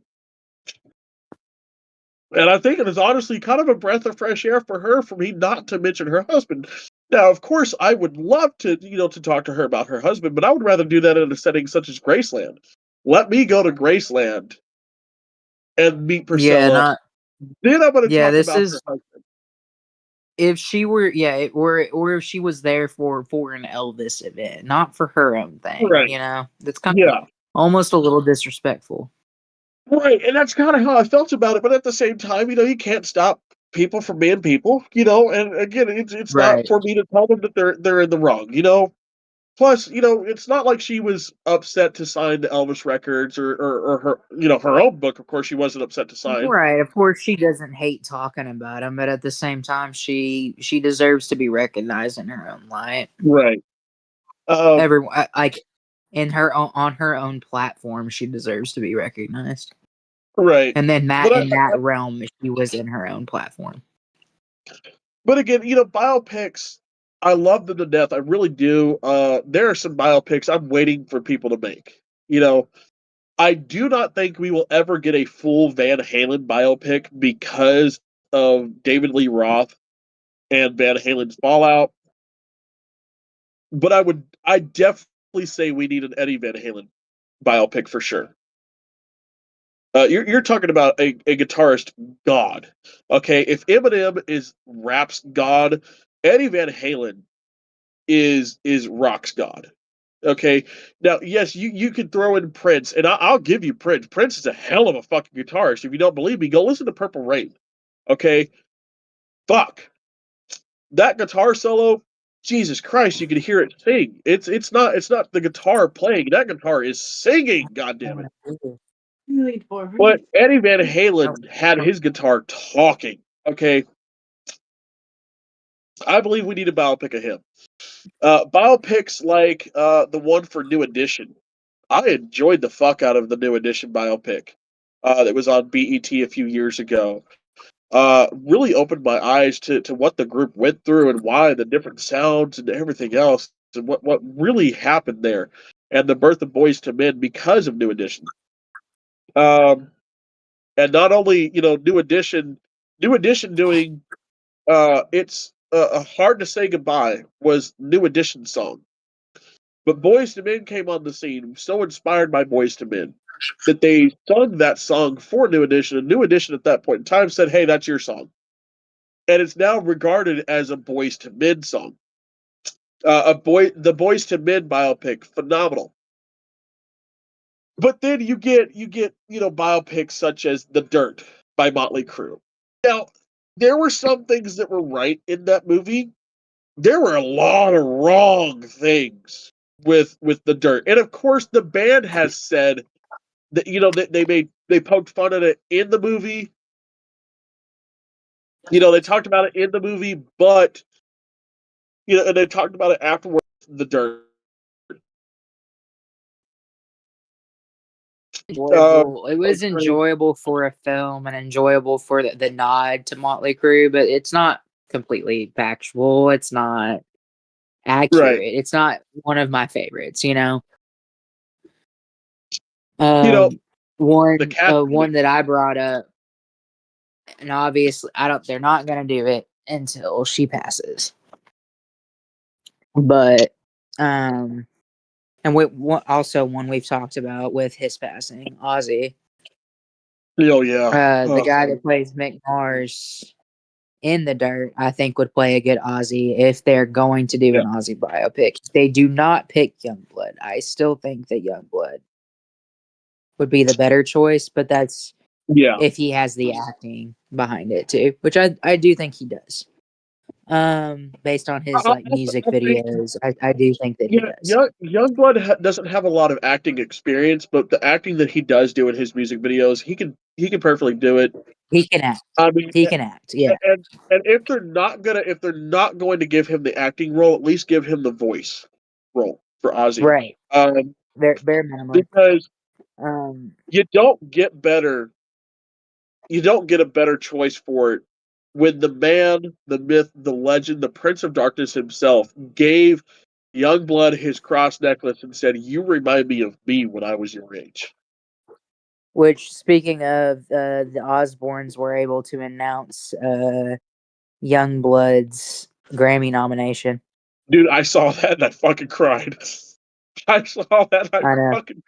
And I think it is honestly kind of a breath of fresh air for her for me not to mention her husband. Now, of course, I would love to, to talk to her about her husband, but I would rather do that in a setting such as Graceland. Let me go to Graceland and meet Yeah, Priscilla. Then I'm going to yeah. talk This about her is husband. if she were, or if she was there for an Elvis event, not for her own thing. Right. You know, that's kind of Yeah. almost a little disrespectful. Right, and that's kind of how I felt about it. But at the same time, you can't stop people from being people. And again, it's not Right. for me to tell them that they're in the wrong. Plus, it's not like she was upset to sign the Elvis records or her her own book. Of course, she wasn't upset to sign. Right. Of course, she doesn't hate talking about him, but at the same time, she deserves to be recognized in her own light. Right. Everyone, like in her own, on her own platform, she deserves to be recognized. Right. And then But in that realm, she was in her own platform. But again, biopics, I love them to death. I really do. There are some biopics I'm waiting for people to make. I do not think we will ever get a full Van Halen biopic because of David Lee Roth and Van Halen's fallout. But I definitely say we need an Eddie Van Halen biopic for sure. You're talking about a guitarist god. Okay, if Eminem is rap's god, Eddie Van Halen is rock's god. Okay, now yes, you can throw in Prince, and I'll give you Prince. Prince is a hell of a fucking guitarist. If you don't believe me, go listen to Purple Rain. Okay, fuck that guitar solo. Jesus Christ, you can hear it sing. It's not the guitar playing. That guitar is singing. God damn it. But Eddie Van Halen had his guitar talking. Okay, I believe we need a biopic of him. Biopics like the one for New Edition. I enjoyed the fuck out of the New Edition biopic that was on BET a few years ago. Really opened my eyes to what the group went through and why the different sounds and everything else and what really happened there and the birth of Boys to Men because of New Edition. And not only New Edition doing it's hard to say goodbye was New Edition song. But Boys to Men came on the scene, so inspired by Boys to Men, that they sung that song for New Edition, and New Edition at that point in time said, "Hey, that's your song," and it's now regarded as a Boys to Men song. The Boys to Men biopic, phenomenal. But then you get biopics such as The Dirt by Motley Crue. Now, there were some things that were right in that movie. There were a lot of wrong things with The Dirt, and of course, the band has said that that they poked fun at it in the movie. They talked about it in the movie, but and they talked about it afterwards. The Dirt. Enjoyable. It was enjoyable for a film and enjoyable for the nod to Motley Crue, but it's not completely factual. It's not accurate. Right. It's not one of my favorites. One that I brought up, and obviously they're not going to do it until she passes. But and also one we've talked about with his passing, Ozzy. Oh yeah. The guy that plays Mick Mars in The Dirt, I think would play a good Ozzy if they're going to do an Ozzy biopic. They do not pick Youngblood. I still think that Youngblood would be the better choice, but that's if he has the acting behind it too, which I do think he does. Based on his music videos, I do think that he does. Youngblood doesn't have a lot of acting experience, but the acting that he does do in his music videos, he can perfectly do it. He can act. I mean, he can act. Yeah. And if they're not going to give him the acting role, at least give him the voice role for Ozzy. Right. Bare minimum. Because you don't get a better choice for it when the man, the myth, the legend, the Prince of Darkness himself gave Youngblood his cross necklace and said, "You remind me of me when I was your age." Which, speaking of, the Osbournes were able to announce Youngblood's Grammy nomination. Dude, I saw that and I fucking cried. I saw that and I fucking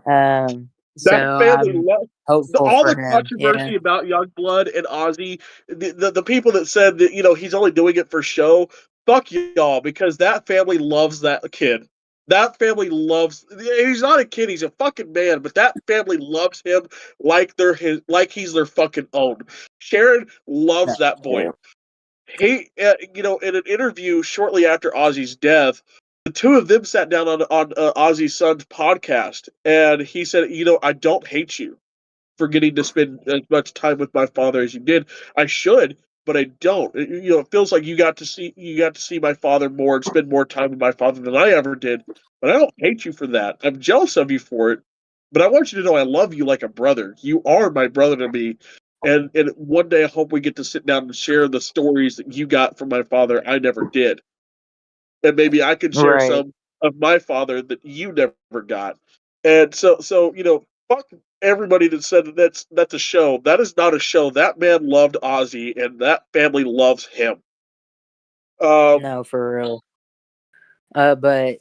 cried. So That family I'm loves hopeful all for the him. Yeah. controversy about Youngblood and Ozzy. The people that said that he's only doing it for show. Fuck y'all, because that family loves that kid. That family loves. He's not a kid; he's a fucking man. But that family loves him like he's their fucking own. Sharon loves that boy. He, in an interview shortly after Ozzy's death, the two of them sat down on Ozzy's son's podcast, and he said, I don't hate you for getting to spend as much time with my father as you did. I should, but I don't. It feels like you got to see my father more and spend more time with my father than I ever did. But I don't hate you for that. I'm jealous of you for it. But I want you to know I love you like a brother. You are my brother to me. And one day I hope we get to sit down and share the stories that you got from my father I never did. And maybe I could share Right. some of my father that you never got. And so fuck everybody that said that's a show. That is not a show. That man loved Ozzy, and that family loves him. No, for real. But but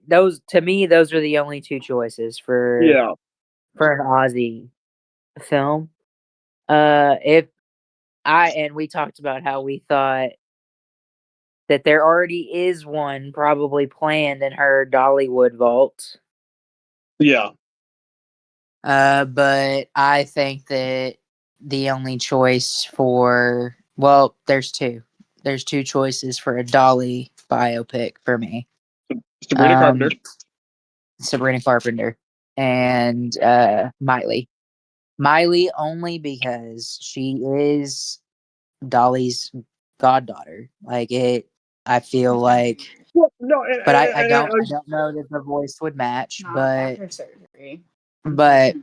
those to me, those are the only two choices Yeah, for an Aussie film. If and we talked about how we thought that there already is one probably planned in her Dollywood vault. yeah. But I think that the only choice there's two. There's two choices for a Dolly biopic for me. Sabrina Carpenter. Sabrina Carpenter and Miley. Miley only because she is Dolly's goddaughter. I feel like, Well, no, but I don't know that the voice would match. Not But after surgery. but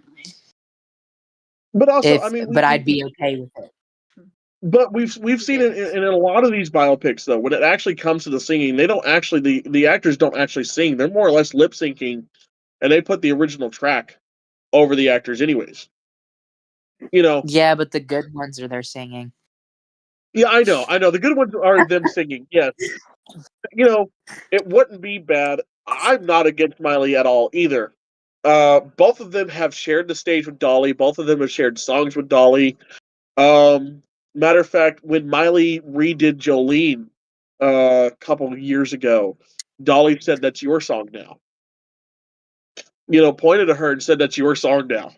but also, I mean, but I'd be okay with it. but we've seen it in a lot of these biopics though. When it actually comes to the singing, they don't actually the actors don't actually sing. They're more or less lip syncing, and they put the original track over the actors, anyways. You know, Yeah, but the good ones are there singing. yeah, I know. The good ones are them singing. Yes, it wouldn't be bad. I'm not against Miley at all either. Both of them have shared the stage with Dolly. Both of them have shared songs with Dolly. Matter of fact, when Miley redid Jolene a couple of years ago, Dolly said, "That's your song now." Pointed at her and said, "That's your song now."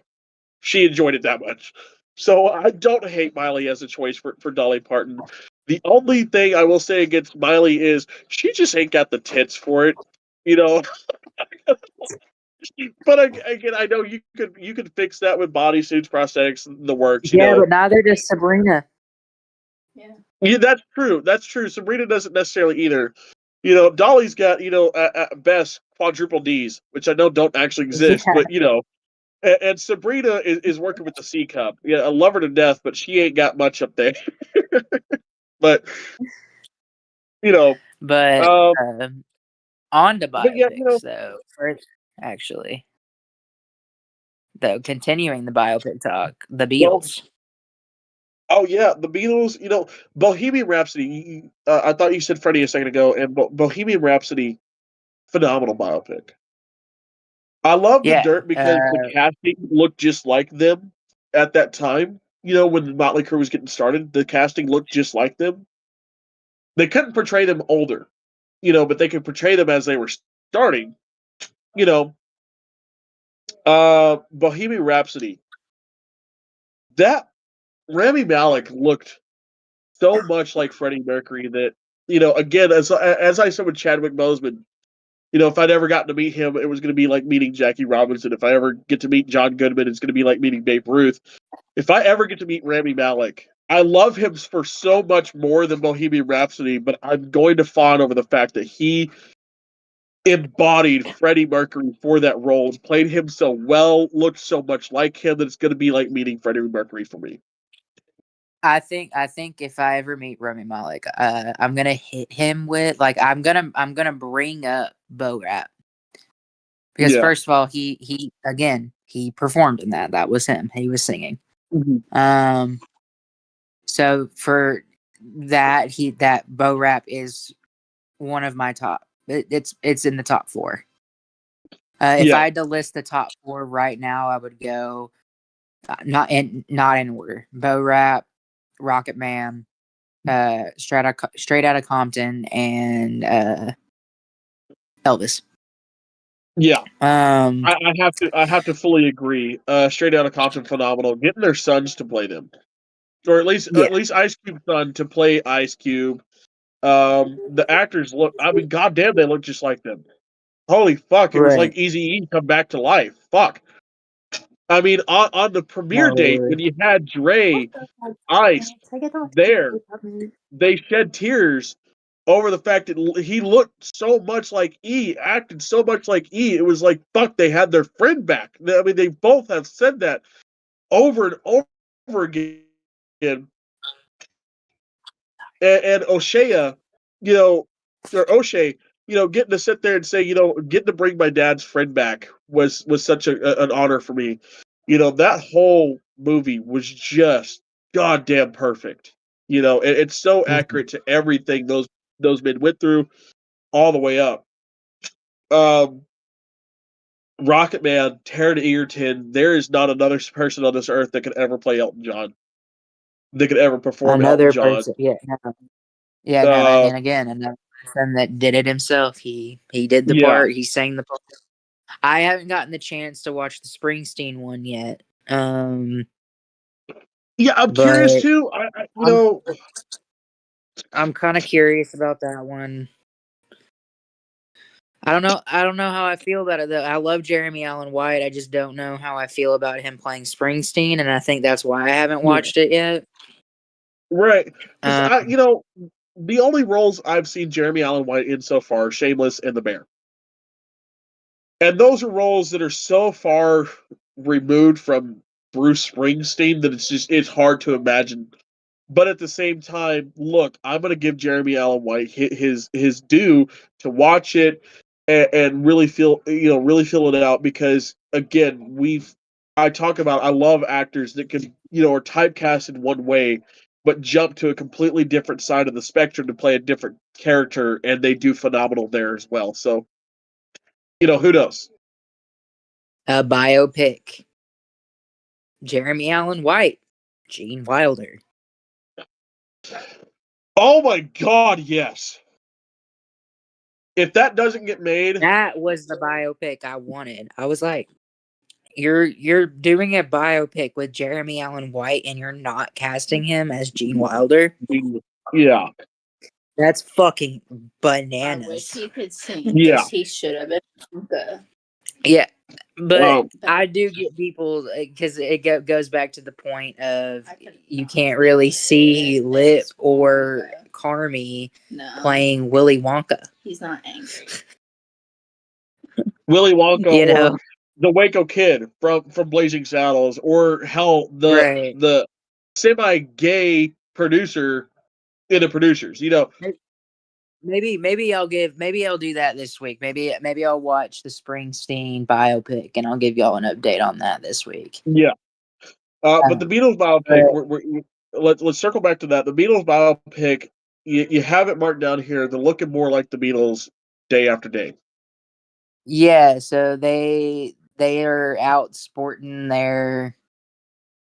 She enjoyed it that much. So I don't hate Miley as a choice for Dolly Parton. The only thing I will say against Miley is she just ain't got the tits for it. You know, but again, I know you could fix that with bodysuits, prosthetics, the works. Yeah, but neither does Sabrina. Yeah. Yeah, that's true. That's true. Sabrina doesn't necessarily either. Dolly's got at best quadruple D's, which I know don't actually exist, Yeah, but and Sabrina is working with the C cup. Yeah, I love her to death, but she ain't got much up there. But you know, but um, on to but yeah, biopics though. First, actually, though, continuing the biopic talk, the well, Beatles. oh yeah, the Beatles. Bohemian Rhapsody. I thought you said Freddie a second ago, and Bohemian Rhapsody, phenomenal biopic. I love the Yeah, Dirt because the casting looked just like them at that time. When Motley Crue was getting started, the casting looked just like them. They couldn't portray them older, but they could portray them as they were starting. You know, Bohemian Rhapsody. That Rami Malek looked so much like Freddie Mercury that again, as I said with Chadwick Boseman, if I'd ever gotten to meet him, it was going to be like meeting Jackie Robinson. If I ever get to meet John Goodman, it's going to be like meeting Babe Ruth. If I ever get to meet Rami Malek, I love him for so much more than Bohemian Rhapsody, but I'm going to fawn over the fact that he embodied Freddie Mercury for that role, played him so well, looked so much like him that it's going to be like meeting Freddie Mercury for me. I think if I ever meet Rami Malek, I'm gonna hit him with I'm gonna bring up Bo Rap because Yeah. first of all, he again he performed in that. That was him. He was singing. Mm-hmm. So for that Bo Rap is one of my top. It's in the top 4. If I had to list the top 4 right now, I would go not in order. Bo Rap, Rocket Man, Straight Outta Compton, and Elvis. Yeah. I have to fully agree. Straight Outta Compton, phenomenal. Getting their sons to play them, or at least Ice Cube's son to play Ice Cube. The actors look. I mean, goddamn, they look just like them. Holy fuck! It was like Eazy-E come back to life. Fuck. I mean, on the premiere date when you had Dre, Ice there, they shed tears over the fact that he looked so much like E, acted so much like E. It was like, fuck, they had their friend back. I mean, they both have said that over and over again. And O'Shea, O'Shea, getting to sit there and say, getting to bring my dad's friend back was such an honor for me. That whole movie was just goddamn perfect. It's so accurate to everything those men went through all the way up. Rocket Man, Taron Egerton, there is not another person on this earth that could ever play Elton John. That could ever perform Elton John. Person, no. I mean, again, another person that did it himself. He did the part. He sang the part. I haven't gotten the chance to watch the Springsteen one yet. I'm curious too. I'm kind of curious about that one. I don't know how I feel about it though. I love Jeremy Allen White. I just don't know how I feel about him playing Springsteen, and I think that's why I haven't watched it yet. Right. The only roles I've seen Jeremy Allen White in so far are Shameless and The Bear. And those are roles that are so far removed from Bruce Springsteen that it's hard to imagine. But at the same time, look, I'm going to give Jeremy Allen White his due to watch it and really feel it out, because again, I love actors that can, are typecast in one way but jump to a completely different side of the spectrum to play a different character, and they do phenomenal there as well. So, who knows? A biopic. Jeremy Allen White, Gene Wilder. Oh my God, yes. If that doesn't get made, that was the biopic I wanted. I was like, you're doing a biopic with Jeremy Allen White and you're not casting him as Gene Wilder? Yeah. That's fucking bananas. I wish he could sing. Yeah. He should have been. Yeah. But I do get people, because it goes back to the point of you can't really see Lip or Carmy playing Willy Wonka. He's not angry. Willy Wonka, or the Waco Kid from Blazing Saddles, or hell, the semi-gay producer in the Producers. Maybe I'll do that this week. Maybe I'll watch the Springsteen biopic and I'll give y'all an update on that this week. Yeah. But the Beatles biopic, let's circle back to that. The Beatles biopic, you have it marked down here. They're looking more like the Beatles day after day. Yeah, so they are out sporting their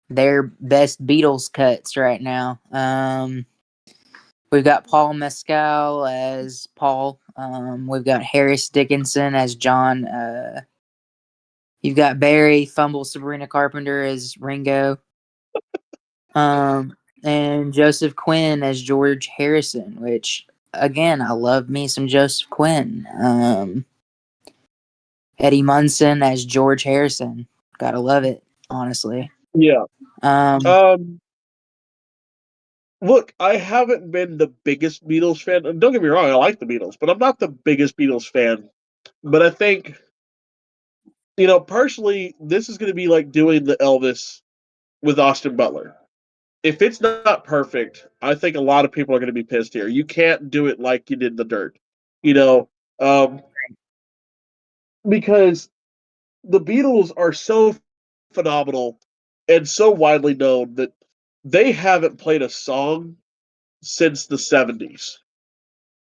best Beatles cuts right now. We've got Paul Mescal as Paul. We've got Harris Dickinson as John. You've got Barry Fumble Sabrina Carpenter as Ringo. And Joseph Quinn as George Harrison, which, again, I love me some Joseph Quinn. Eddie Munson as George Harrison. Gotta love it, honestly. Yeah. Look, I haven't been the biggest Beatles fan. And don't get me wrong, I like the Beatles, but I'm not the biggest Beatles fan. But I think, personally, this is going to be like doing the Elvis with Austin Butler. If it's not perfect, I think a lot of people are going to be pissed here. You can't do it like you did The Dirt, because the Beatles are so phenomenal and so widely known that they haven't played a song since the 70s.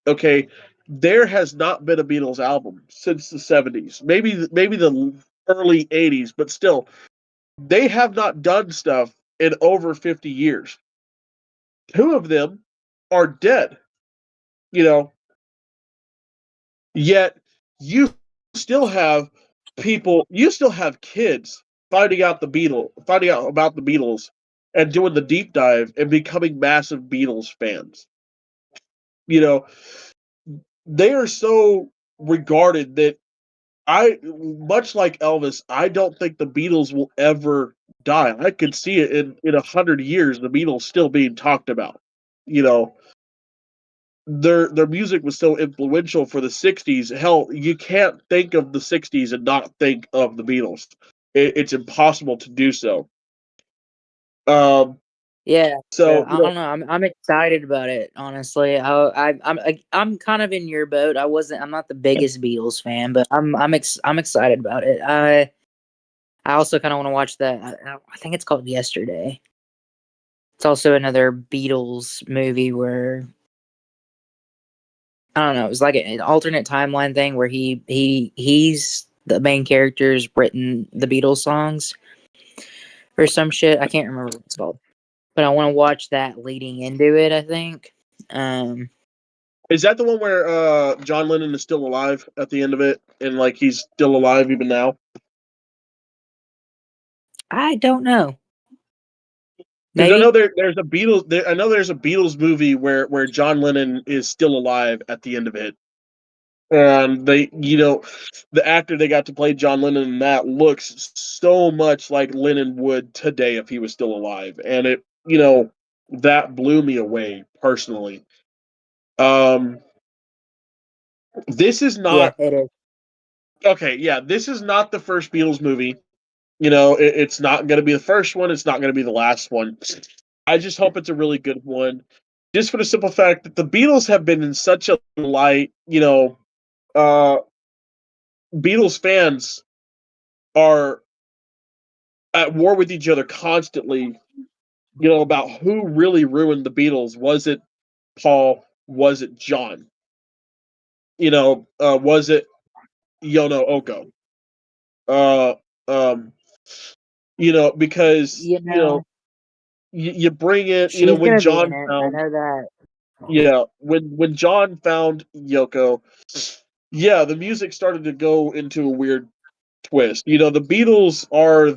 Okay, there has not been a Beatles album since the 70s. Maybe the early 80s, but still, they have not done stuff in over 50 years. Two of them are dead, you know, yet you still have you still have kids finding out about the Beatles and doing the deep dive and becoming massive Beatles fans. You know, they are so regarded that much like Elvis, I don't think the Beatles will ever die. I could see it in 100 years, the Beatles still being talked about. You know, their music was so influential for the '60s. Hell, you can't think of the '60s and not think of the Beatles. It's impossible to do so. Yeah, So I don't know. I'm excited about it. Honestly, I'm kind of in your boat. I'm not the biggest Beatles fan, but I'm excited about it. I also kind of want to watch that. I think it's called Yesterday. It's also another Beatles movie where I don't know. It was like an alternate timeline thing where he's the main character's written the Beatles songs or some shit. I can't remember what it's called, but I want to watch that leading into it. I think. is that the one where John Lennon is still alive at the end of it, and like he's still alive even now? I don't know. Because I Maybe. know there's a Beatles. I know there's a Beatles movie where John Lennon is still alive at the end of it, and the actor they got to play John Lennon in that looks so much like Lennon would today if he was still alive, and that blew me away personally. Um, this is Yeah, not it is. okay. Yeah, this is not the first Beatles movie. It's not going to be the first one. It's not going to be the last one. I just hope it's a really good one, just for the simple fact that the Beatles have been in such a light. Uh, Beatles fans are at war with each other constantly. About who really ruined the Beatles. Was it Paul? Was it John? Was it Yono Oko? Uh, um, because You know, you bring it. she's When gonna be in John it. I found know that. Yeah, when John found Yoko, yeah, the music started to go into a weird twist. The Beatles are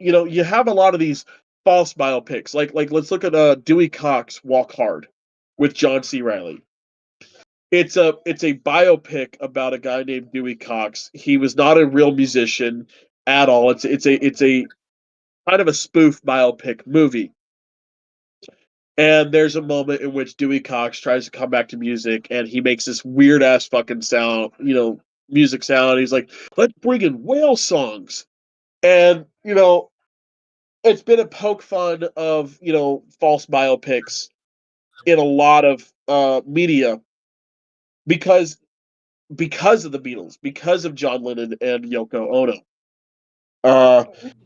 you have a lot of these false biopics. Like let's look at Dewey Cox Walk Hard with John C. Riley. It's a biopic about a guy named Dewey Cox. He was not a real musician at all. It's a kind of a spoof biopic movie. And there's a moment in which Dewey Cox tries to come back to music, and he makes this weird ass fucking sound, music sound. He's like, "Let's bring in whale songs," and it's been a poke fun of false biopics in a lot of media because of the Beatles, because of John Lennon and Yoko Ono,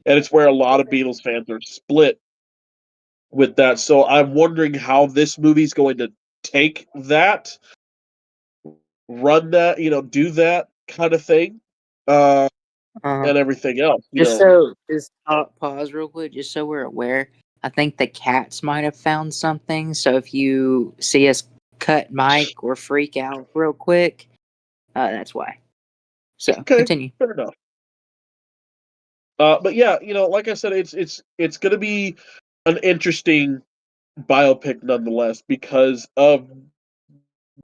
and it's where a lot of Beatles fans are split with that. So I'm wondering how this movie's going to take that, run that, do that kind of thing, uh, Uh, and everything else. just pause real quick, just so we're aware. I think the cats might have found something. So if you see us cut Mike or freak out real quick, that's why. So Okay, continue. fair enough. But yeah, like I said, it's going to be an interesting biopic nonetheless because of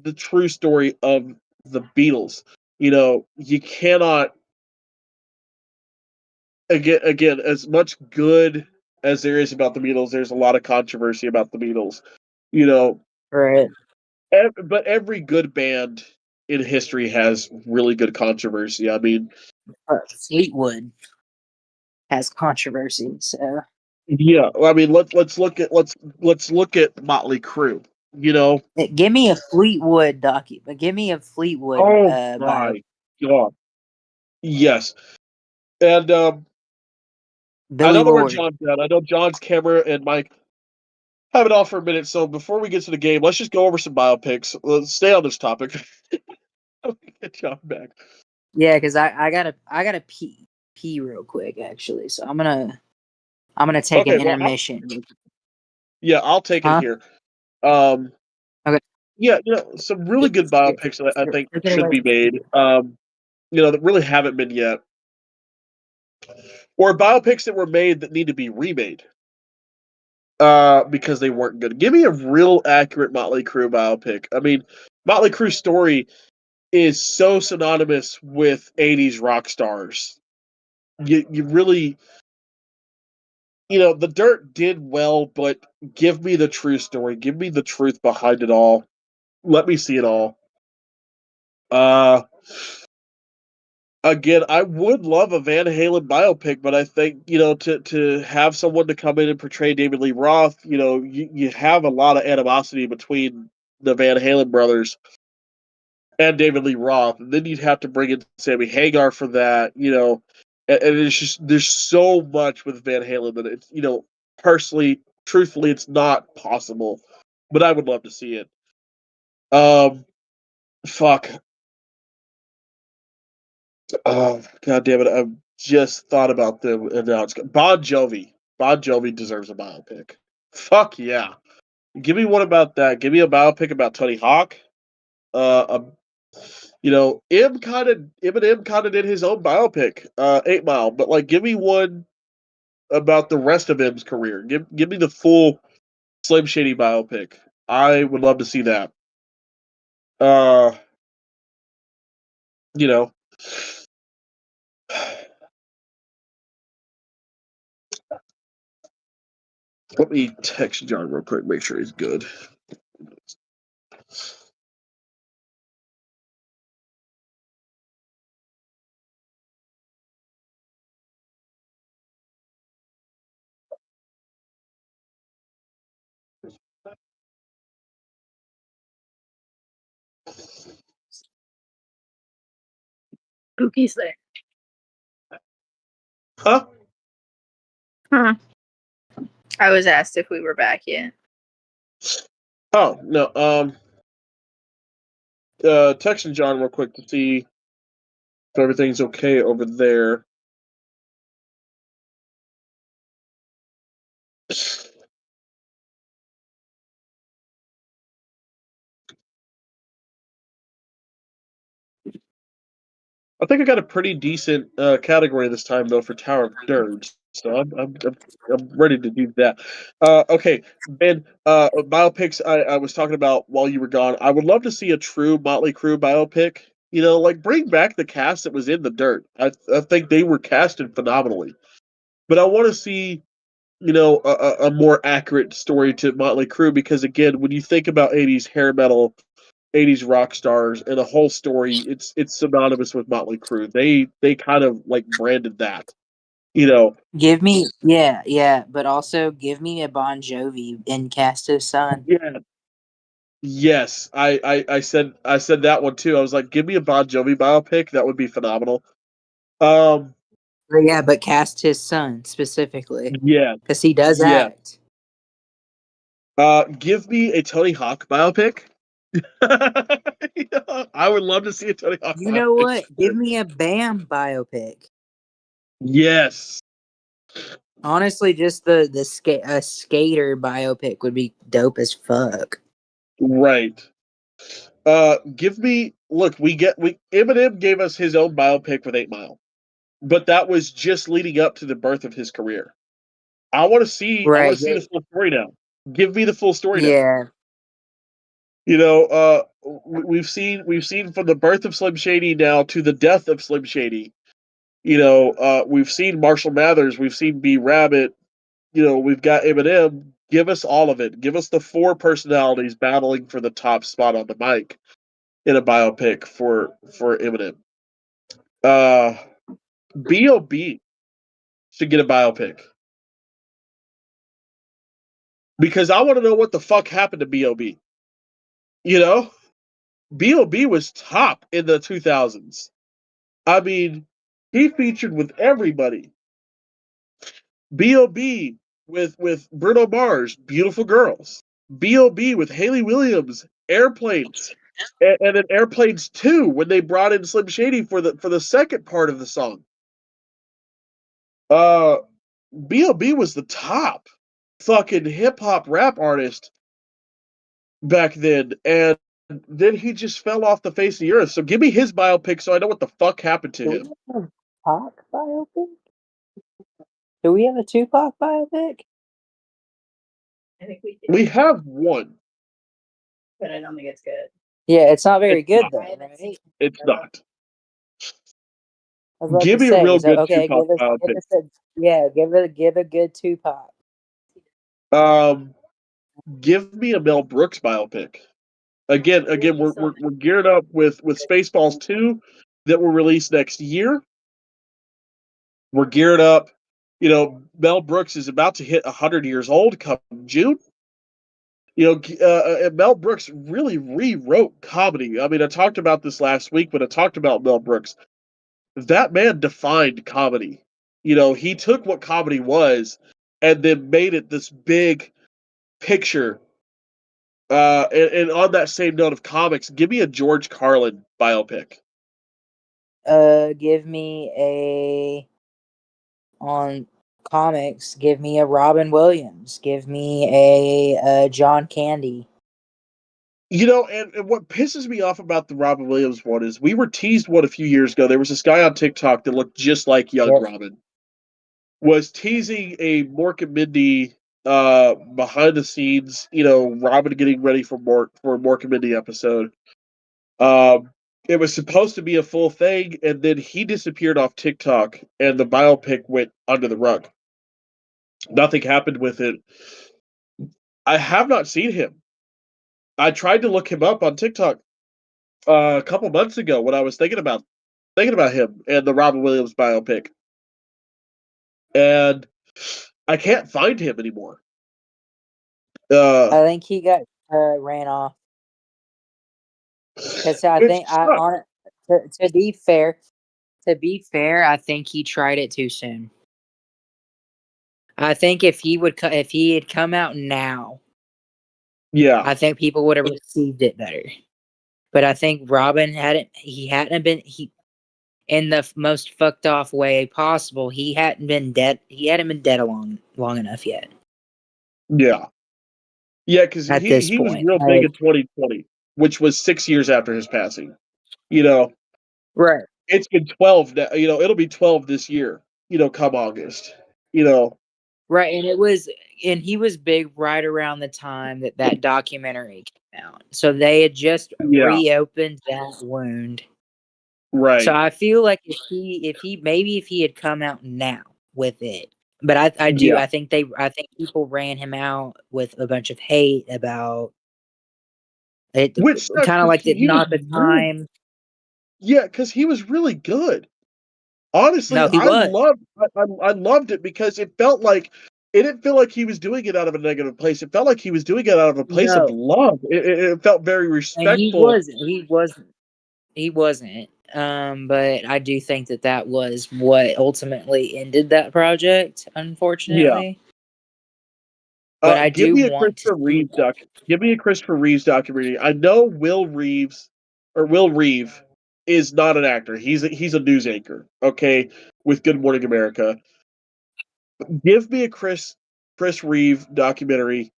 the true story of the Beatles. You cannot again as much good as there is about the Beatles. There's a lot of controversy about the Beatles. You know, Right. but every good band in history has really good controversy. I mean, Fleetwood has controversy. So yeah. I mean, let's look at Motley Crue. give me a Fleetwood docu. Give me a Fleetwood Oh bio. my god. Yes, and I Billy don't know where Ward. John's at. I know John's camera and mic have it off for a minute. So before we get to the game, let's just go over some biopics. Let's stay on this topic. Get John back. Yeah, because I gotta pee real quick actually. So I'm gonna take an intermission. I'll take it here. Okay. Yeah, some really good biopics that I think should be made. That really haven't been yet, or biopics that were made that need to be remade. Because they weren't good. Give me a real accurate Motley Crue biopic. I mean, Motley Crue's story is so synonymous with 80s rock stars. You really, The Dirt did well, but give me the true story. Give me the truth behind it all. Let me see it all. Again, I would love a Van Halen biopic, but I think, to have someone to come in and portray David Lee Roth, you have a lot of animosity between the Van Halen brothers and David Lee Roth. And then you'd have to bring in Sammy Hagar for that, and it's just, there's so much with Van Halen that it's, personally, truthfully, it's not possible, but I would love to see it. Fuck. Oh, God damn it. I just thought about them and now it's Bon Jovi. Bon Jovi deserves a biopic. Fuck yeah. Give me one about that. Give me a biopic about Tony Hawk. Eminem kind of did his own biopic, 8 Mile, but like give me one about the rest of M's career. Give me the full Slim Shady biopic. I would love to see that. You know, let me text John real quick, make sure he's good. Pookie's there. Huh? Huh. I was asked if we were back yet. Oh, no. Texting John real quick to see if everything's okay over there. I think I got a pretty decent category this time, though, for Tower of Nerds. So I'm ready to do that. Okay, Ben. Biopics. I was talking about while you were gone. I would love to see a true Motley Crue biopic. Like bring back the cast that was in The Dirt. I think they were casted phenomenally. But I want to see, a more accurate story to Motley Crue because again, when you think about 80s hair metal 80s rock stars and the whole story, it's synonymous with Motley Crue. They kind of like branded that. Give me but also give me a Bon Jovi in cast his son. Yeah. Yes, I said that one too. I was like, give me a Bon Jovi biopic. That would be phenomenal. But cast his son specifically. Yeah, because he does act. Give me a Tony Hawk biopic. I would love to see a Tony Hawk. You know what? Give me a Bam biopic. Yes. Honestly, just the skater biopic would be dope as fuck. Right. Give me Eminem gave us his own biopic with 8 Mile, but that was just leading up to the birth of his career. I want to see the full story now. Give me the full story now. We've seen from the birth of Slim Shady now to the death of Slim Shady. We've seen Marshall Mathers, we've seen B Rabbit, we've got Eminem. Give us all of it. Give us the 4 personalities battling for the top spot on the mic in a biopic for Eminem. B.O.B. should get a biopic. Because I want to know what the fuck happened to B.O.B. B.O.B. was top in the 2000s. I mean, he featured with everybody. B.O.B. with Bruno Mars, Beautiful Girls. B.O.B. with Haley Williams, Airplanes. And then Airplanes 2 when they brought in Slim Shady for the second part of the song. B.O.B. was the top fucking hip hop rap artist back then, and then he just fell off the face of the earth. So give me his biopic so I know what the fuck happened to Do we him. have a Tupac biopic? Do we have a Tupac biopic? I think we did, We have one. but I don't think it's good. Yeah, it's not very It's good not. though, I haven't right? seen It's not. I was about Give to me a say, real so good okay, Tupac give biopic. us give a good Tupac. Give me a Mel Brooks biopic. Again, we're geared up with Spaceballs 2 that will release next year. We're geared up. You know, Mel Brooks is about to hit 100 years old come June. You know, Mel Brooks really rewrote comedy. I mean, I talked about this last week, but I talked about Mel Brooks. That man defined comedy. You know, he took what comedy was and then made it this big picture. And on that same note of comics, give me a George Carlin biopic. Give me a on comics. Give me a Robin Williams. Give me a John Candy. You know, and what pisses me off about the Robin Williams one is we were teased one a few years ago. There was this guy on TikTok that looked just like young Yep. Robin. Was teasing a Mork and Mindy behind the scenes, you know, Robin getting ready for a Mork and Mindy episode. It was supposed to be a full thing, and then he disappeared off TikTok, and the biopic went under the rug. Nothing happened with it. I have not seen him. I tried to look him up on TikTok a couple months ago when I was thinking about him and the Robin Williams biopic, and I can't find him anymore. I think he got ran off. Because I Which think sucks. to be fair, I think he tried it too soon. I think if he had come out now, Yeah, I think people would have received it better. But I think Robin hadn't been in the most fucked off way possible. He hadn't been dead. He hadn't been dead long enough yet. yeah, yeah. Because At this he was point, real big in 2020, which was 6 years after his passing. You know, right, it's been 12 now. You know, it'll be 12 this year. You know, come August. You know, right, and he was big right around the time that documentary came out. So they had just yeah, reopened that wound. So right, I feel like if he had come out now with it, but yeah. I think people ran him out with a bunch of hate about it, Which sucks kind of because like he was not the really, time. yeah, because he was really good. Honestly, No, he was. I loved it because it didn't feel like he was doing it out of a negative place. It felt like he was doing it out of a place of No, love. It felt very and respectful. he wasn't. But I do think that was what ultimately ended that project, Yeah. unfortunately. But I Give do me a want to Christopher see Reeve that. Give me a Christopher Reeves documentary. I know Will Reeve is not an actor. He's a news anchor, okay, with Good Morning America. Give me a Chris Reeve documentary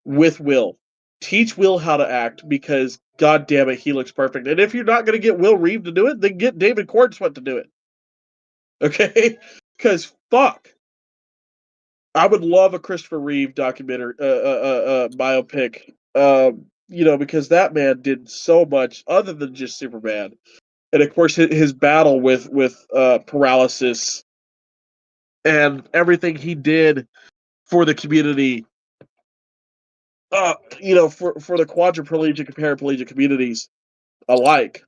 with Will. Teach Will how to act because god damn it, he looks perfect. And if you're not gonna get Will Reeve to do it, then get David Cornswet to do it. Okay? Because fuck. I would love a Christopher Reeve documentary, biopic. You know, because that man did so much other than just Superman, and of course his battle with paralysis and everything he did for the community. You know, for the quadriplegic and paraplegic communities alike.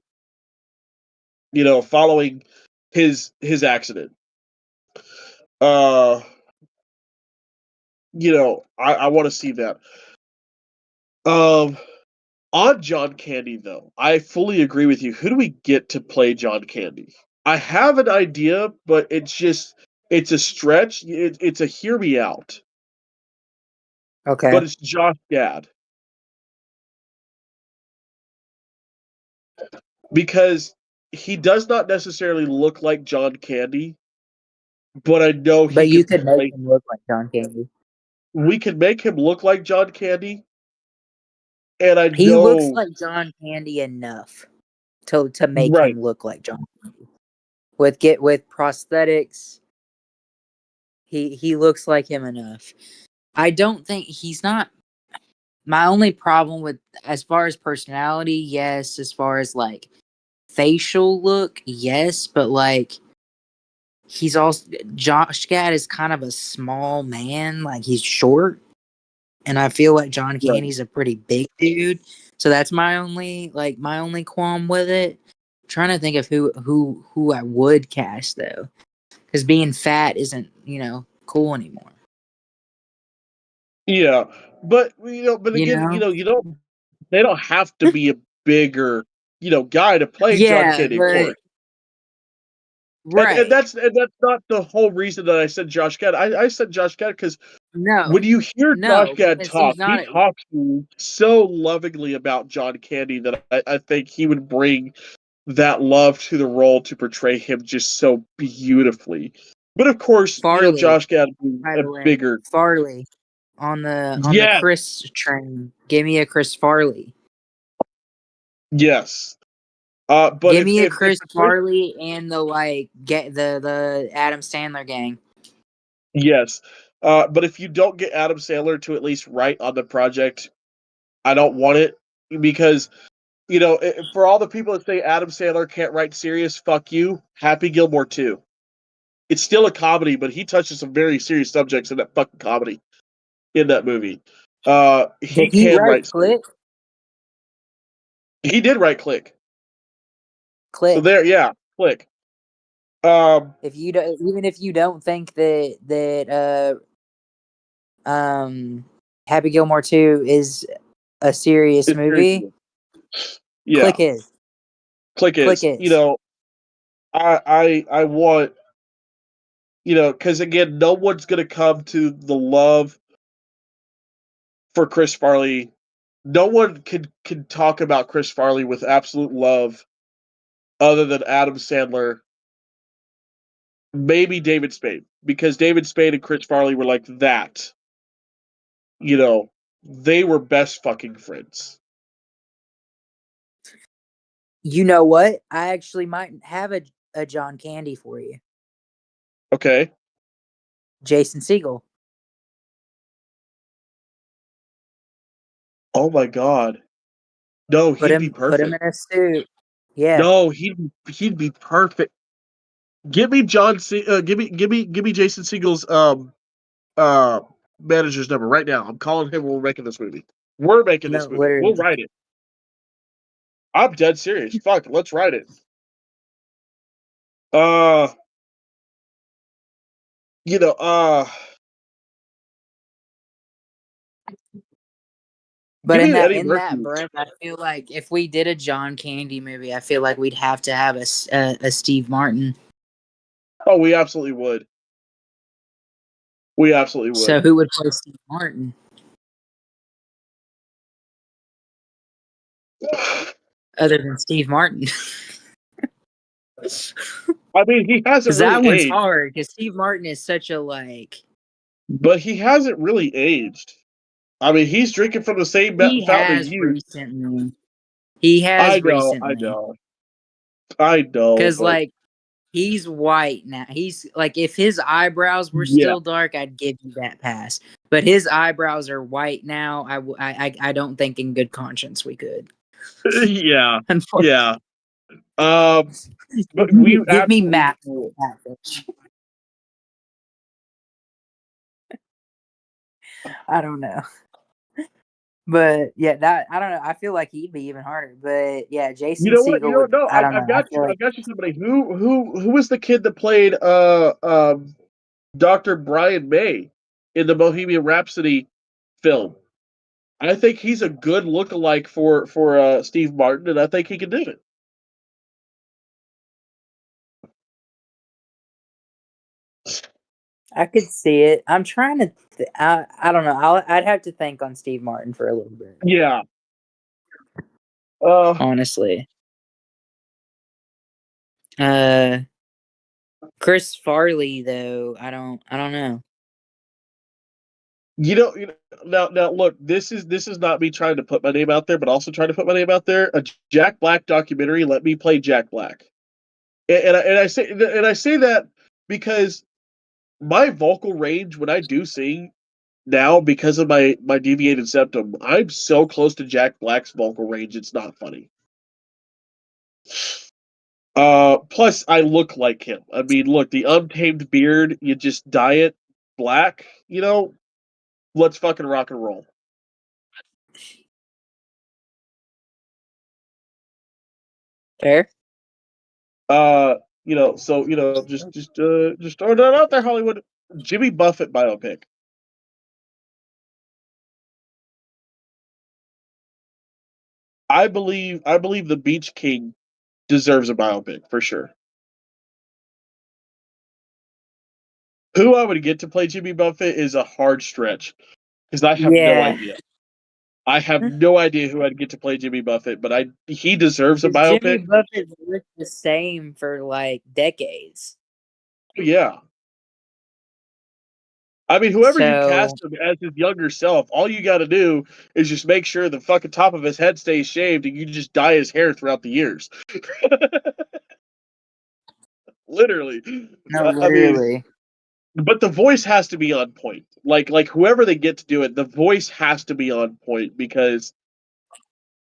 You know, following his accident. Uh, you know, I want to see that. Um, On John Candy, though, I fully agree with you. Who do we get to play John Candy? I have an idea, but it's a stretch. It's a hear me out. Okay. but it's Josh Gad. Because he does not necessarily look like John Candy, but I know he But you can could make play. him look like John Candy. We can make him look like John Candy, and I He looks know like John Candy enough to make right. him look like John Candy. With prosthetics, he looks like him enough. I don't think he's not. My only problem with, as far as personality, yes. As far as like facial look, yes. But like, he's also, Josh Gad is kind of a small man. Like, he's short, and I feel like John Right. Candy's a pretty big dude. So that's my only qualm with it. I'm trying to think of who I would cast though, because being fat isn't cool anymore. Yeah, but but You again, know? you don't. They don't have to be a bigger, guy to play John Yeah, Candy, of but course. And right. that's not the whole reason that I said Josh Gad. I said Josh Gad because No, when you hear Josh no, Gad because he's talk, he not. talks so lovingly about John Candy that I think he would bring that love to the role to portray him just so beautifully. But of course, Farley, Josh Gad being by a the way, bigger. Farley on the Yeah, Chris train. Give me a Chris Farley. yes. But Give if me a if Chris Chris, Farley and get the Adam Sandler gang. yes, but if you don't get Adam Sandler to at least write on the project, I don't want it because for all the people that say Adam Sandler can't write serious, fuck you. Happy Gilmore too. It's still a comedy, but he touches some very serious subjects in that fucking comedy in that movie. He Did he can write write serious. Click? He did write Click. So Click. there, yeah, Click. Um, If you don't, even if you don't think that Happy Gilmore 2 is a serious it's very movie, good. Yeah, Click is. Click Click is. is. I want because again, no one's gonna come to the love for Chris Farley. No one can talk about Chris Farley with absolute love other than Adam Sandler, maybe David Spade, because David Spade and Chris Farley were like that. They were best fucking friends. You know what? I actually might have a John Candy for you. Okay. Jason Segel. Oh my god. No, he'd be Put him perfect. in a suit. Yeah. No, he'd be perfect. Give me give me Jason Segel's uh manager's number right now. I'm calling him. We're making this movie. We're making No, this movie. literally. We'll write it. I'm dead serious. Fuck, let's write it. Uh, you know, But give in me that Eddie in that Murphy. breath, I feel like if we did a John Candy movie, I feel like we'd have to have a Steve Martin. Oh, we absolutely would. We absolutely So would. who would play Steve Martin other than Steve Martin? I mean, he hasn't Because that really one's aged, hard. Because Steve Martin is such a like. but he hasn't really aged. I mean, he's drinking from the same He fountain of has youth. recently. He I has know, recently. I know, Because but like he's white now. He's like, if his eyebrows were yeah, still dark, I'd give you that pass. But his eyebrows are white now. I don't think in good conscience we could. yeah, Unfortunately, yeah. But we give me absolutely Matt. would. I don't know, but yeah, that I don't know. I feel like he'd be even harder. But yeah, You Jason know what? Segel would. No, I don't know. I've I got feel you. like I've got you somebody who was the kid that played Dr. Brian May in the Bohemian Rhapsody film. I think he's a good lookalike for Steve Martin, and I think he can do it. I could see it. I'm trying to. I don't know. I'd have to think on Steve Martin for a little bit. Yeah. Honestly. Chris Farley though. I don't know. Now look, this is not me trying to put my name out there, but also trying to put my name out there. A Jack Black documentary. Let me play Jack Black, and I say that because my vocal range when I do sing now, because of my deviated septum, I'm so close to Jack Black's vocal range. It's not funny. Plus I look like him. I mean, look, the untamed beard. You just dye it black. Let's fucking rock and roll. Fair. Just throw that out there, Hollywood. Jimmy Buffett biopic. I believe the Beach King deserves a biopic for sure. Who I would get to play Jimmy Buffett is a hard stretch because I have no idea. I have no idea who I'd get to play Jimmy Buffett, but he deserves a biopic. Jimmy Buffett looked the same for like decades. Yeah. I mean, whoever you cast him as his younger self, all you got to do is just make sure the fucking top of his head stays shaved, and you just dye his hair throughout the years. Literally. No, literally. But the voice has to be on point. Like whoever they get to do it, the voice has to be on point because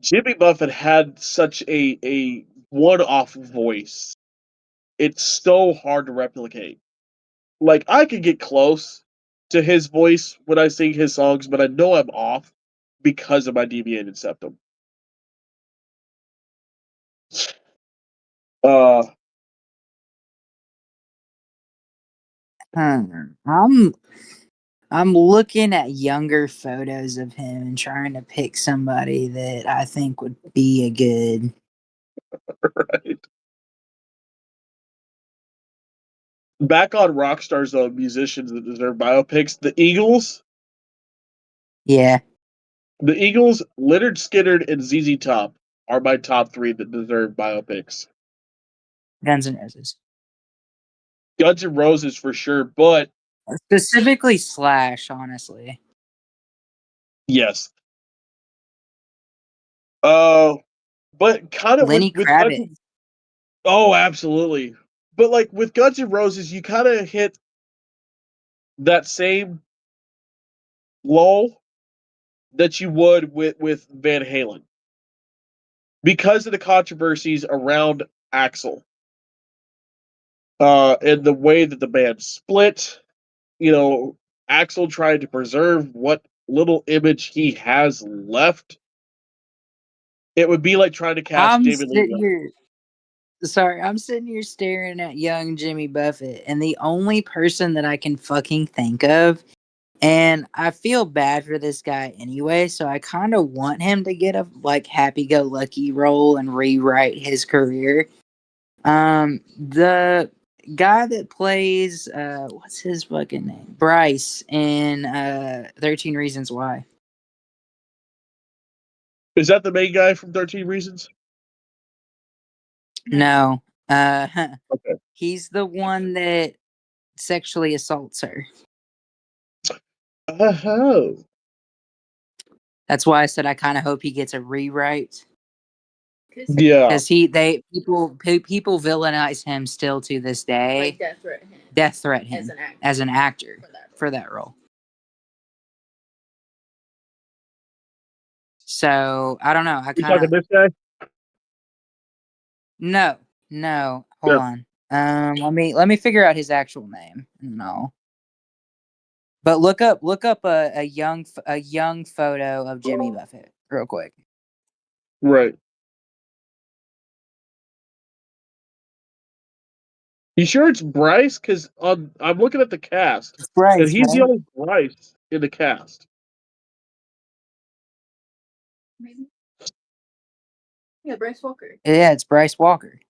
Jimmy Buffett had such a one-off voice. It's so hard to replicate. Like I could get close to his voice when I sing his songs, but I know I'm off because of my deviated septum. I'm looking at younger photos of him and trying to pick somebody that I think would be a good. Right. Back on rock stars, though, musicians that deserve biopics. The Eagles. Yeah. The Eagles, Leonard Skinner, and ZZ Top are my top three that deserve biopics. Guns N' Roses. Guns N' Roses for sure, but specifically Slash, honestly. Yes. But kind of Lenny with Kravitz. Oh, absolutely. But like with Guns N' Roses, you kind of hit that same lull that you would with Van Halen because of the controversies around Axl. And the way that the band split, Axl tried to preserve what little image he has left. It would be like trying to cast David Lee. I'm sitting here staring at young Jimmy Buffett, and the only person that I can fucking think of, and I feel bad for this guy anyway, so I kind of want him to get a like happy-go-lucky role and rewrite his career. The guy that plays what's his fucking name? Bryce in 13 Reasons Why. Is that the main guy from 13 Reasons? No. Okay. He's the one that sexually assaults her. Oh. That's why I said I kind of hope he gets a rewrite. Yeah. Because people villainize him still to this day. Like death threat him as an actor for that role. So I don't know. You talking this guy? No. Hold on. Let me figure out his actual name. No. But look up a young photo of Jimmy Buffett real quick. Right. You sure it's Bryce? Because I'm looking at the cast, it's Bryce, and he's the only Bryce in the cast. Maybe. Yeah, Bryce Walker. Yeah, it's Bryce Walker.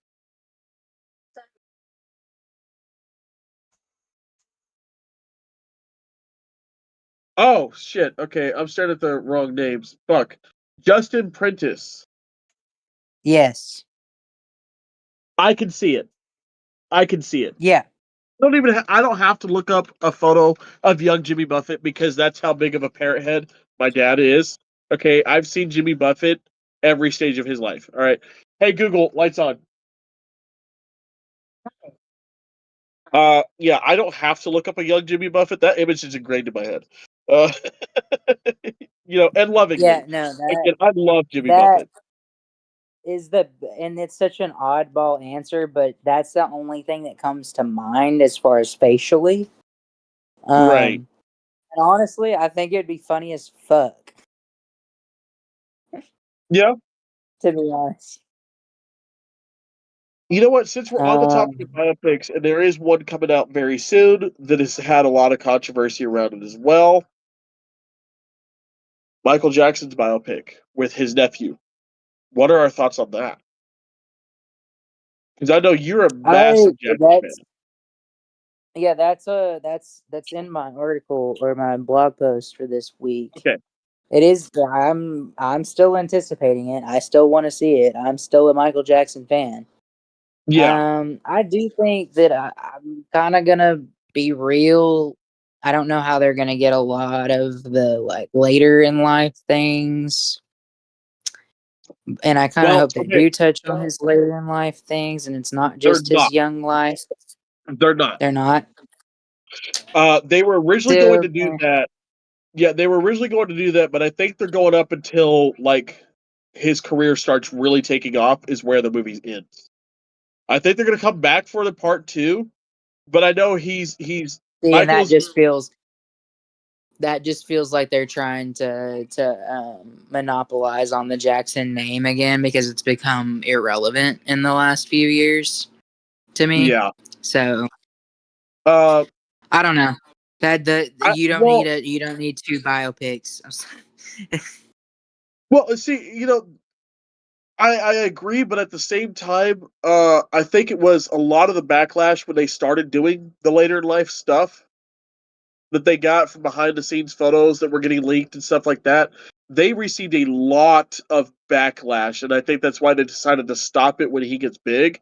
Oh shit. Okay, I'm staring at the wrong names. Fuck. Justin Prentice. Yes. I can see it. I can see it. Yeah. I don't have to look up a photo of young Jimmy Buffett because that's how big of a parrot head my dad is. Okay, I've seen Jimmy Buffett every stage of his life. All right. Hey Google, lights on. Yeah, I don't have to look up a young Jimmy Buffett. That image is ingrained in my head. Uh, and Yeah. lovingly. No, Again, I love Jimmy that Buffett. is and it's such an oddball answer, but that's the only thing that comes to mind as far as facially. Right. And honestly, I think it'd be funny as fuck, Yeah. to be honest. You know what? Since we're on the topic of Um, biopics, and there is one coming out very soon that has had a lot of controversy around it as well. Michael Jackson's biopic with his nephew. What are our thoughts on that? Because I know you're a massive Jackson fan. that's in my article or my blog post for this week. Okay. It is. I'm still anticipating it. I still want to see it. I'm still a Michael Jackson fan. Yeah. I do think that I'm kind of gonna be real. I don't know how they're gonna get a lot of the like later in life things, and I kind of Well, hope they okay. do touch on his later in life things, and it's not They're just his not. young life. They're not. They're not. They were originally going Still, to do that. Yeah, they were originally going to do that, but I think they're going up until like his career starts really taking off is where the movie ends. I think they're going to come back for the part 2, but I know he's see, and Michael's. that just feels like they're trying to monopolize on the Jackson name again because it's become irrelevant in the last few years to me. Yeah. So Uh, I don't know that I, you don't well, need 2 biopics. well, see, I agree, but at the same time, I think it was a lot of the backlash when they started doing the later in life stuff that they got from behind the scenes photos that were getting leaked and stuff like that. They received a lot of backlash, and I think that's why they decided to stop it when he gets big.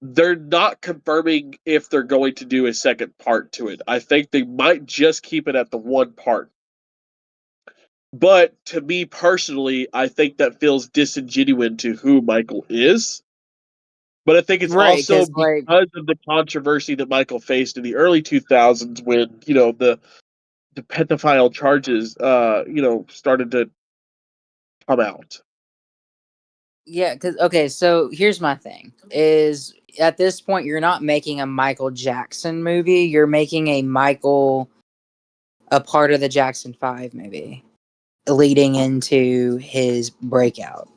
They're not confirming if they're going to do a second part to it. I think they might just keep it at the one part. But to me personally, I think that feels disingenuous to who Michael is. But I think it's Right, also because because of the controversy that Michael faced in the early 2000s when, the pedophile charges, started to come out. yeah, because okay, so here's my thing: is at this point you're not making a Michael Jackson movie, you're making a part of the Jackson 5 movie leading into his breakout.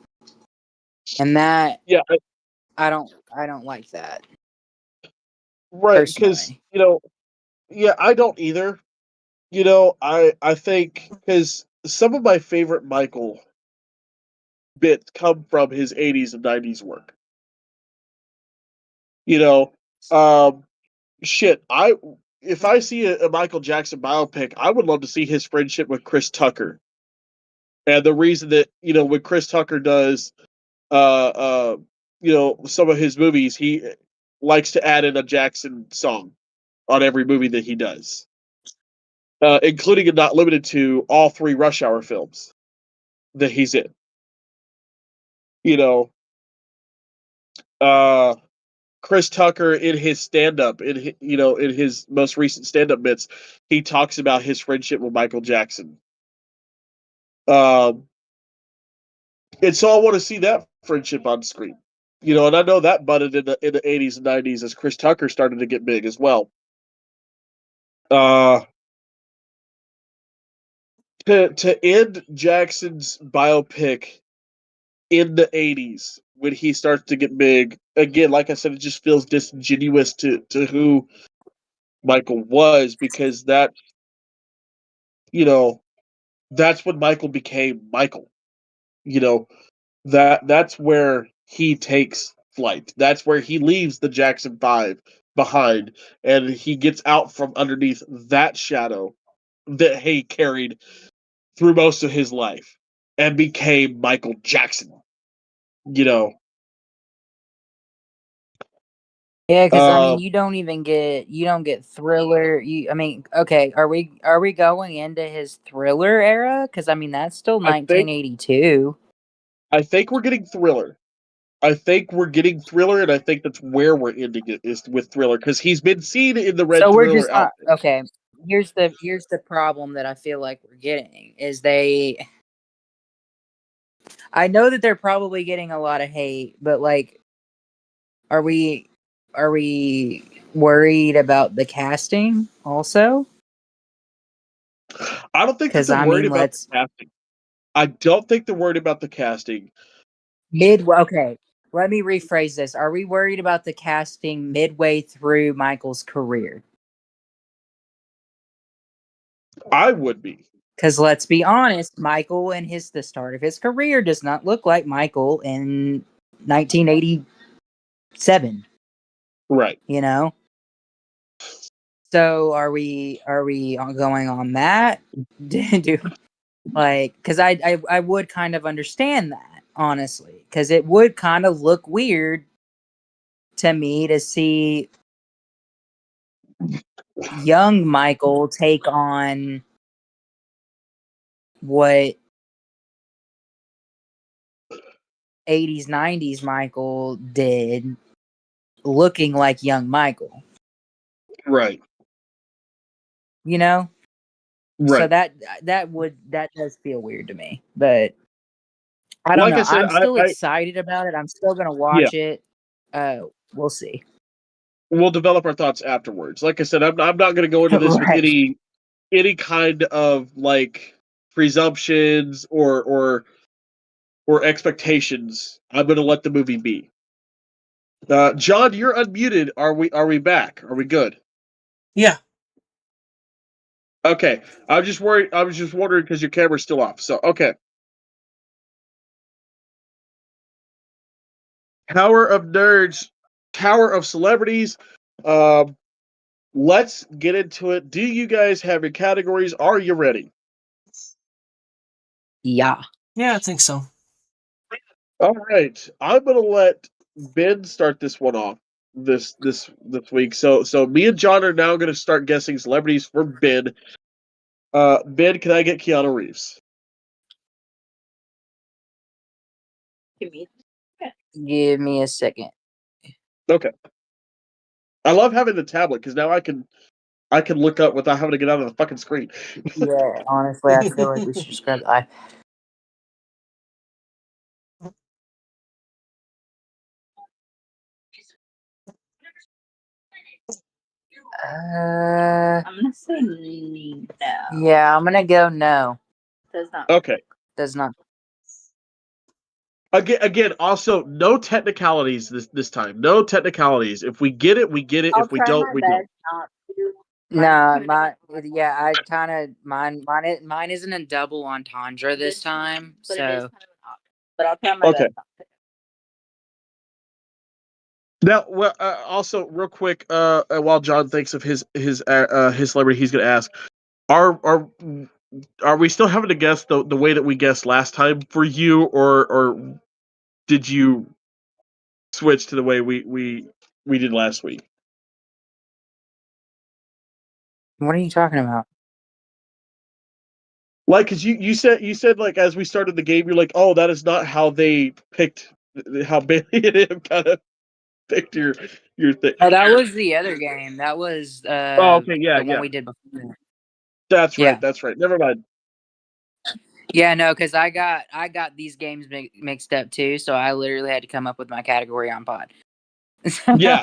And that Yeah, I don't like that right. Because personally. yeah, I don't either. I think because some of my favorite Michael bits come from his 80s and 90s work. You know, um, shit. If I see a Michael Jackson biopic, I would love to see his friendship with Chris Tucker. And the reason that when Chris Tucker does, uh, uh, some of his movies, he likes to add in a Jackson song on every movie that he does, including and not limited to all 3 Rush Hour films that he's in. You know, uh, Chris Tucker in his stand-up, in his most recent stand-up bits, he talks about his friendship with Michael Jackson. Um, and so I want to see that friendship on screen. And I know that budded in the 80s and 90s as Chris Tucker started to get big as well. Uh, to end Jackson's biopic in the 80s when he starts to get big, again, like I said, it just feels disingenuous to who Michael was because you know, that's when Michael became Michael. You know, that's where he takes flight. That's where he leaves the Jackson 5 behind and he gets out from underneath that shadow that he carried through most of his life and became Michael Jackson. You know. Yeah, because I mean, you don't get Thriller. Okay, are we going into his Thriller era? Because I mean, that's still 1982. I think we're getting Thriller. And I think that's where we're ending it is with Thriller because he's been seen in the red So we're Thriller just not outfit. okay. Here's the problem that I feel like we're getting is I know that they're probably getting a lot of hate, but like, are we worried about the casting also? I don't think that Because they're I worried mean, about the casting. I don't think they're worried about the casting. Okay, let me rephrase this. Are we worried about the casting midway through Michael's career? I would be. Because let's be honest, Michael in the start of his career does not look like Michael in 1987. Right. You know? So are we going on that? Because I would kind of understand that, honestly. Because it would kind of look weird to me to see young Michael take on what 80s 90s Michael did looking like young Michael, Right. you know? Right. So that does feel weird to me, but I don't Like know. I said, I'm still excited about it. I'm still going to watch it. We'll see. We'll develop our thoughts afterwards. Like I said, I'm not going to go into this with Right. any kind of like presumptions or expectations. I'm going to let the movie be. John, you're unmuted. Are we back? Are we good? Yeah. Okay. I was just wondering because your camera's still off. So okay. Tower of Nerds, Tower of Celebrities. Let's get into it. Do you guys have your categories? Are you ready? Yeah. Yeah, I think so. All right. I'm gonna let Ben start this one off this week. So me and John are now gonna start guessing celebrities for Ben. Ben, can I get Keanu Reeves? Give me a second. Okay. I love having the tablet because now I can look up without having to get out of the fucking screen. Yeah, honestly, I feel like we should just grab the I'm gonna say no. Yeah, I'm gonna go no. Does not. Okay. Does not. Again, also no technicalities this time. No technicalities. If we get it, we get it. If we don't, we don't. No, I kind of mine isn't a double entendre this time. So, but I'll try my Okay. best. Now, well, also real quick, while John thinks of his celebrity, he's gonna ask, are we still having to guess the way that we guessed last time for you, or did you switch to the way we did last week? What are you talking about? Like, because you said like as we started the game, you're like, oh, that is not how they picked, how Bailey and him kind of picked your thing. Oh, that was the other game. That was Okay, yeah, the one we did before. That's Yeah. right. That's right. Never mind. Yeah, no, because I got these games mixed up too, so I literally had to come up with my category on pod. Yeah.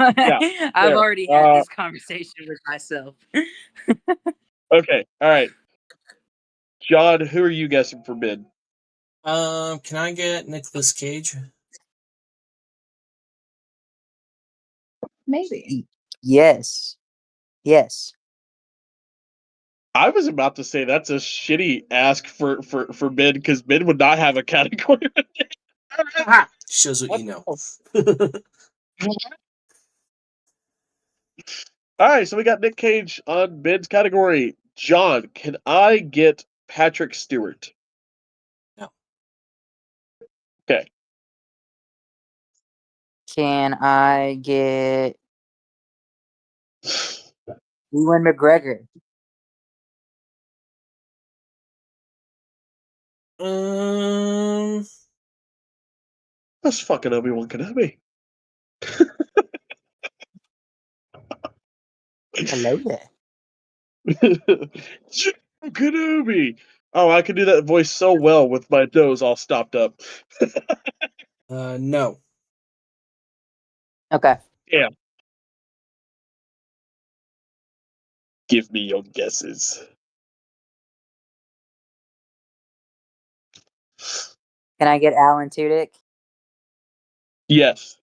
I've already had this conversation with myself. Okay. All right. John, who are you guessing for Ben? Can I get Nicolas Cage? Maybe. Yes. I was about to say that's a shitty ask for Ben because Ben would not have a category. Shows what you know. All right, so we got Nick Cage on Ben's category. John, can I get Patrick Stewart? No. Okay. Can I get Ewan McGregor? That's fucking Obi-Wan Kenobi. Hello there. Kenobi. Oh, I could do that voice so well with my nose all stopped up. No. Okay. Yeah. Give me your guesses. Can I get Alan Tudyk? Yes.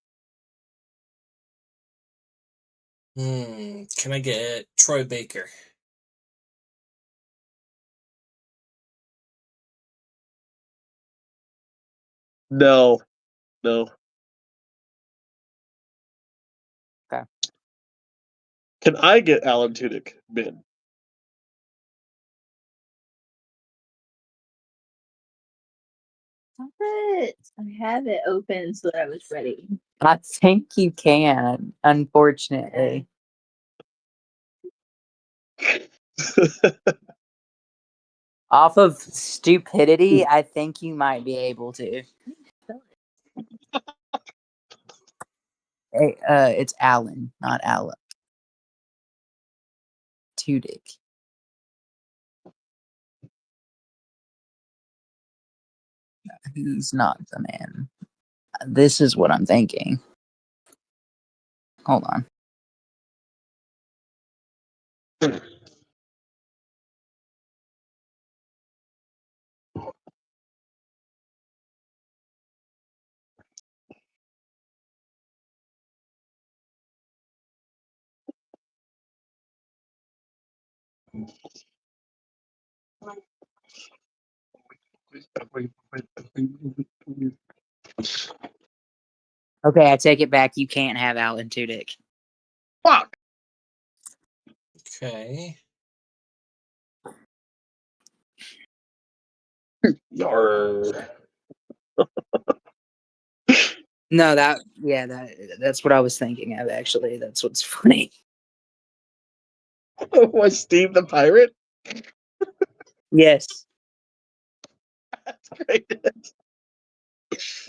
Can I get Troy Baker? No. No. Okay. Can I get Alan Tudyk, Ben? I have it open so that I was ready. I think you can, unfortunately. Off of stupidity, I think you might be able to. Hey, it's Alan, not Alan. Tudyk. He's not the man. This is what I'm thinking. Hold on. Okay, I take it back. You can't have Alan Tudyk. Fuck. Okay. Yarr. No, that's what I was thinking of, actually. That's what's funny. Was Steve the pirate? Yes. That's great.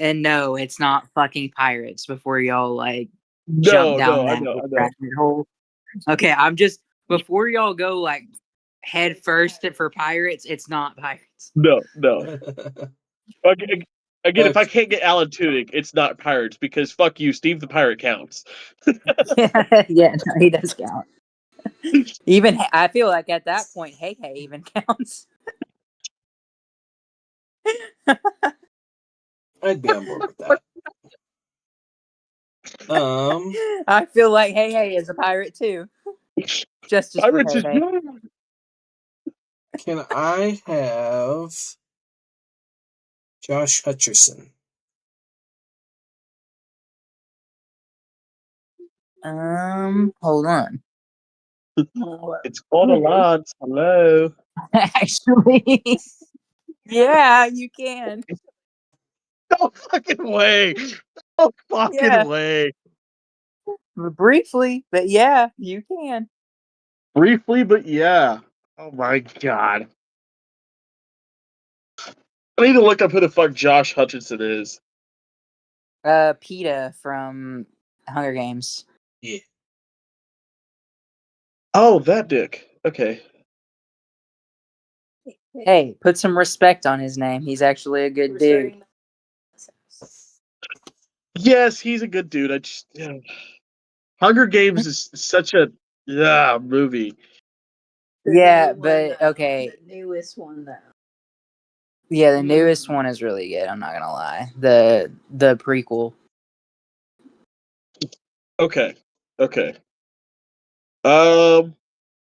And no, it's not fucking pirates before y'all jump No, down I that know. rabbit hole. Okay, I'm just before y'all go head first for pirates, it's not pirates. No. Again, if I Okay. can't get Alan Tudyk, it's not pirates because fuck you, Steve the pirate counts. Yeah, no, he does count. Even I feel like at that point, hey even counts. I'd be on board with that. I feel like hey is a pirate too. Just for Pirates is hey. good. Can I have Josh Hutcherson? Hold on. It's called a lot. Hello. Actually, yeah, you can. No fucking way. No fucking Yeah, way. briefly, but yeah, you can. Briefly, but yeah. Oh my god. I need to look up who the fuck Josh Hutcherson is. PETA from Hunger Games. Yeah. Oh, that dick. Okay. Hey, put some respect on his name. He's actually a good dude. Yes, he's a good dude. I just Hunger Games is such a movie. Yeah, but okay. The newest one though. Yeah, the newest one is really good. I'm not gonna lie. The prequel. Okay. All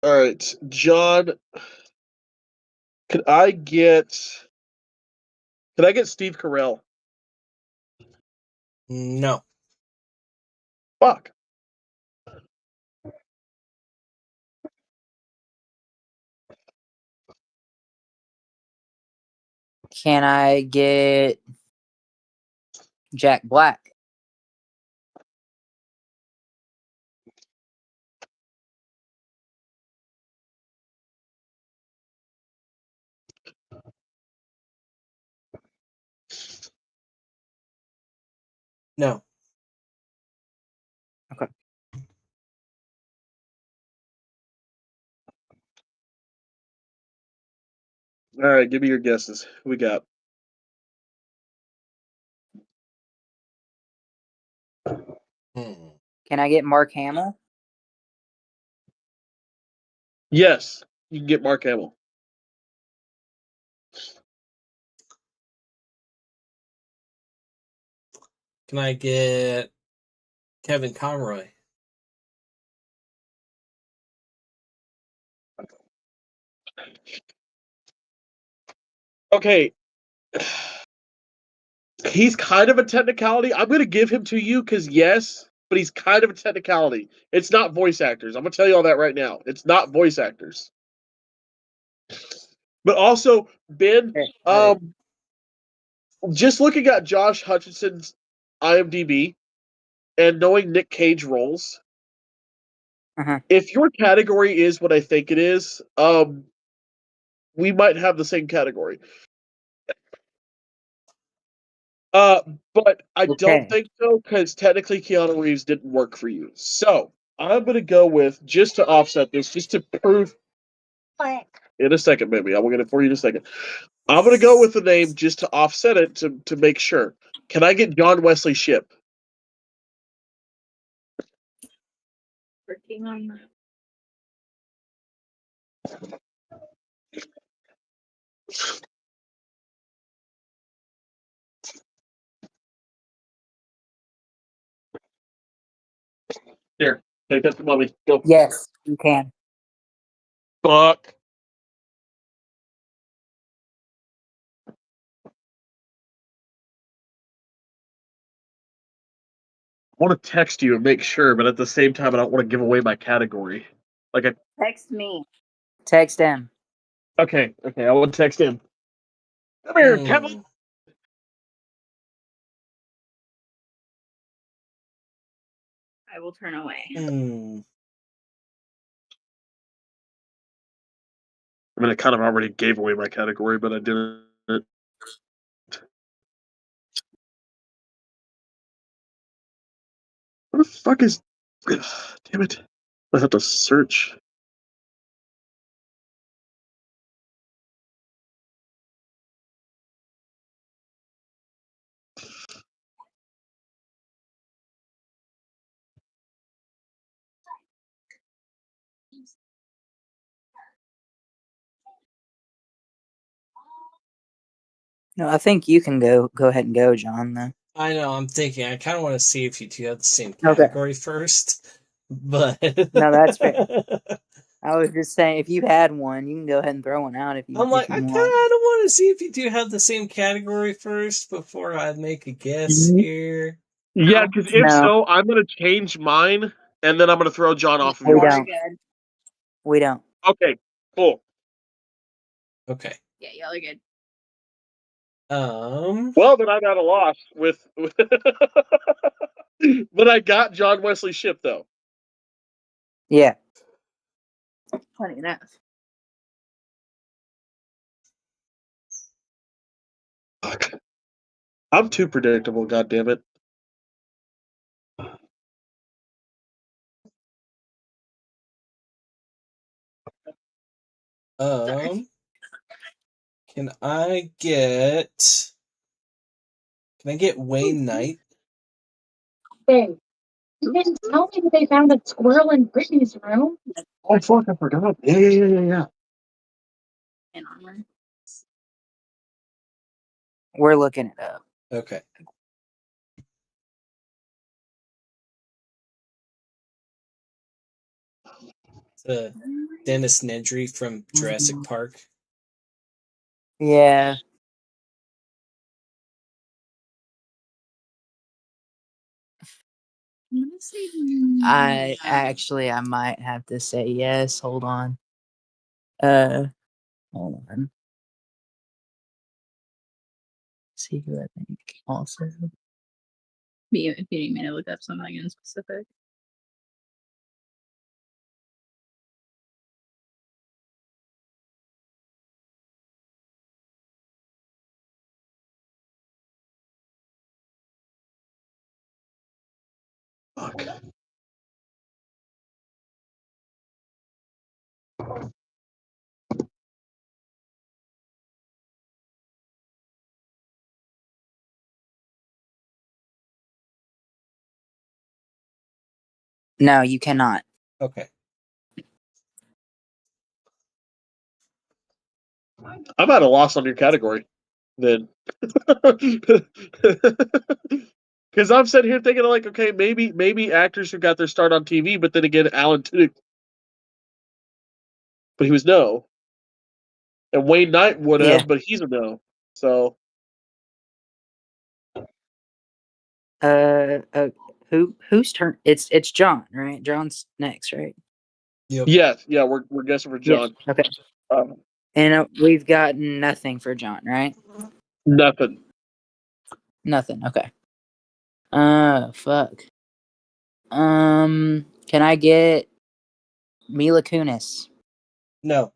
right, John. Could I get Steve Carell? No. Fuck. Can I get Jack Black? No. Okay. All right, give me your guesses. Who we got? Can I get Mark Hamill? Yes, you can get Mark Hamill. Can I get Kevin Conroy? Okay. He's kind of a technicality. I'm going to give him to you because yes, but he's kind of a technicality. It's not voice actors. I'm going to tell you all that right now. It's not voice actors. But also, Ben, just looking at Josh Hutcherson's IMDb and knowing Nick Cage roles, if your category is what I think it is, we might have the same category. But I don't think so because technically Keanu Reeves didn't work for you. So I'm gonna go with, just to offset this, just to prove. In a second, baby. I will get it for you in a second. I'm gonna go with the name just to offset it to make sure. Can I get John Wesley Shipp? Working on that. Here, take that to mommy. Go. Yes, you can. Fuck. I want to text you and make sure, but at the same time, I don't want to give away my category. Text me. Text him. Okay, I will text him. Come here, Kevin. I will turn away. I mean, I kind of already gave away my category, but I didn't. What the fuck is... Damn it. I have to search. No, I think you can go ahead and go, John, though. I know, I'm thinking. I kind of want to see if you two have the same category first. But no, that's fair. I was just saying, if you had one, you can go ahead and throw one out if you. I'm like, if you I kind of want. want to see if you do have the same category first before I make a guess here. Yeah, because if so, I'm going to change mine, and then I'm going to throw John off of We yours. don't. We don't. Okay, cool. Okay. Yeah, y'all are good. Well, then I'm at a loss with... But I got John Wesley Shipp, though. Yeah. Funny enough. Fuck. I'm too predictable, goddammit. Can I get Wayne Knight? Hey, you didn't tell me that they found a squirrel in Brittany's room. Oh, fuck, I forgot. Yeah. In armor. We're looking it up. Okay. Dennis Nedry from Jurassic Park. Yeah. I might have to say yes. Hold on. Hold on. see who I think also. If you need me to look up something in specific. Fuck. No, you cannot. Okay. I'm at a loss on your category, then. Because I'm sitting here thinking, like, okay, maybe actors who got their start on TV, but then again, Alan Tudyk. But he was no. And Wayne Knight would have, Yeah. but he's a no. So. Whose turn? It's John, right? John's next, right? Yep. Yes, yeah, we're guessing for John. Yes. Okay. And we've got nothing for John, right? Nothing. Nothing. Okay. Fuck. Can I get Mila Kunis? No.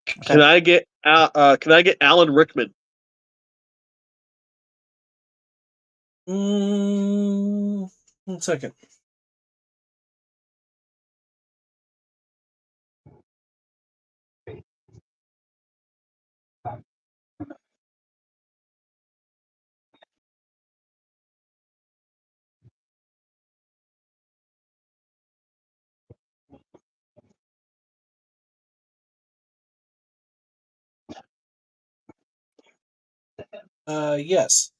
Can I get Alan Rickman? One second. Yes.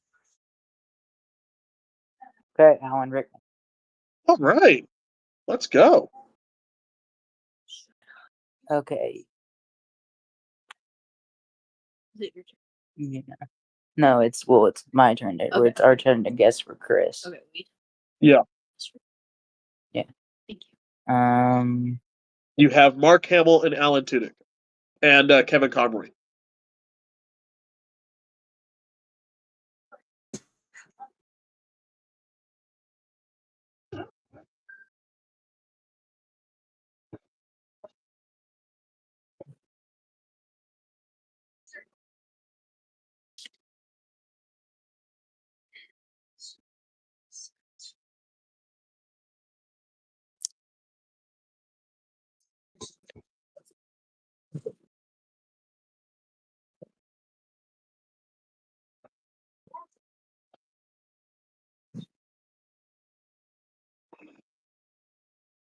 Okay, Alan Rickman. All right, let's go. Okay. Is it your turn? Yeah. No, it's my turn to. Or Okay. it's our turn to guess for Chris. Okay, wait. Yeah. Yeah. Thank you. You have Mark Hamill and Alan Tudyk, and Kevin Conroy.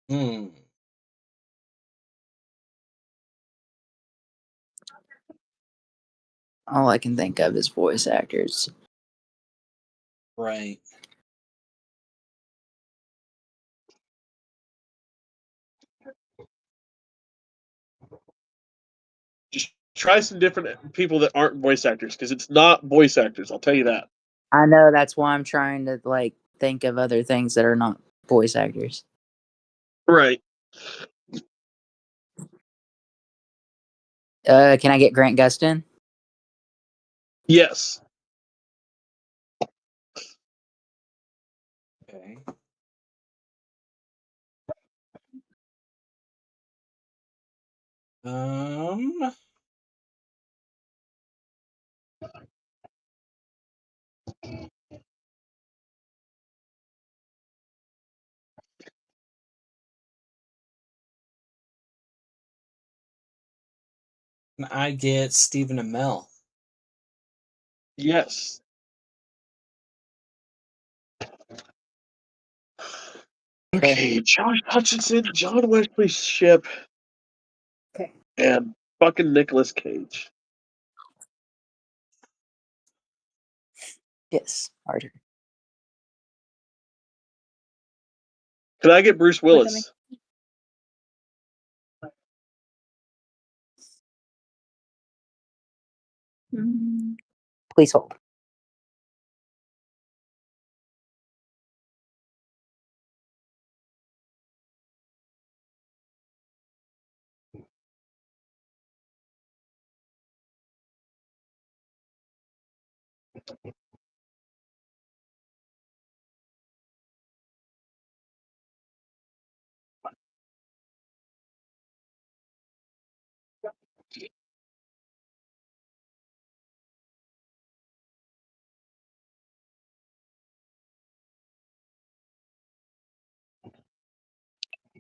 Hmm. All I can think of is voice actors. Right. Just try some different people that aren't voice actors, because it's not voice actors. I'll tell you that. I know, that's why I'm trying to think of other things that are not voice actors. Right. Can I get Grant Gustin? Yes. Okay. Um. Can I get Stephen Amell? Yes. Okay, Josh Hutcherson, John Wesley Shipp, Okay. and fucking Nicolas Cage. Yes, our turn. Can I get Bruce Willis? Please hold.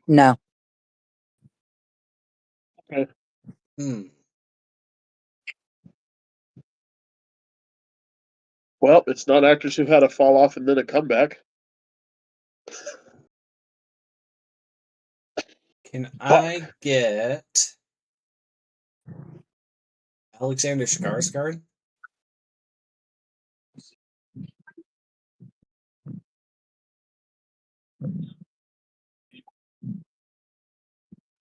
No. Okay. Well, it's not actors who've had a fall off and then a comeback. Can I get Alexander Skarsgård?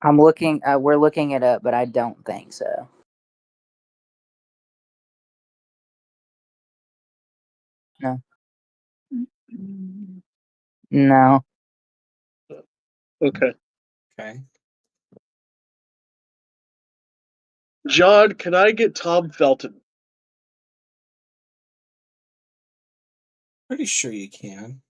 I'm looking. We're looking it up, but I don't think so. No. No. Okay. Okay. John, can I get Tom Felton? Pretty sure you can.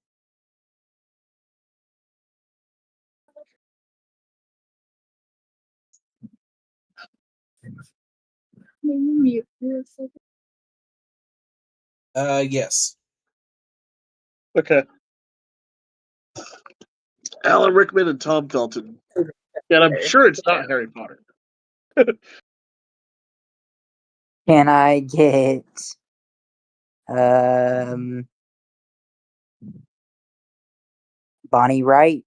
Yes. Okay. Alan Rickman and Tom Felton. And I'm sure it's not Harry Potter. Can I get um Bonnie Wright?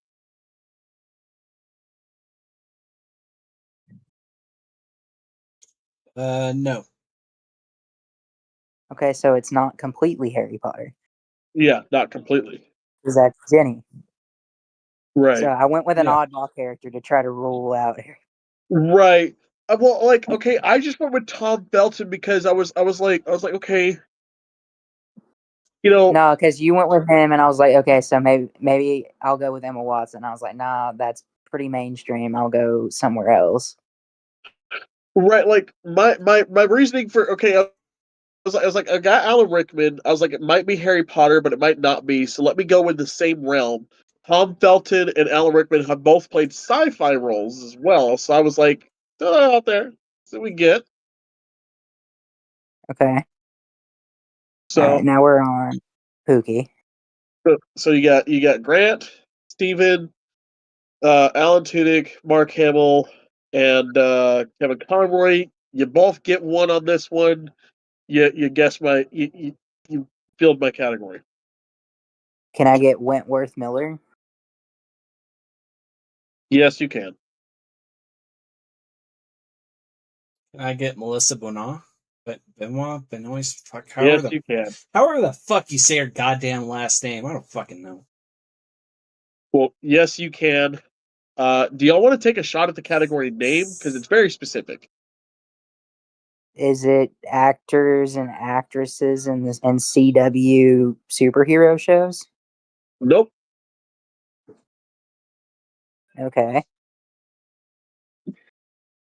No. Okay, so it's not completely Harry Potter. Yeah, not completely. Because that's Jenny. Right. So I went with an Yeah. oddball character to try to rule out Harry. Right. Well, like, okay, I just went with Tom Felton because I was like, okay, you know, No, because you went with him, and I was like, okay, so maybe I'll go with Emma Watson. I was like, nah, that's pretty mainstream. I'll go somewhere else. right? Like my reasoning for okay, I was like, I got Alan Rickman. I was like, it might be Harry Potter, but it might not be. So let me go in the same realm. Tom Felton and Alan Rickman have both played sci-fi roles as well. So I was like, throw that out there. See what we get. Okay. All So right, now we're on Pookie. so you got Grant, Steven, Alan Tudyk, Mark Hamill, and Kevin Conroy. You both get one on this one. You guess you filled my category. Can I get Wentworth Miller? Yes, you can. Can I get Melissa Benoist? Benoist? Fuck. Yes, you can. However the fuck you say her goddamn last name, I don't fucking know. Well, yes, you can. Do y'all want to take a shot at the category name because it's very specific? Is it actors and actresses in this and CW superhero shows? Nope. Okay.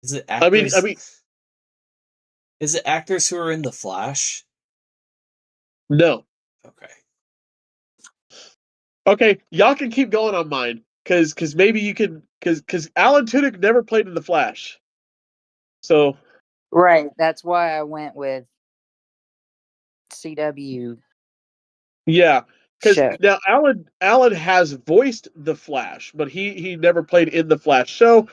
Is it actors? I mean, Is it actors who are in The Flash? no. Okay. Okay, y'all can keep going on mine because maybe you can because Alan Tudyk never played in the Flash, so Right. That's why I went with CW yeah. Because show. now Alan has voiced the Flash, but he never played in the Flash show.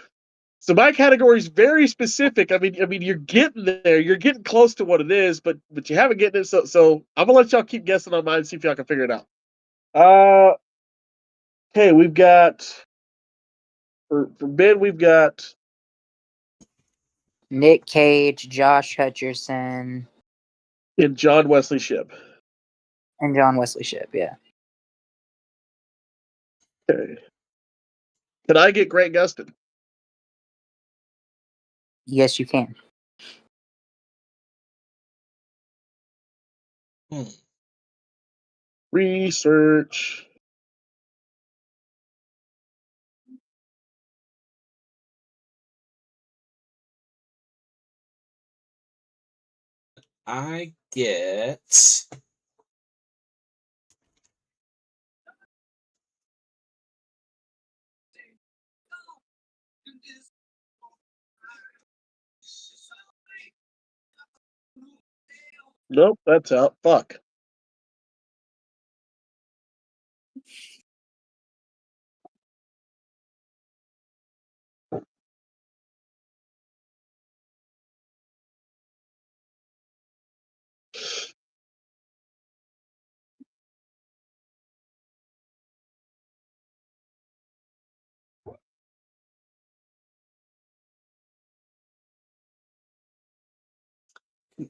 So my category is very specific. I mean, you're getting there. You're getting close to what it is, but you haven't getting it. So I'm gonna let y'all keep guessing on mine and see if y'all can figure it out. Okay, we've got for Ben, we've got Nick Cage, Josh Hutcherson, in John Wesley Shipp. and John Wesley Shipp. Yeah. Okay, can I get Grant Gustin? Yes, you can. Research. I get Nope, that's out. Fuck.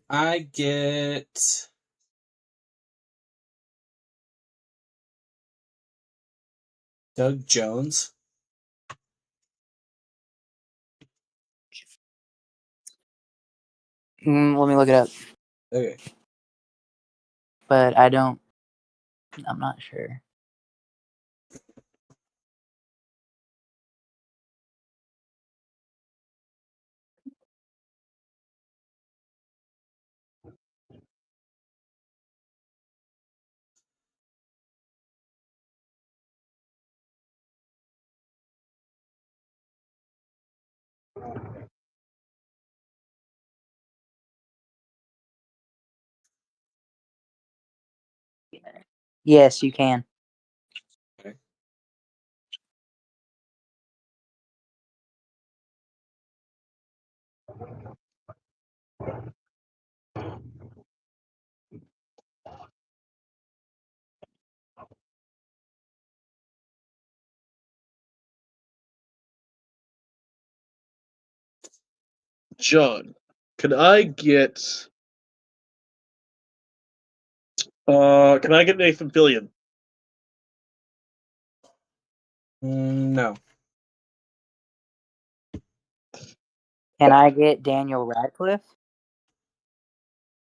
I get Doug Jones. Let me look it up. Okay. But I'm not sure. Yes, you can. Okay. John, can I get Nathan Fillion? No. Can I get Daniel Radcliffe?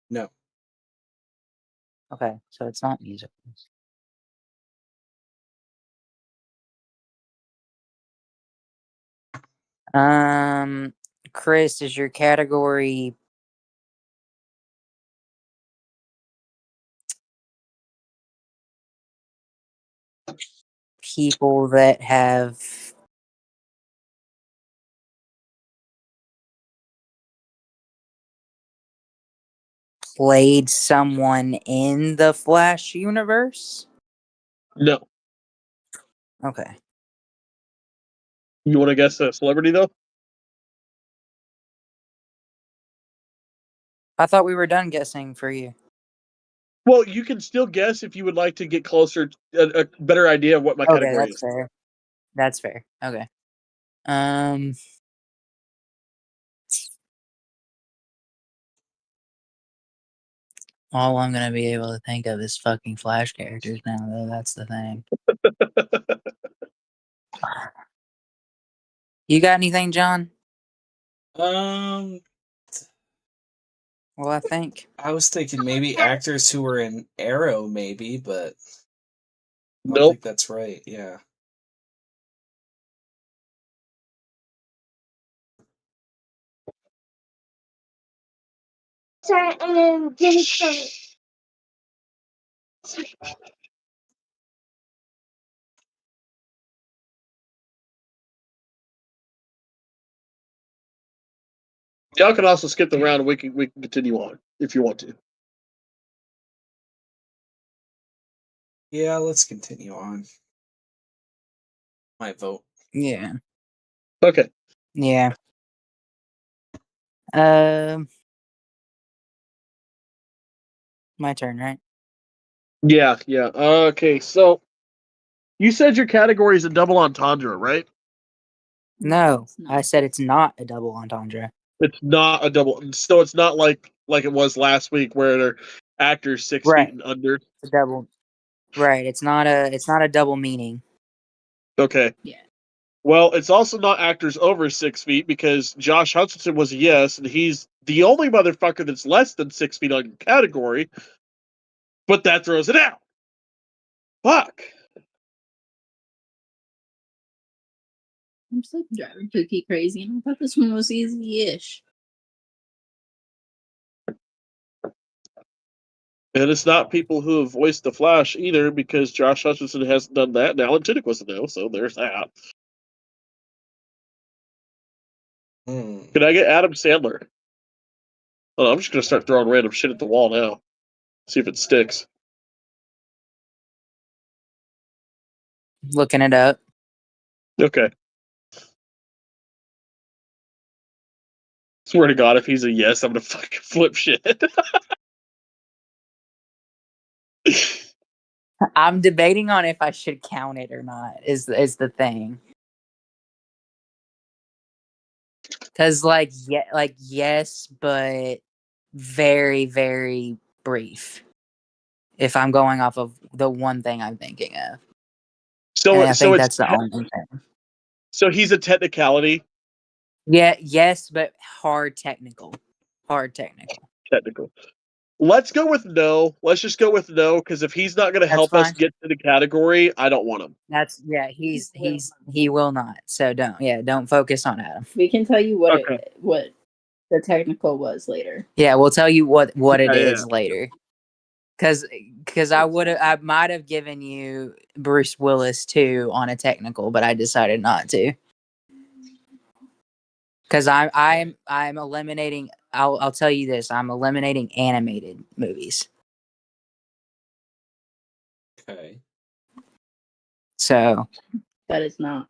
No. Okay, so it's not musicals. Chris, is your category people that have played someone in the Flash universe? No. Okay. You want to guess a celebrity though? I thought we were done guessing for you. Well, you can still guess if you would like to get closer, a better idea of what my Okay, category that's is. fair. That's fair. Okay. All I'm gonna be able to think of is fucking Flash characters now, though. That's the thing. You got anything, John? Um, Well, I think. I was thinking maybe actors who were in Arrow, maybe, but I don't Nope. think that's right. Yeah. Sorry, Y'all can also skip the round and we can continue on if you want to. Yeah, let's continue on. My vote. Yeah. Okay. Yeah. My turn, right? Yeah. Okay, so you said your category is a double entendre, right? No, I said it's not a double entendre. It's not a double, so it's not like it was last week where they're actors 6 Right. feet and under. It's a double. Right. It's not a double meaning. Okay. Yeah. Well, it's also not actors over 6 feet because Josh Hutcherson was a yes, and he's the only motherfucker that's less than 6 feet on your category. But that throws it out. Fuck. I'm still driving Pookie crazy, and I thought this one was easy-ish. And it's not people who have voiced the Flash either, because Josh Hutcherson hasn't done that, and Alan Tudyk was a no, so there's that. Hmm. Can I get Adam Sandler? Oh, I'm just gonna start throwing random shit at the wall now. See if it sticks. Looking it up. Okay. Swear to God, if he's a yes, I'm gonna fucking flip shit. I'm debating on if I should count it or not. Is the thing? Because yes, but very very brief. If I'm going off of the one thing I'm thinking of, and I think that's the only thing. So he's a technicality. Yeah, yes, but hard technical. Technical. Let's go with no. Let's just go with no, because if he's not going to help us get to the category, I don't want him. He will not. So don't focus on Adam. We can tell you what the technical was later. Yeah, we'll tell you what it is later. Because I might have given you Bruce Willis too on a technical, but I decided not to. Because I'm eliminating. I'll tell you this. I'm eliminating animated movies. Okay. So that is not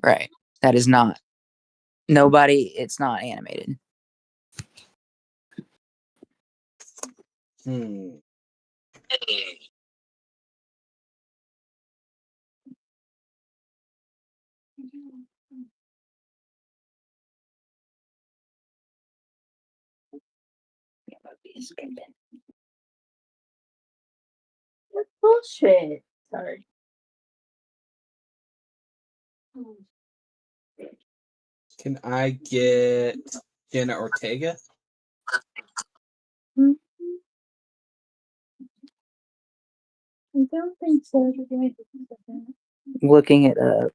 right. That is not. Nobody. It's not animated. bullshit. Sorry. Can I get Jenna Ortega? I don't think so. Looking it up.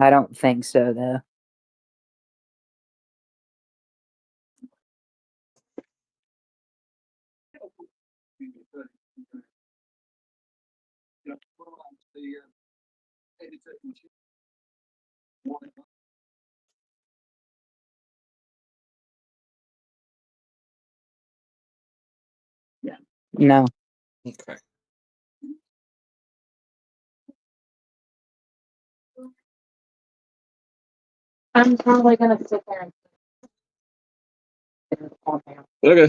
I don't think so, though. No. Okay. I'm probably gonna sit there and Okay.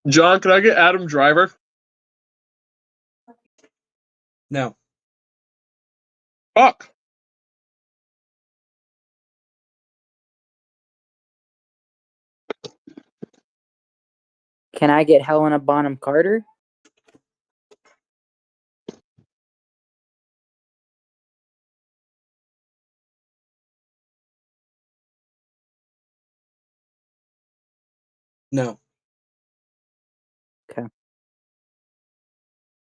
John, can I get Adam Driver? No. Fuck. Can I get Helena Bonham Carter? No. Okay.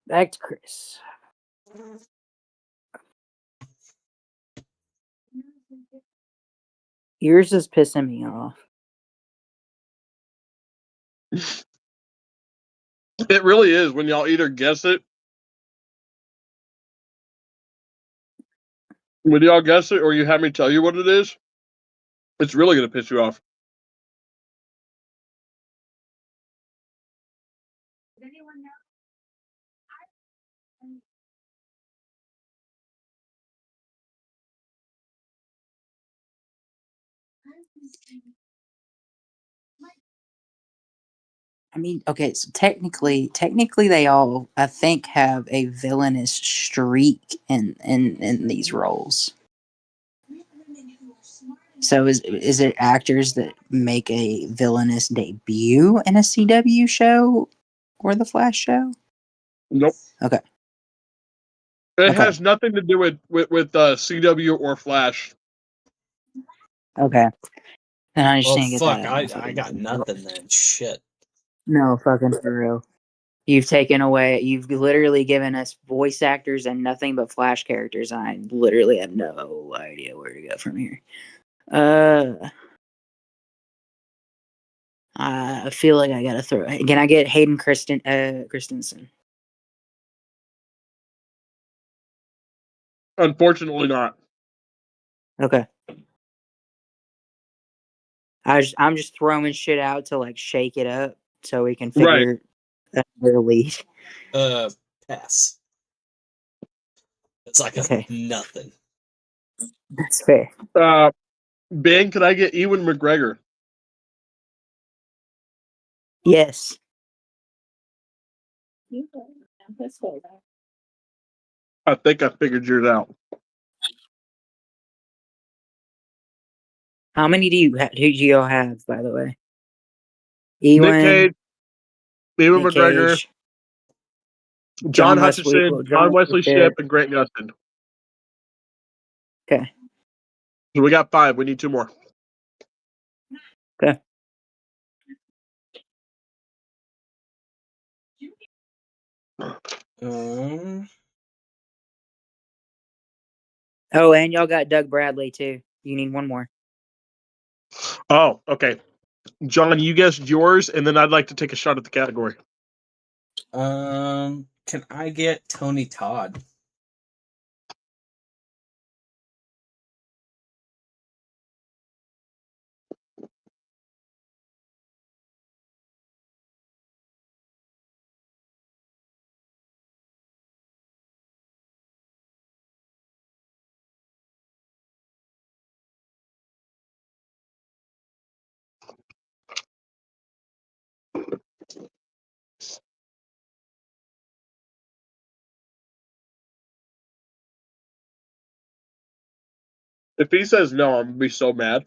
Back to Chris. Yours is pissing me off. It really is when y'all either guess it. When y'all guess it or you have me tell you what it is, it's really going to piss you off. Does anyone know? I mean, okay, so technically they all, I think, have a villainous streak in these roles. So is it actors that make a villainous debut in a CW show or the Flash show? Nope. Okay. It has nothing to do with CW or Flash. Okay. And I just Well, didn't get fuck, that. I got nothing then. Shit. No, fucking for real. You've taken away. You've literally given us voice actors and nothing but Flash characters. And I literally have no idea where to go from here. I feel like I gotta throw. Can I get Hayden Christensen? Unfortunately, not. Okay. I'm just throwing shit out to like shake it up so we can Right. figure another lead. Pass. It's like Okay. nothing. That's fair. Ben, could I get Ewan McGregor? Yes. Let's go. I think I figured yours out. How many who do you all have, by the way? Nick Ewan, Cage, Ewan Nick McGregor, Cage, John Wesley, Hutcherson, John Wesley Shipp, and Grant Gustin. Okay. So we got 5. We need 2 more. Okay. Oh, and y'all got Doug Bradley too. You need one more. Oh, okay. John, you guessed yours, and then I'd like to take a shot at the category. Can I get Tony Todd? If he says no, I'm gonna be so mad.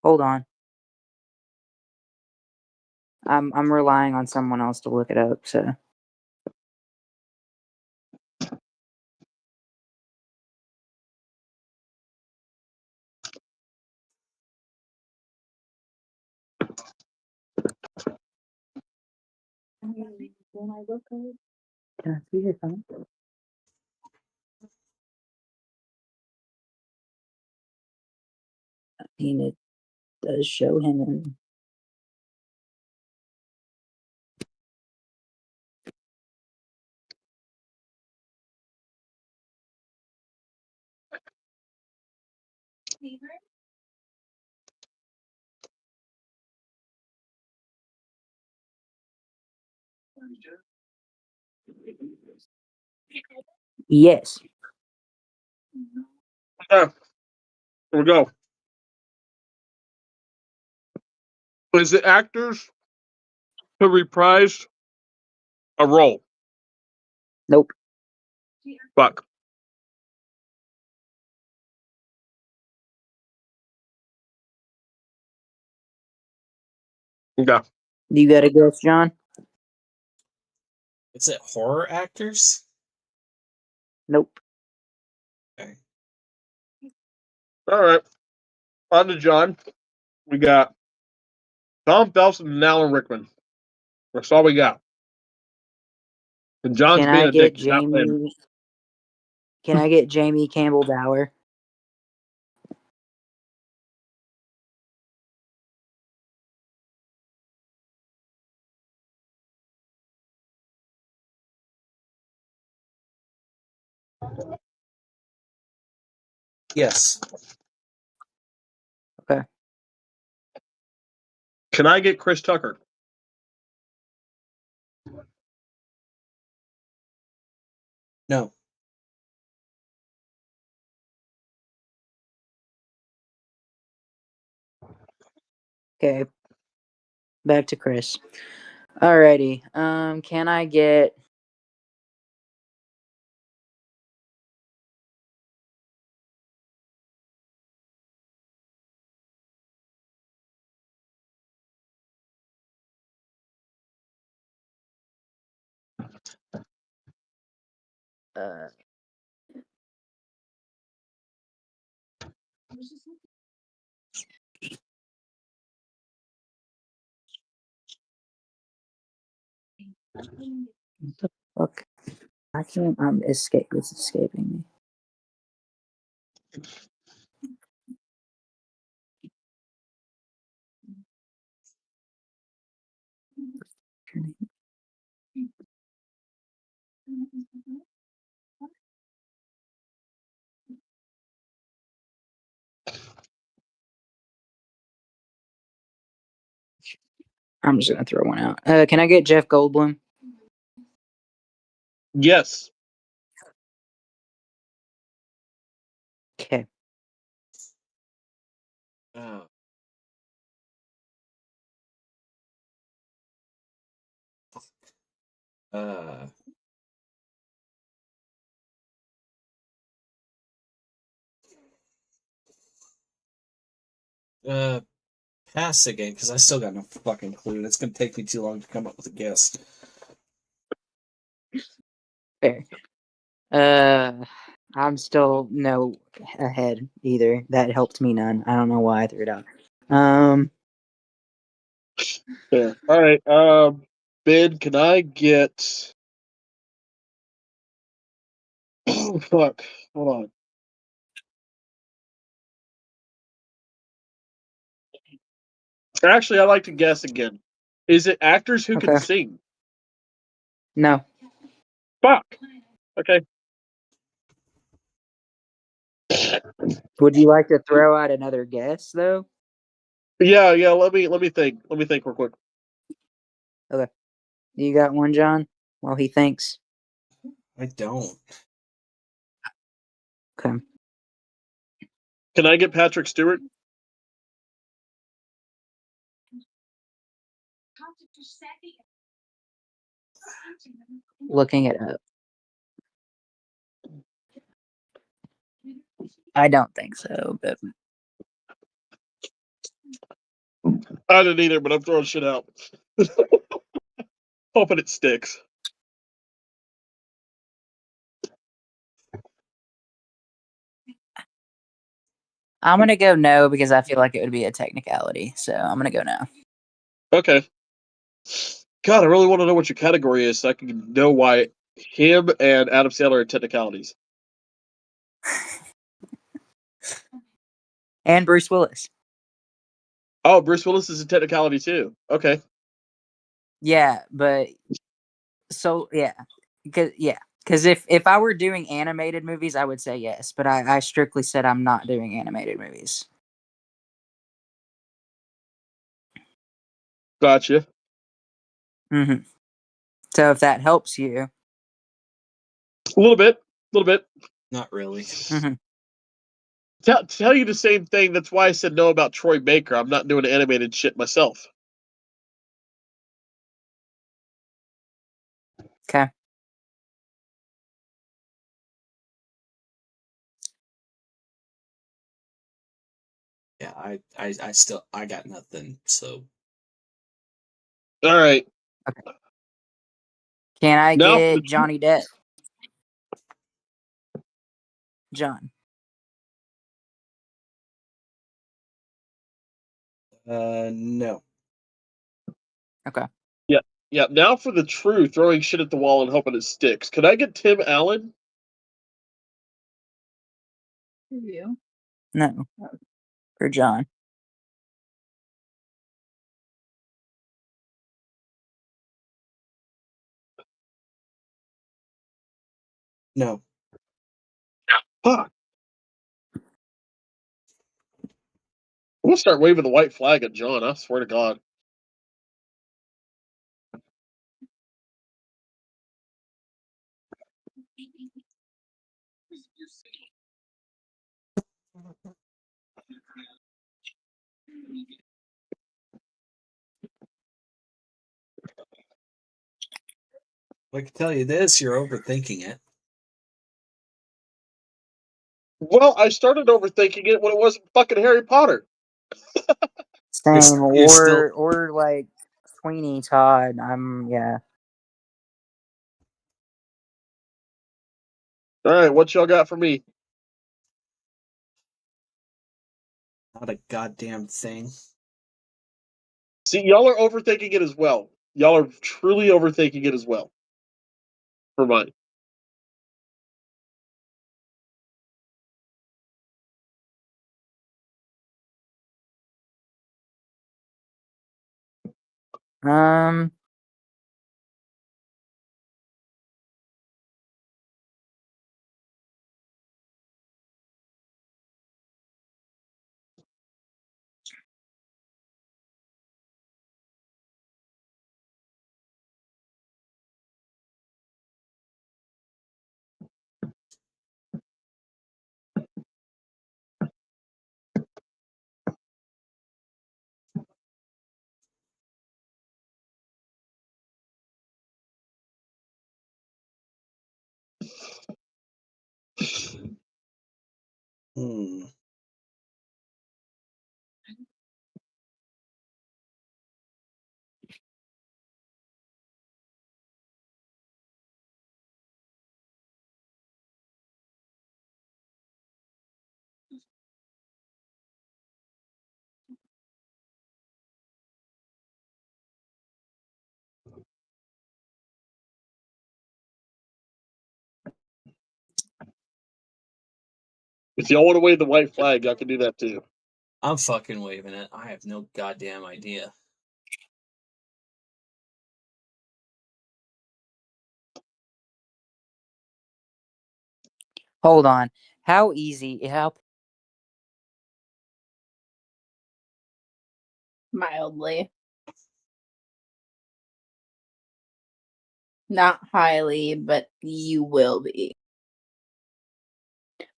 Hold on. I'm relying on someone else to look it up, so When I look up, can I see your phone? I mean, it does show him in. Yes. Okay, here we go. Is it actors who reprise a role? Nope. Fuck. Okay. You got a guess, John? Is it horror actors? Nope. Okay. All right. On to John. We got Tom Phelps and Alan Rickman. That's all we got. And John's Can being I a dick. get He's not playing. Jamie? Can I get Jamie Campbell Bower? Yes. Okay. Can I get Chris Tucker? No. Okay. Back to Chris. Alrighty. Can I get uh What the fuck? I can't. Escape. It's escaping me. I'm just gonna throw one out. Can I get Jeff Goldblum? Yes. Okay. Uh, pass again because I still got no fucking clue. It's gonna take me too long to come up with a guess. Fair. I'm still no ahead either. That helped me none. I don't know why I threw it out. Fair. All right. Ben, can I get? Oh fuck! Hold on. Actually, I like to guess again. Is it actors who can Okay. sing? No. Fuck. Okay. Would you like to throw out another guess though? Yeah. Let me think. Let me think real quick. Okay. You got one, John? While he thinks. I don't. Okay. Can I get Patrick Stewart? Looking it up. I don't think so, but I didn't either, but I'm throwing shit out. Hoping it sticks. I'm gonna go no because I feel like it would be a technicality. So I'm gonna go no. Okay. God, I really want to know what your category is so I can know why him and Adam Sandler are technicalities. And Bruce Willis. Oh, Bruce Willis is a technicality too. Okay. Yeah, but so yeah, because if I were doing animated movies, I would say yes. But I strictly said I'm not doing animated movies. Gotcha. Mm-hmm. So if that helps you, A little bit. A little bit. Not really. mm-hmm. Tell you the same thing. That's why I said no about Troy Baker. I'm not doing animated shit myself. Okay. Yeah, I still I got nothing. So All right. Can I Now, get Johnny Depp? John. no. Okay. yeah. Now for the true throwing shit at the wall and hoping it sticks. Could I get Tim Allen? For you. No. For John. No. Fuck. I'm gonna start waving the white flag at John. I swear to God. I can tell you this: you're overthinking it. Well, I started overthinking it when it wasn't fucking Harry Potter. Same. You're still Or like Sweeney Todd. Yeah. All right, what y'all got for me? not a goddamn thing. See, y'all are overthinking it as well. y'all are truly overthinking it as well. For mine. Um, Hmm. If y'all want to wave the white flag, y'all can do that too. I'm fucking waving it. I have no goddamn idea. hold on. How easy? How Mildly. Not highly, but you will be.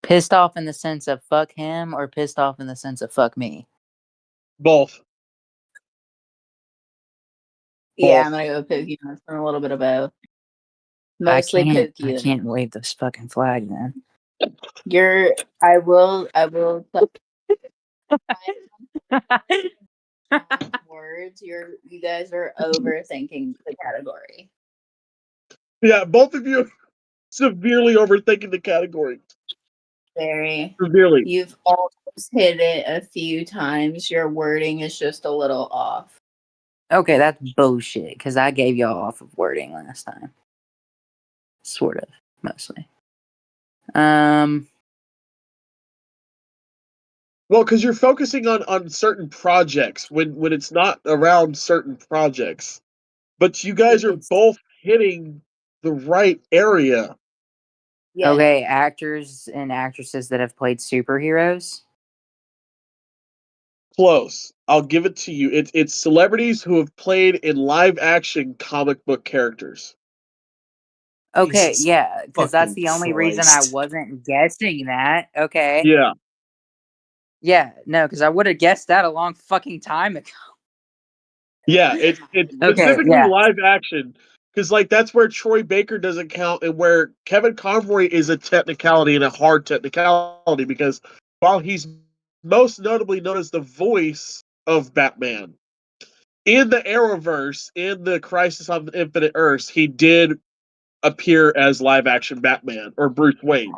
pissed off in the sense of fuck him, or pissed off in the sense of fuck me? Both. Yeah, Both. I'm gonna go with Pokey on a little bit of both. I Mostly can't. Pokey. I can't wave this fucking flag then. I will words. You guys are overthinking the category. Yeah, both of you are severely overthinking the category. Very. Severely. You've almost hit it a few times. Your wording is just a little off. Okay, that's bullshit. Because I gave y'all off of wording last time. Sort of, mostly. Well, because you're focusing on certain projects when it's not around certain projects. But you guys are It's both hitting the right area. yeah. Okay, actors and actresses that have played superheroes. Close. I'll give it to you. It's celebrities who have played in live action comic book characters. Okay, Jesus yeah, because that's fucking the only reason I Christ. wasn't guessing that. Okay. Yeah. Yeah, no, because I would have guessed that a long fucking time ago. Yeah, it's Okay, specifically yeah. live action. Because like that's where Troy Baker doesn't count and where Kevin Conroy is a technicality and a hard technicality because while he's most notably known as the voice of Batman, in the Arrowverse, in the Crisis on Infinite Earths, he did appear as live action Batman or Bruce Wayne.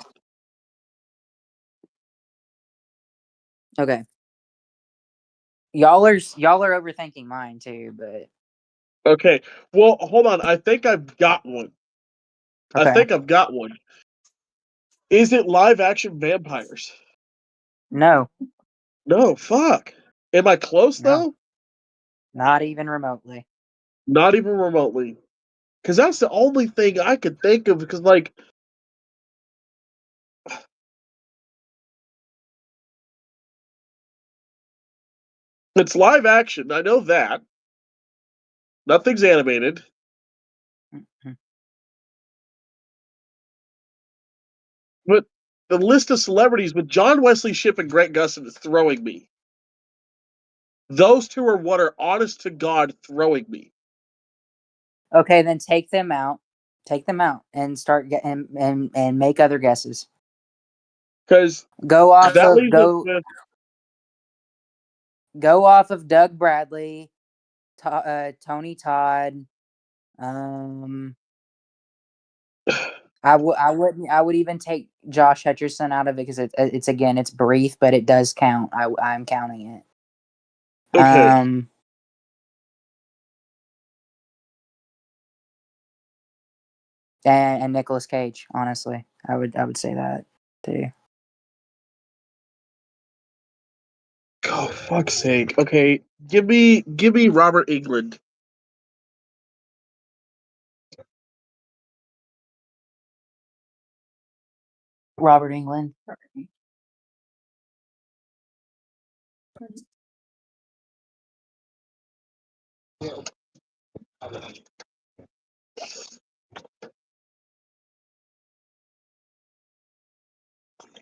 Okay. Y'all are overthinking mine too, but Okay. Well, hold on. I think I've got one. okay. Is it live action vampires? No, No, fuck. Am I close no, though? not even remotely. Not even remotely. Because that's the only thing I could think of. Because, like, it's live action. I know that. Nothing's animated. Mhm. But the list of celebrities with John Wesley Shipp and Grant Gustin is throwing me. Those two are what are honest to God throwing me. Okay, then take them out. Take them out and start and make other guesses. Because Go off that of leaves us go with. go off of Doug Bradley, Tony Todd. I would even take Josh Hutcherson out of it because it's again it's brief, but it does count. I'm counting it. Okay. and Nicolas Cage. Honestly, I would say that too. Oh, fuck's sake. Okay, give me Robert England. Robert England.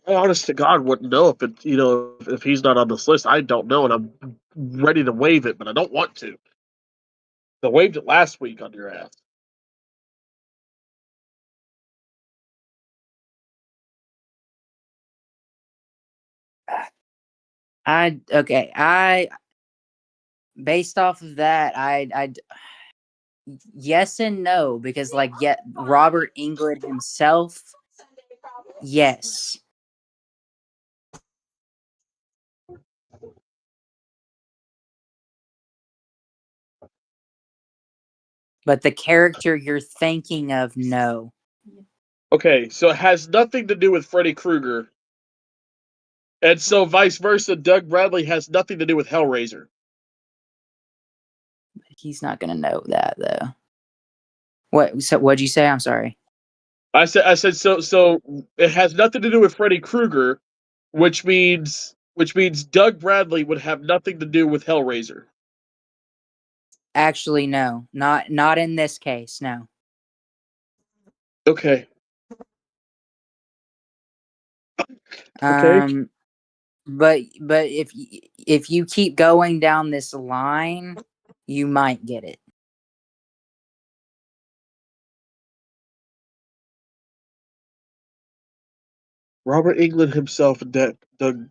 I honest to God wouldn't know if it, if he's not on this list. I don't know, and I'm ready to waive it, but I don't want to. I waived it last week on your ass. I based off of that, I yes and no, because like yet Robert England himself, yes. But the character you're thinking of, no. Okay, so it has nothing to do with Freddy Krueger. And so vice versa, Doug Bradley has nothing to do with Hellraiser. He's not gonna know that though. What? So what'd you say? I'm sorry. I said so it has nothing to do with Freddy Krueger, which means Doug Bradley would have nothing to do with Hellraiser. Actually, no, not in this case. No. Okay. Um, but if you keep going down this line, you might get it. Robert England himself and Doug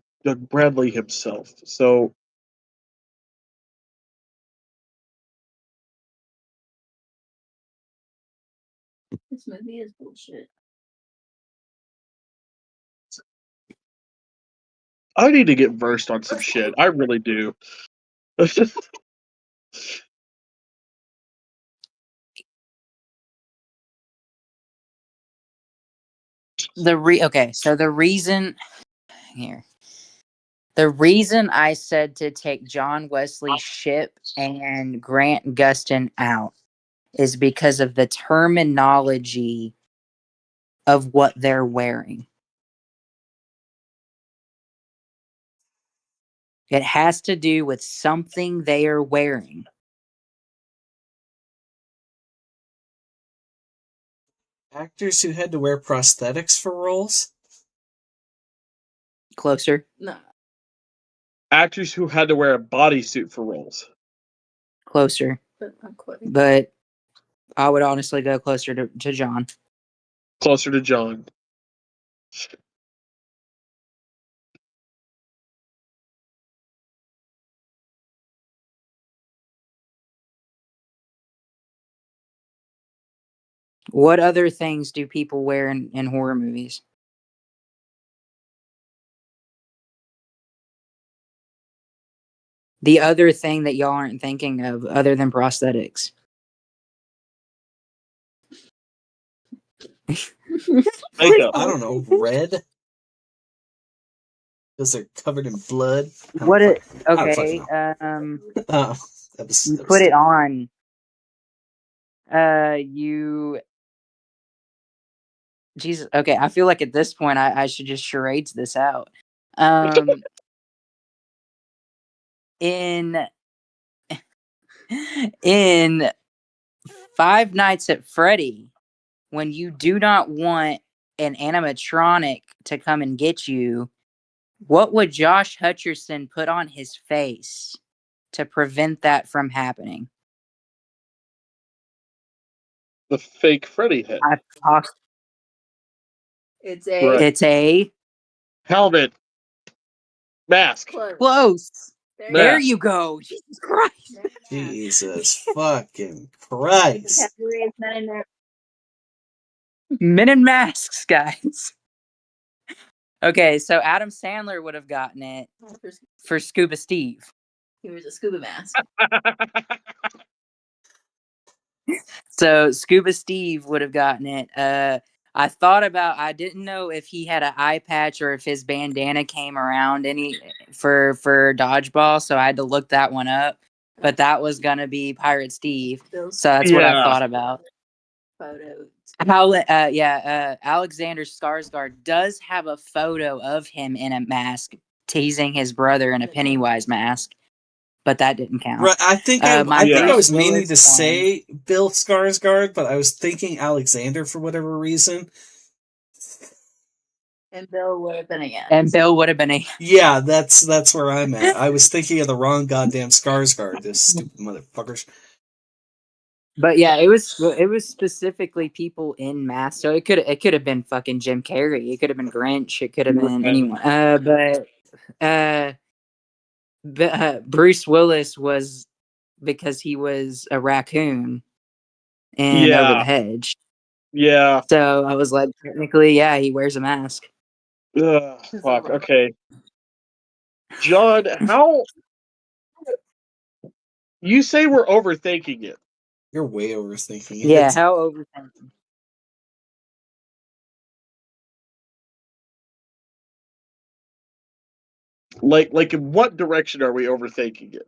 Bradley himself. So This movie is bullshit. I need to get versed on some shit. I really do. Okay, so the reason I said to take John Wesley Shipp and Grant Gustin out is because of the terminology of what they're wearing. It has to do with something they are wearing. Actors who had to wear prosthetics for roles? Closer. No. Actors who had to wear a bodysuit for roles. Closer. But I'm quite. But I would honestly go closer to John. Closer to John. What other things do people wear in horror movies? The other thing that y'all aren't thinking of other than prosthetics. Makeup. I don't know, red? Because they're covered in blood? What it? I don't Okay. fucking know. You put it on. You. Jesus. Okay, I feel like at this point I should just charades this out. In Five Nights at Freddy, when you do not want an animatronic to come and get you, what would Josh Hutcherson put on his face to prevent that from happening? The fake Freddy head. It's a. Right. It's a Helmet. Mask. close. There Mask. you go. Jesus Christ. Jesus fucking Christ. Men in masks, guys. Okay, so Adam Sandler would have gotten it for Scuba Steve. He was a scuba mask. So Scuba Steve would have gotten it. I didn't know if he had an eye patch or if his bandana came around for dodgeball, so I had to look that one up. But that was gonna be Pirate Steve. So that's what I Yeah. thought about. Photos. Alexander Skarsgård does have a photo of him in a mask teasing his brother in a Pennywise mask, but that didn't count. Right, I think I Yeah. was meaning Willis to one. say Bill Skarsgård, but I was thinking Alexander for whatever reason. And Bill would have been a yes. And Bill would have been a Yeah, that's where I'm at. I was thinking of the wrong goddamn Skarsgård. This stupid motherfuckers. But yeah, it was specifically people in masks. So it could have been fucking Jim Carrey. It could have been Grinch. It could have been anyone. But Bruce Willis was because he was a raccoon and Over the Hedge. Yeah. So I was like, technically, yeah, he wears a mask. Ugh, fuck. Okay. John, how you say we're overthinking it? You're way overthinking it. Yeah, how overthinking? Like in what direction are we overthinking it?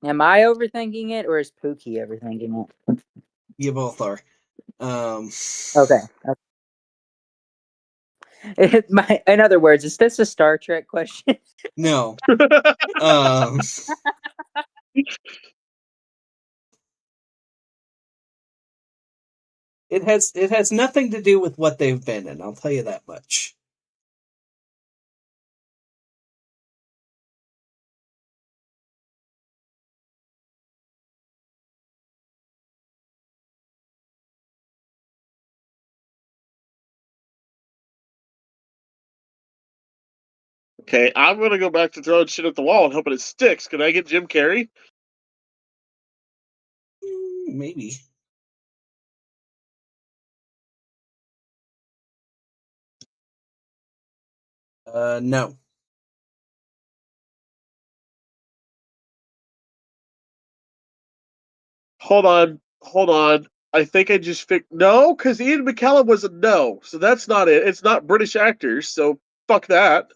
Am I overthinking it, or is Pookie overthinking it? You both are. Okay. In other words, is this a Star Trek question? No. It has nothing to do with what they've been in, I'll tell you that much. Okay, I'm gonna go back to throwing shit at the wall and hoping it sticks. Can I get Jim Carrey? Maybe. No. Hold on. I think I just fixed no, because Ian McKellen was a no, so that's not it. It's not British actors, so fuck that.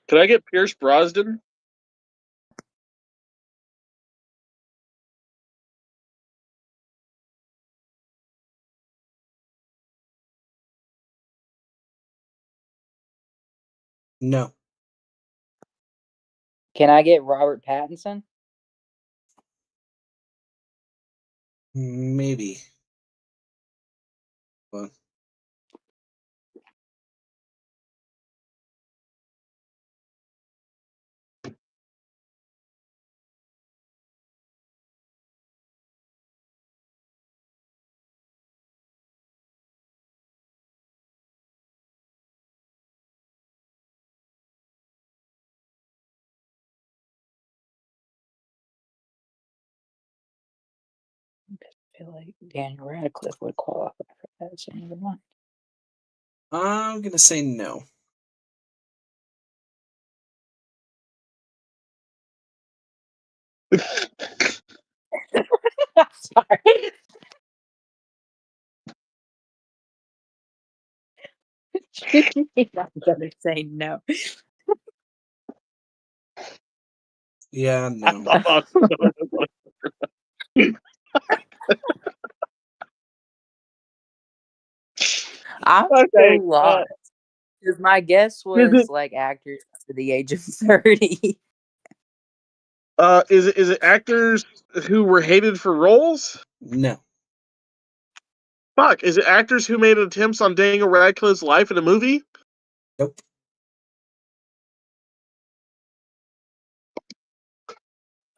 Can I get Pierce Brosnan? No. Can I get Robert Pattinson? Maybe. Well, I feel like Daniel Radcliffe would qualify for that, so never mind. I'm gonna say no. Sorry. I'm gonna say no. Yeah, no. I'm Okay. so lost because my guess Is was it like actors to the age of 30. is it actors who were hated for roles? No. Fuck, is it actors who made attempts on Daniel Radcliffe's life in a movie? Nope.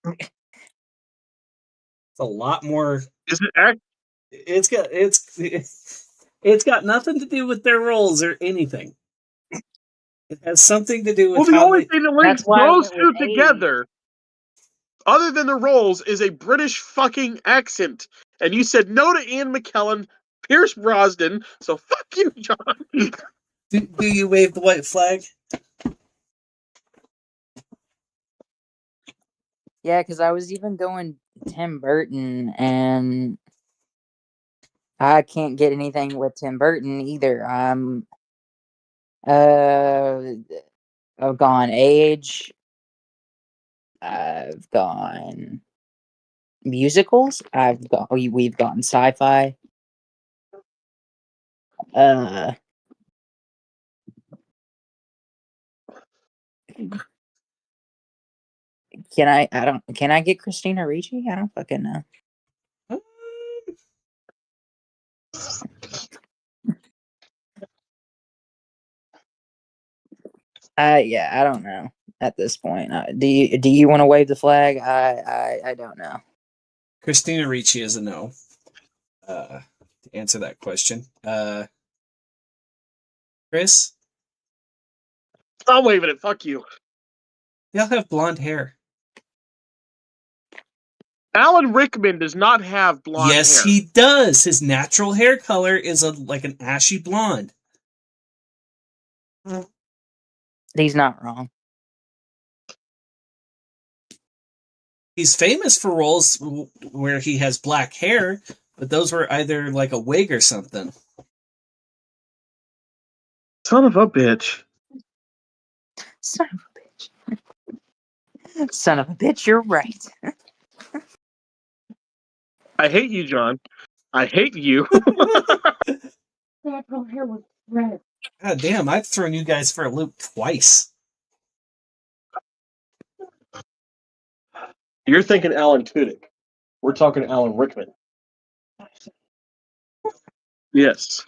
It's a lot more. Is it act? It's got nothing to do with their roles or anything. It has something to do Well, with the how only they. thing that links That's why I those went with two age. together, other than the roles, is a British fucking accent. And you said no to Ian McKellen, Pierce Brosnan, so fuck you, John. Do you wave the white flag? Yeah, because I was even going Tim Burton, and I can't get anything with Tim Burton either. Uh, I've gone age. I've gone musicals. We've gotten sci-fi. Uh, can I? I don't. Can I get Christina Ricci? I don't fucking know. Yeah, I don't know at this point. Do you want to wave the flag? I don't know. Christina Ricci is a no. To answer that question, Chris, I'm waving it, fuck you. they all have blonde hair. Alan Rickman does not have blonde Yes, hair. he does. His natural hair color is like an ashy blonde. He's not wrong. He's famous for roles where he has black hair, but those were either like a wig or something. Son of a bitch. Son of a bitch. Son of a bitch, you're right. I hate you, John. I hate you. Natural hair was red. God damn, I've thrown you guys for a loop twice. You're thinking Alan Tudyk. We're talking Alan Rickman. Yes.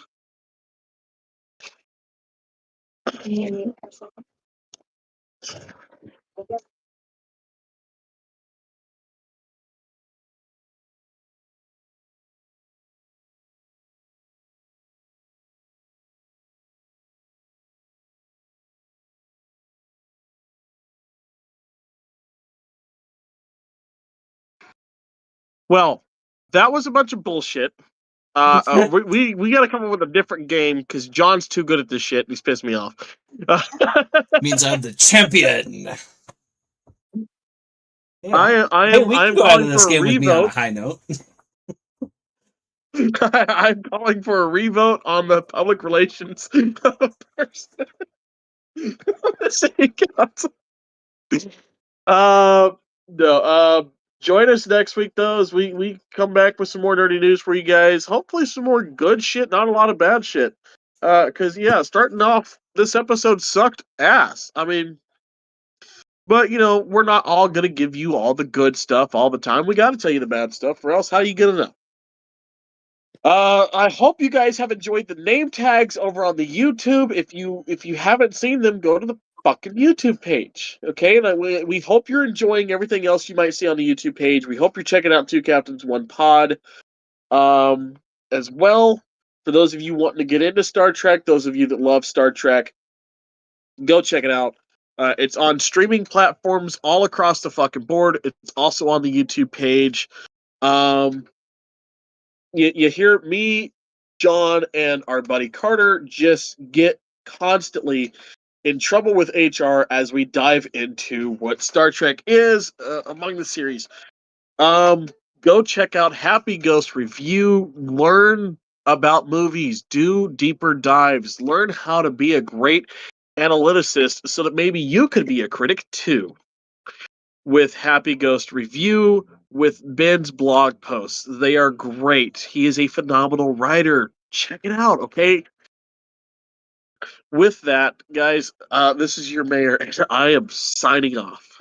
Well, that was a bunch of bullshit. We got to come up with a different game because John's too good at this shit. And he's pissed me off. Means I'm the champion. Yeah. I Hey, am we can I'm go out of calling this for a game with me on a revote. high note. I'm calling for a revote on the public relations person on the city council. No. Join us next week though, as we come back with some more nerdy news for you guys. Hopefully, some more good shit, not a lot of bad shit. Because yeah, starting off this episode sucked ass. I mean, but we're not all gonna give you all the good stuff all the time. We got to tell you the bad stuff, or else how are you gonna know? I hope you guys have enjoyed the name tags over on the YouTube. If you haven't seen them, go to the fucking YouTube page. Okay, and we hope you're enjoying everything else you might see on the YouTube page. We hope you're checking out Two Captains One Pod, as well. For those of you wanting to get into Star Trek, those of you that love Star Trek, go check it out. It's on streaming platforms all across the fucking board. It's also on the YouTube page. Um, you hear me, John, and our buddy Carter just get constantly in trouble with HR as we dive into what Star Trek is among the series. Go check out Happy Ghost Review. Learn about movies. Do deeper dives. Learn how to be a great analyticist so that maybe you could be a critic too. With Happy Ghost Review, with Ben's blog posts. They are great. He is a phenomenal writer. Check it out, okay? with that, guys, this is your mayor, and I am signing off.